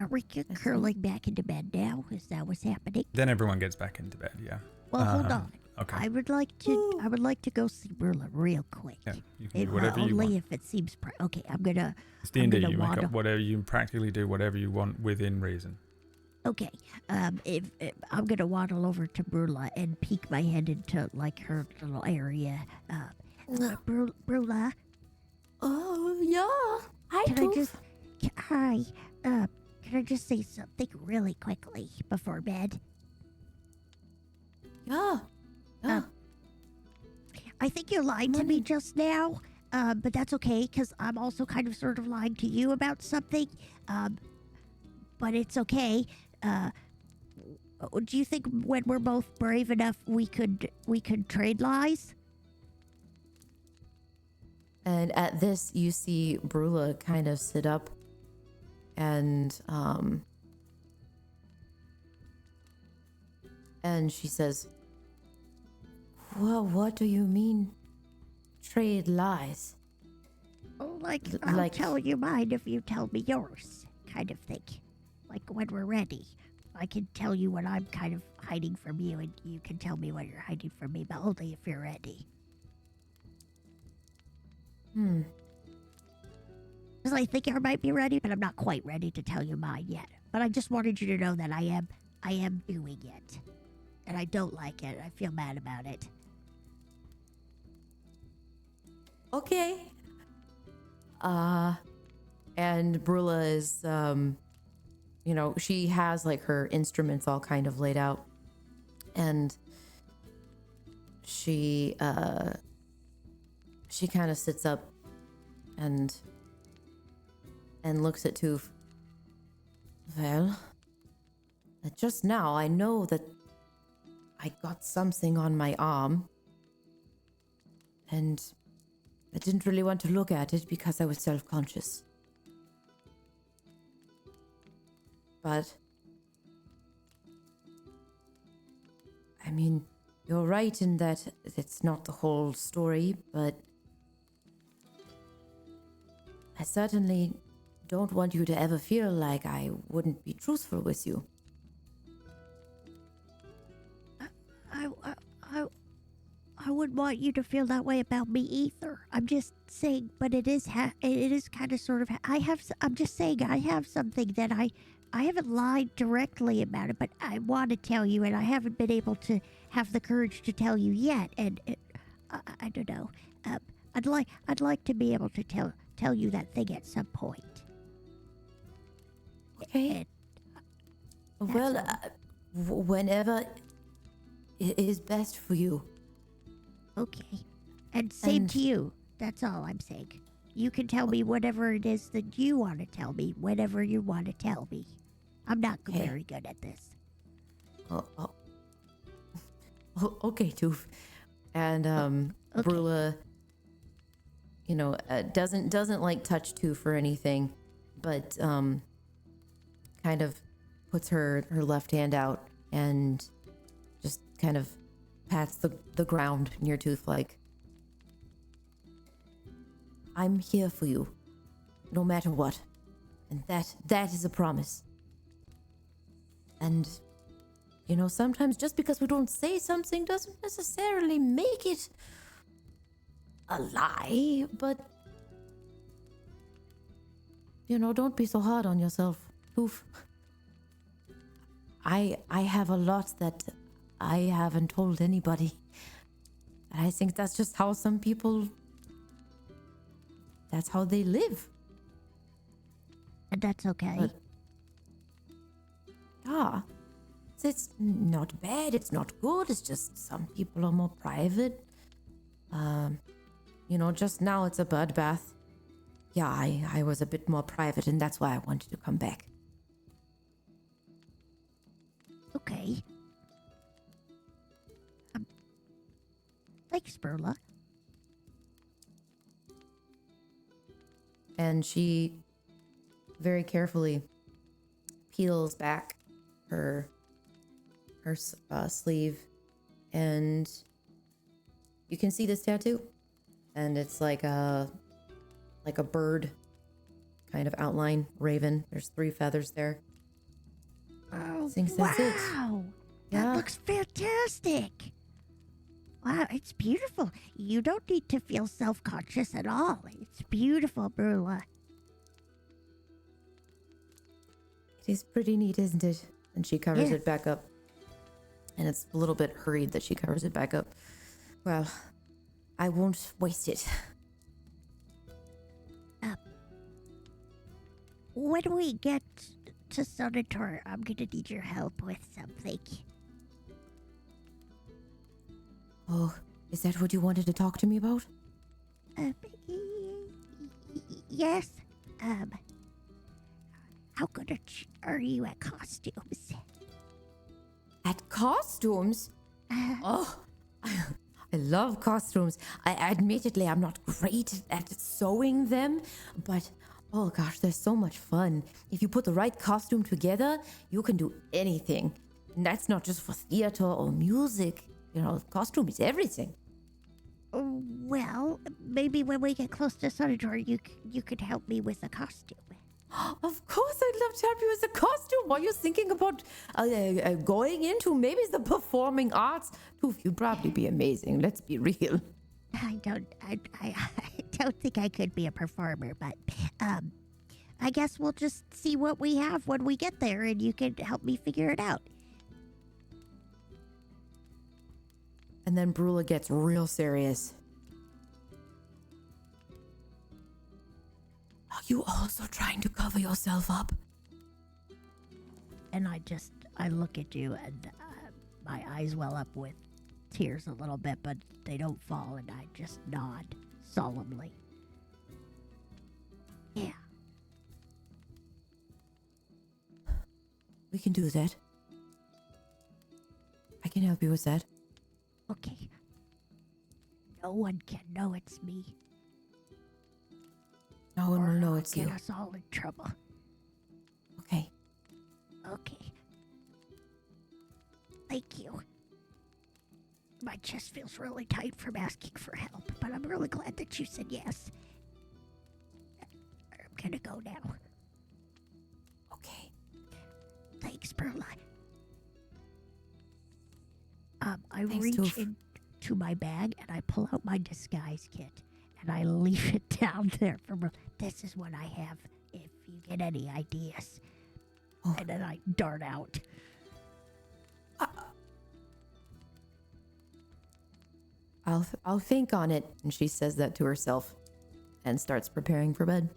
Are we curling back into bed now? Is that what's happening? Then everyone gets back into bed. Yeah. Well, hold on. Okay. I would like to go see Brula real quick. Yeah, you can do whatever you only want. if it seems okay. I'm gonna. It's D&D. You make waddle. up whatever you practically do, whatever you want within reason. Okay. If I'm gonna waddle over to Brula and peek my head into like her little area. Brula, Oh yeah, hi. hi. Can I just say something really quickly before bed? Yeah. I think you lied to me just now, but that's okay because I'm also kind of sort of lying to you about something. But it's okay. Do you think when we're both brave enough, we could trade lies? And at this, you see Brula kind of sit up, and she says, "Well, what do you mean, trade lies?" Oh, I'll tell you mine if you tell me yours, kind of thing. Like when we're ready, I can tell you what I'm kind of hiding from you, and you can tell me what you're hiding from me, but only if you're ready. Because I think I might be ready, but I'm not quite ready to tell you mine yet. But I just wanted you to know that I am doing it. And I don't like it. I feel bad about it. Okay. And Brula is, she has like her instruments all kind of laid out. And she kind of sits up and looks at Toof. Well, just now I know that I got something on my arm. And I didn't really want to look at it because I was self-conscious. But I mean, you're right in that it's not the whole story, but I certainly don't want you to ever feel like I wouldn't be truthful with you. I wouldn't want you to feel that way about me either. I'm just saying, but it is kind of sort of. I'm just saying I have something that I haven't lied directly about it, but I want to tell you, and I haven't been able to have the courage to tell you yet. And I don't know. I'd like to be able to tell you that thing at some point. Okay. Well, whenever it is best for you. Okay. And same to you. That's all I'm saying. You can tell me whatever it is that you want to tell me, whenever you want to tell me. I'm not very good at this. Okay, Toof. And okay. Brula, doesn't like touch Toof or anything, but kind of puts her left hand out and just kind of pats the ground near Tooth like, I'm here for you, no matter what. And that is a promise. And, sometimes just because we don't say something doesn't necessarily make it a lie, but, don't be so hard on yourself. Oof. I have a lot that I haven't told anybody. And I think that's just how some people, that's how they live. And that's okay. But, it's not bad, it's not good, it's just some people are more private. Just now it's a birdbath. Yeah, I was a bit more private, and that's why I wanted to come back. Okay. Thanks, Brula. And she very carefully peels back her sleeve, and you can see this tattoo, and it's like a bird kind of outline, raven. There's 3 feathers there. Oh, That's wow! it. That Yeah. looks fantastic. Wow, it's beautiful. You don't need to feel self-conscious at all. It's beautiful, Brula. It is pretty neat, isn't it? And she covers Yes. it back up. And it's a little bit hurried that she covers it back up. Well, I won't waste it. When we get to Sonator, I'm gonna need your help with something. Oh, is that what you wanted to talk to me about? Yes. How good are you at costumes? At costumes? Oh, I love costumes. Admittedly, I'm not great at sewing them, but oh gosh, they're so much fun. If you put the right costume together, you can do anything. And that's not just for theater or music. Costume is everything. Well, maybe when we get close to Sonator, you could help me with a costume. Of course, I'd love to help you with a costume. Are you thinking about going into maybe the performing arts? Oof, you'd probably be amazing. Let's be real. I don't don't think I could be a performer, but I guess we'll just see what we have when we get there, and you can help me figure it out. And then Brula gets real serious. Are you also trying to cover yourself up? And I look at you, and my eyes well up with tears a little bit, but they don't fall, and I just nod solemnly. Yeah. We can do that. I can help you with that. Okay. No one can know it's me. No one will or know I'll it's you. get us all in trouble. Okay. Okay. Thank you. My chest feels really tight from asking for help, but I'm really glad that you said yes. I'm gonna go now. Okay. Thanks, Perla. I Thanks, reach Toof. into my bag and I pull out my disguise kit and I leave it down there for this is what I have if you get any ideas. Oh. And then I dart out. I'll think on it. And she says that to herself and starts preparing for bed.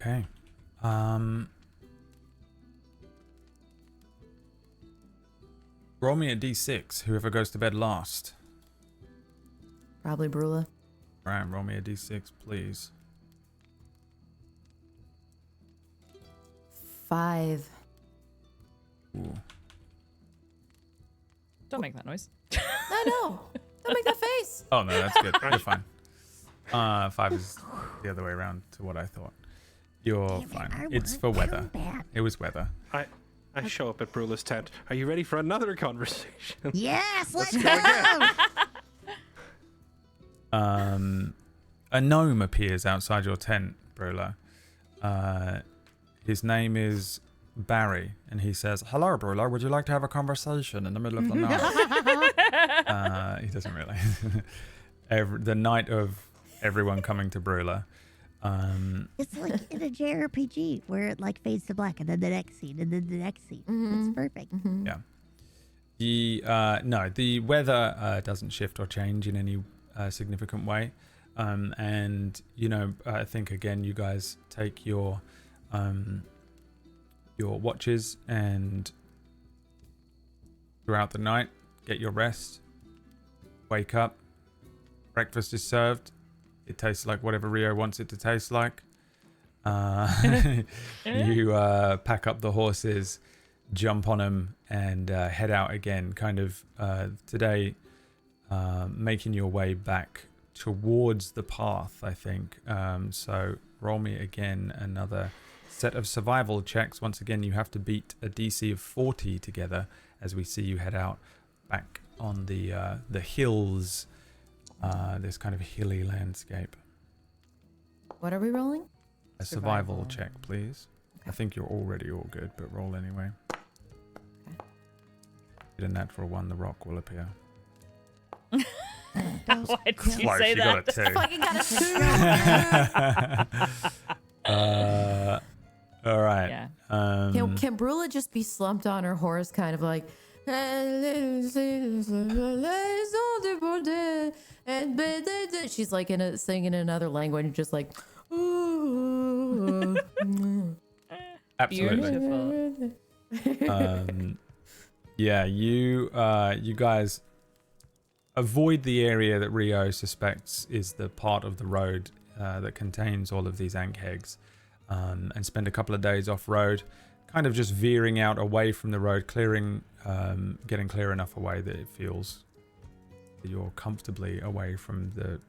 Okay. Roll me a d6, whoever goes to bed last. Probably Brula. Right, roll me a d6, please. 5. Ooh. Don't make that noise. I know. Don't make that face. Oh, no, that's good. You're fine. 5 is the other way around to what I thought. You're Damn it, fine. I It's want for weather. combat. It was weather. I show up at Brula's tent. Are you ready for another conversation? Yes, let's go go! again. A gnome appears outside your tent, Brula. His name is Barry, and he says, "Hello, Brula. Would you like to have a conversation in the middle of the night?" He doesn't really. The night of everyone coming to Brula. It's like in a JRPG where it like fades to black and then the next scene and then the next scene. It's perfect. Yeah. The weather doesn't shift or change in any significant way. And I think again you guys take your watches and throughout the night get your rest. Wake up. Breakfast is served. It tastes like whatever Rio wants it to taste like. You pack up the horses, jump on them, and head out again. Kind of today, making your way back towards the path, I think. So roll me again another set of survival checks. Once again, you have to beat a DC of 40 together as we see you head out back on the hills. This kind of hilly landscape. What are we rolling? A survival check, please. Okay. I think you're already all good, but roll anyway. Okay. Get a natural 1, the rock will appear. Why did you Close, say you that? got a 2. Fucking got a 2. All right. Yeah. Can Brula just be slumped on her horse, kind of like, she's like singing in another language, just like, Absolutely. Beautiful. Yeah, you guys avoid the area that Rio suspects is the part of the road that contains all of these Ankhegs, and spend a couple of days off road, kind of just veering out away from the road, getting clear enough away that it feels that you're comfortably away from the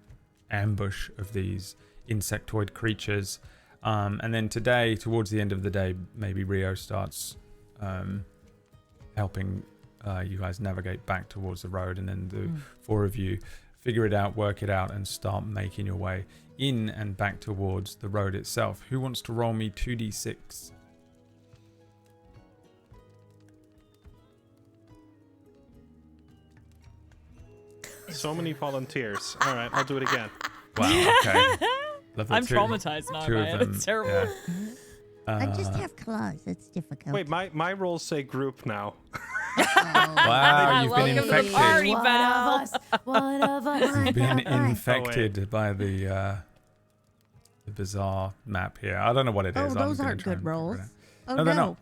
ambush of these insectoid creatures. And then today, towards the end of the day, maybe Rio starts helping you guys navigate back towards the road, and then the 4 of you figure it out, work it out, and start making your way in and back towards the road itself. Who wants to roll me 2d6? So many volunteers. All right, I'll do it again. Wow. Okay. Lovely. I'm traumatized now, two of man. them, It's terrible. yeah. I just have claws. It's difficult. Wait, my rolls say group now. Wow, you've been Welcome to the infected. party, One pal. of us. One of us. You've been Right. infected by the bizarre map here. I don't know what it Oh, is. I'm those gonna aren't try good and figure it rolls. out. Oh No, they're no.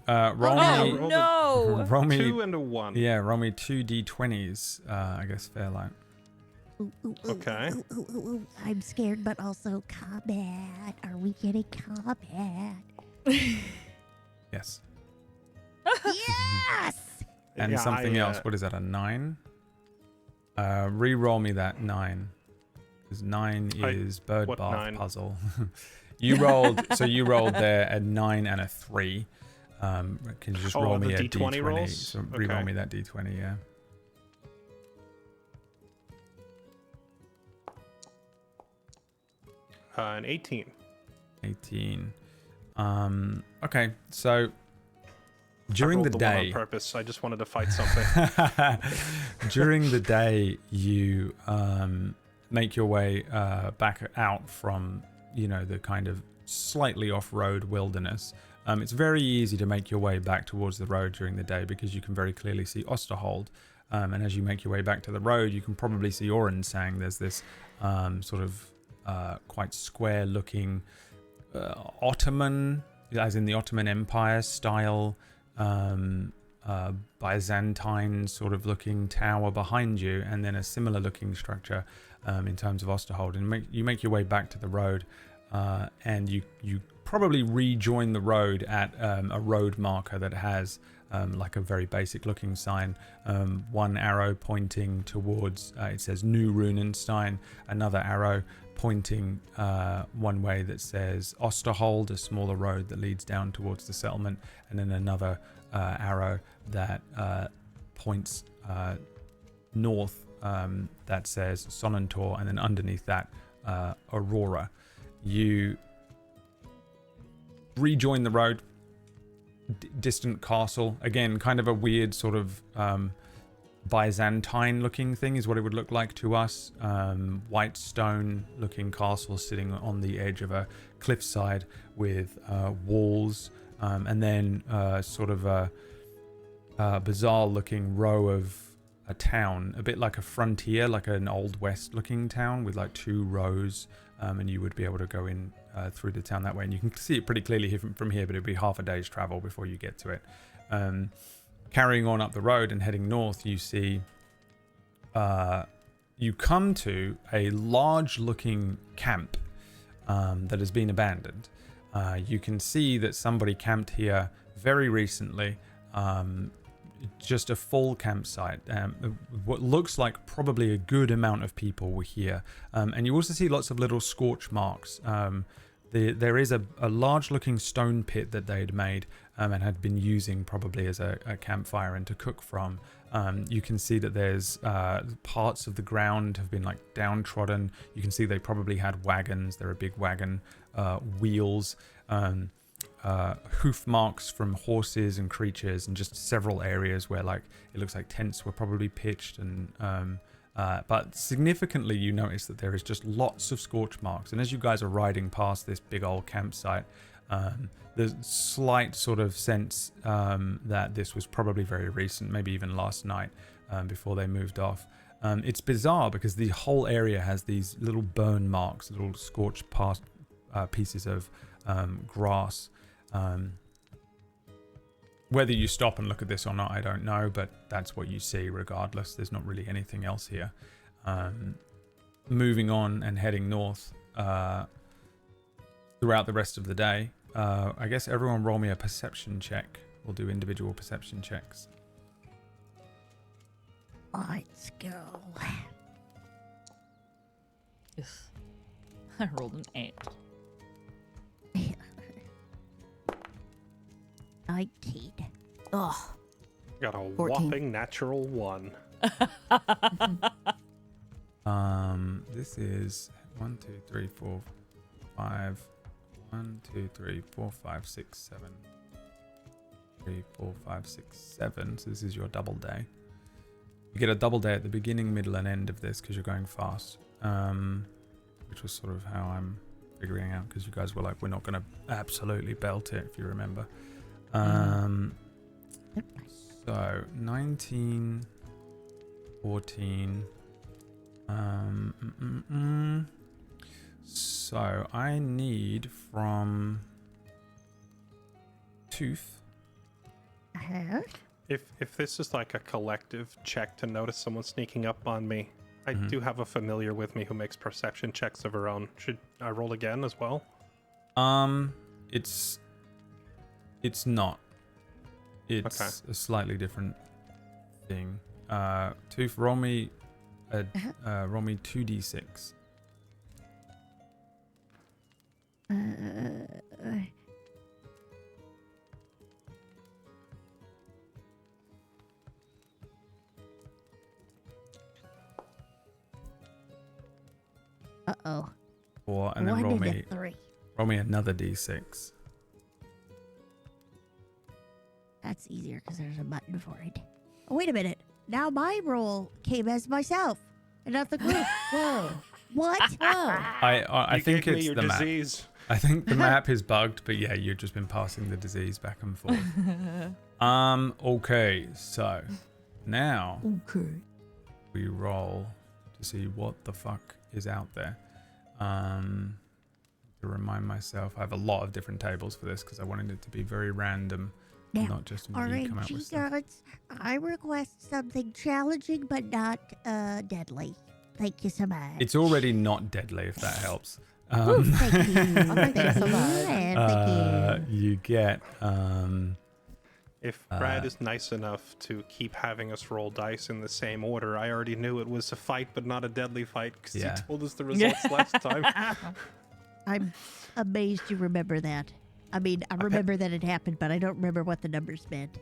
not. Roll Oh, me, no. roll me, 2 and a 1. yeah, roll me 2d20s. I guess Fairlight. Ooh, ooh, ooh, Okay. ooh, ooh, ooh, ooh. I'm scared, but also combat. Are we getting combat? Yes. Yes! And Yeah, something I, else. What is that? A 9? Re-roll me that 9. Because 9 is bird what bath 9? puzzle. You rolled. So you rolled there a 9 and a 3. Can you just roll the me a D20 d20? rolls? So re-roll Okay. me that d20. Yeah. An 18. 18. Okay. So I during rolled the one day. on purpose. I just wanted to fight something. During the day, you make your way back out from, the kind of slightly off-road wilderness. It's very easy to make your way back towards the road during the day because you can very clearly see Osterhold. And as you make your way back to the road, you can probably see Orensang. There's this sort of quite square-looking Ottoman, as in the Ottoman Empire style, Byzantine sort of looking tower behind you, and then a similar looking structure in terms of Osterhold. And you make your way back to the road, and you probably rejoin the road at a road marker that has like a very basic looking sign, one arrow pointing towards, it says New Runenstein, another arrow pointing one way that says Osterhold, a smaller road that leads down towards the settlement, and then another arrow that points north that says Sonnentor, and then underneath that Aurora. You rejoin the road, distant castle, again kind of a weird sort of Byzantine looking thing is what it would look like to us. White stone looking castle sitting on the edge of a cliffside with walls, and then sort of a bizarre looking row of a town, a bit like a frontier, like an old west looking town with like 2 rows, and you would be able to go in through the town that way, and you can see it pretty clearly from here, but it'd be half a day's travel before you get to it. Carrying on up the road and heading north, you see you come to a large looking camp that has been abandoned. You can see that somebody camped here very recently, just a full campsite. What looks like probably a good amount of people were here, and you also see lots of little scorch marks. There is a large looking stone pit that they had made and had been using probably as a campfire and to cook from. You can see that there's parts of the ground have been like downtrodden. You can see they probably had wagons. There are big wagon wheels, hoof marks from horses and creatures, and just several areas where like it looks like tents were probably pitched. And but significantly, you notice that there is just lots of scorch marks. And as you guys are riding past this big old campsite, there's slight sort of sense that this was probably very recent, maybe even last night, before they moved off. It's bizarre because the whole area has these little burn marks, little scorched past pieces of grass. Whether you stop and look at this or not, I don't know, but that's what you see regardless. There's not really anything else here. Moving on and heading north throughout the rest of the day, I guess everyone roll me a perception check. We'll do individual perception checks. Let's go. I rolled an 8. 19. Ugh. Got a 14. whopping natural 1. This is 1, 2, 3, 4, 5. 1, 2, 3, 4, 5, 6, 7. 3, 4, 5, 6, 7. So this is your double day. You get a double day at the beginning, middle, and end of this because you're going fast. Which was sort of how I'm figuring out, because you guys were like, we're not going to absolutely belt it, if you remember. So 19, 14. So I need from Tooth. If this is like a collective check to notice someone sneaking up on me, I do have a familiar with me who makes perception checks of her own. Should I roll again as well? It's not. It's Okay. a slightly different thing. Tooth, roll me 2d6. Uh-oh. 4, and then 1 roll and a me 3. another d6. That's easier because there's a button for it. Oh, wait a minute. Now my roll came as myself and not the group. Whoa. What? Whoa. I You think gave me it's your the map. disease. I think the map is bugged, but yeah, you've just been passing the disease back and forth. Okay, so now Okay. we roll to see what the fuck is out there. To remind myself, I have a lot of different tables for this because I wanted it to be very random, Now, not just me come out with RNG stuff. gods, I request something challenging but not deadly. Thank you so much. It's already not deadly, if that helps. Ooh, thank you. Thank you so much. Thank you. You get If Brad is nice enough to keep having us roll dice in the same order, I already knew it was a fight, but not a deadly fight, because Yeah. he told us the results last time. I'm amazed you remember that. I mean, I remember that it happened, but I don't remember what the numbers meant.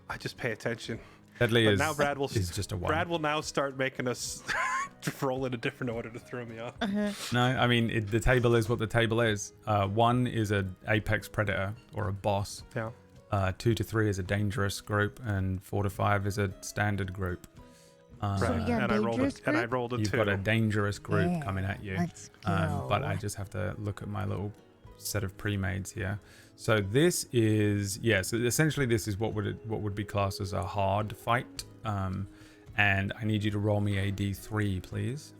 I just pay attention. deadly But is now Brad will is just a 1. Brad will now start making us roll in a different order to throw me off. No, I mean the table is what the table is. 1 is a apex predator or a boss. Yeah. 2 to 3 is a dangerous group, and 4 to 5 is a standard group. Right. So you got and I rolled dangerous and I group? rolled a You've 2. got a dangerous group Yeah, coming at you. Let's But I go. just have to look at my little set of pre-mades here. So this is so essentially this is what would be classed as a hard fight. And I need you to roll me a d3, please.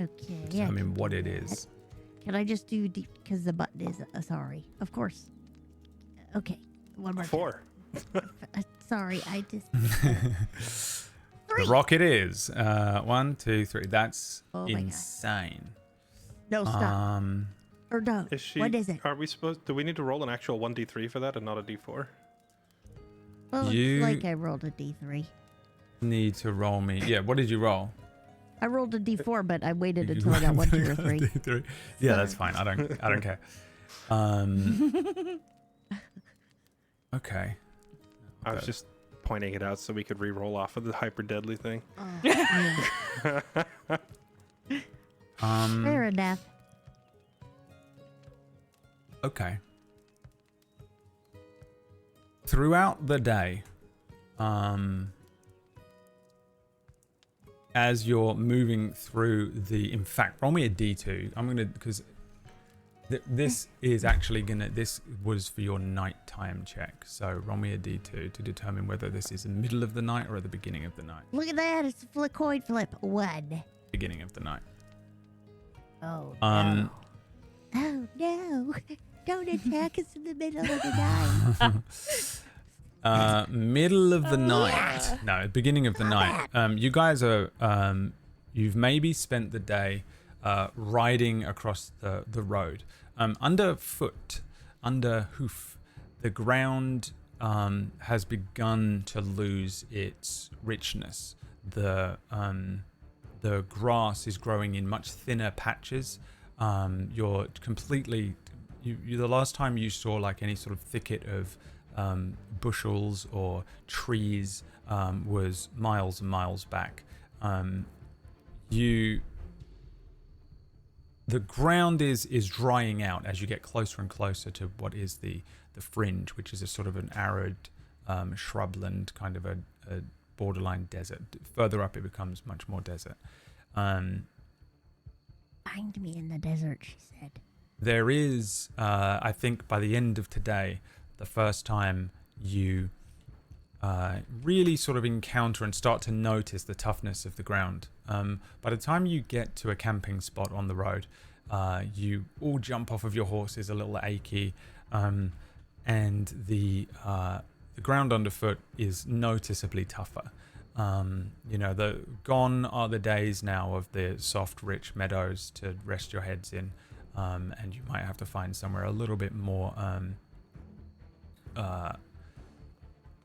Okay. I can mean what do it that. is. Can I just do because the button is sorry? Of course. Okay. One more. 4. Sorry, I just. The rocket is 1, 2, 3. That's Oh my God. insane. No, stop. Or no. Is she? What is it? Are we supposed? Do we need to roll an actual 1d3 for that and not a d4? Well, You- it's like I rolled a D3. Need to roll me. Yeah, what did you roll? I rolled a D4, but I waited You until I got 1, 2, or rolled 3. D3. Yeah, that's fine. I don't care. Okay. I was just pointing it out so we could re-roll off of the hyper deadly thing. Oh, yeah. Fair enough. Okay. Throughout the day, as you're moving through in fact, roll me a D2. I'm gonna, because this is actually this was for your nighttime check. So roll me a D2 to determine whether this is the middle of the night or at the beginning of the night. Look at that. It's a coin flip. 1. Beginning of the night. Oh, Um, no. Oh, no. Don't attack us in the middle of the night. Middle of the night. No, beginning of the night. You guys are, you've maybe spent the day riding across the road. Underfoot, under hoof, the ground has begun to lose its richness. The grass is growing in much thinner patches. You're completely... the last time you saw like any sort of thicket of bushels or trees was miles and miles back. The ground is drying out as you get closer and closer to what is the fringe, which is a sort of an arid shrubland, kind of a borderline desert. Further up, it becomes much more desert. Find me in the desert, she said. There is, I think, by the end of today, the first time you really sort of encounter and start to notice the toughness of the ground. By the time you get to a camping spot on the road, you all jump off of your horses a little achy, and the ground underfoot is noticeably tougher. Gone are the days now of the soft, rich meadows to rest your heads in, and you might have to find somewhere a little bit more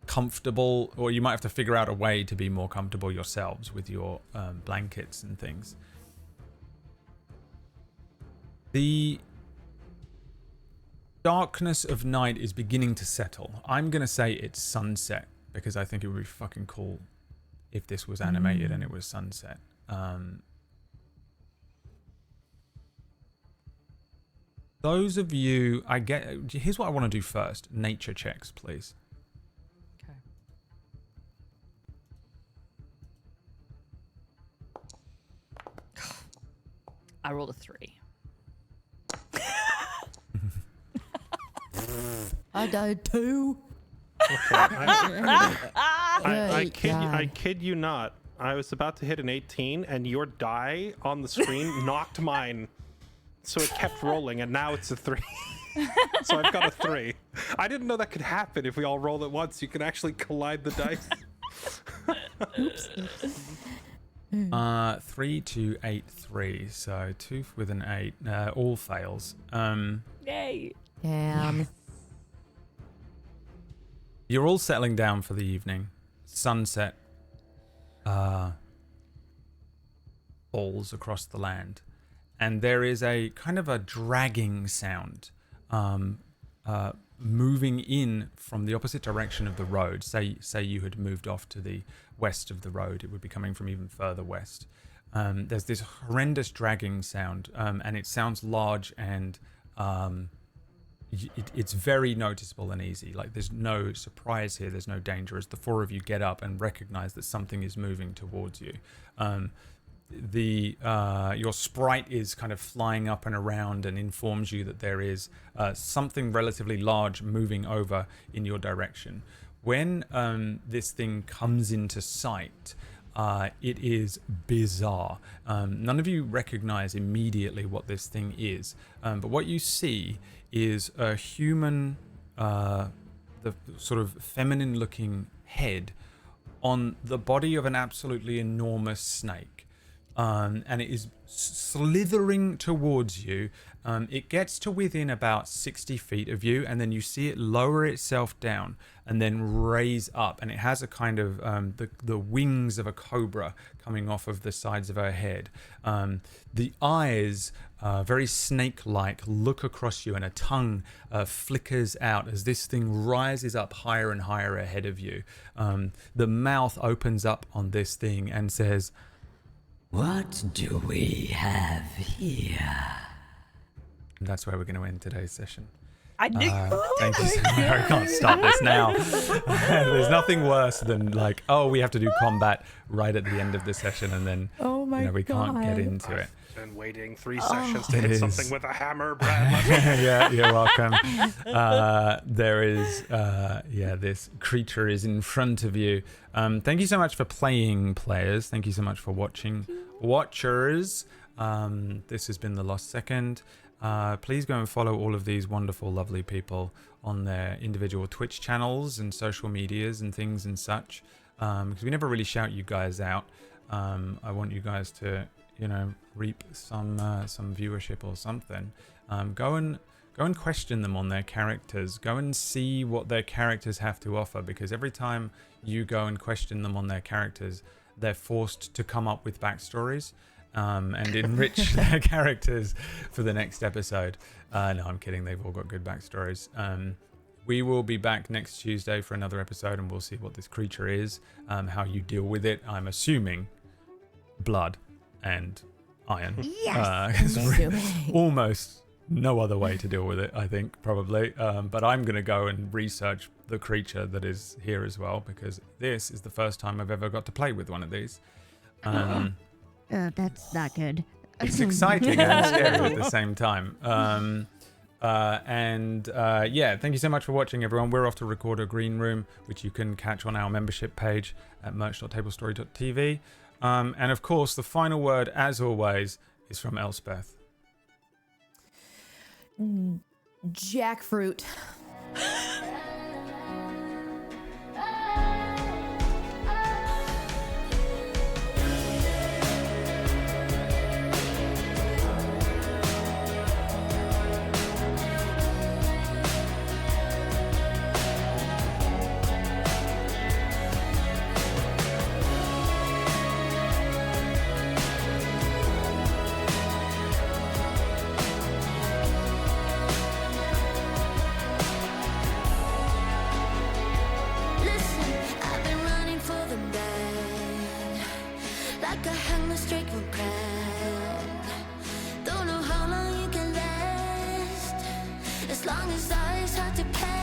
comfortable, or you might have to figure out a way to be more comfortable yourselves with your blankets and things. The darkness of night is beginning to settle. I'm going to say it's sunset, because I think it would be fucking cool if this was animated and it was sunset. Those of you, here's what I want to do first. Nature checks, please. Okay. I rolled a 3. I died too. I kid you not. I was about to hit an 18, and your die on the screen knocked mine. So it kept rolling, and now it's a 3. So I've got a 3. I didn't know that could happen if we all roll at once. You can actually collide the dice. 3, 2, 8, 3. So 2 with an 8. All fails. Yay. Damn. You're all settling down for the evening. Sunset falls across the land, and there is a kind of a dragging sound moving in from the opposite direction of the road. Say you had moved off to the west of the road, it would be coming from even further west. There's this horrendous dragging sound, and it sounds large, and it's very noticeable and easy. Like, there's no surprise here, there's no danger, as the 4 of you get up and recognize that something is moving towards you. Your sprite is kind of flying up and around and informs you that there is something relatively large moving over in your direction. When this thing comes into sight, it is bizarre. None of you recognize immediately what this thing is, but what you see is a human, the sort of feminine looking head on the body of an absolutely enormous snake. And it is slithering towards you. It gets to within about 60 feet of you, and then you see it lower itself down and then raise up, and it has a kind of the wings of a cobra coming off of the sides of her head. The eyes, very snake-like, look across you, and a tongue flickers out as this thing rises up higher and higher ahead of you. The mouth opens up on this thing and says, "What do we have here?" and that's where we're going to end today's session. I knew. Thank you so much. I can't stop this now. There's nothing worse than like, oh, we have to do combat right at the end of the session, and then we can't get into it. Been waiting 3 sessions to hit something with a hammer, Brad. Yeah, you're welcome. There is, this creature is in front of you. Thank you so much for playing, players. Thank you so much for watching, watchers. This has been The Lost Second. Please go and follow all of these wonderful, lovely people on their individual Twitch channels and social medias and things and such, because we never really shout you guys out. I want you guys to, reap some viewership or something. Go and question them on their characters. Go and see what their characters have to offer, because every time you go and question them on their characters, they're forced to come up with backstories and enrich their characters for the next episode. No, I'm kidding. They've all got good backstories. We will be back next Tuesday for another episode, and we'll see what this creature is, how you deal with it. I'm assuming blood and iron. Yes. Almost no other way to deal with it, I think, probably. But I'm going to go and research the creature that is here as well, because this is the first time I've ever got to play with one of these. That's not good. It's exciting and scary at the same time. Yeah, thank you so much for watching, everyone. We're off to record a green room, which you can catch on our membership page at merch.tablestory.tv. And of course, the final word, as always, is from Elspeth. Jackfruit. Like a hangless drake will crack. Don't know how long you can last. As long as eyes hard to pass.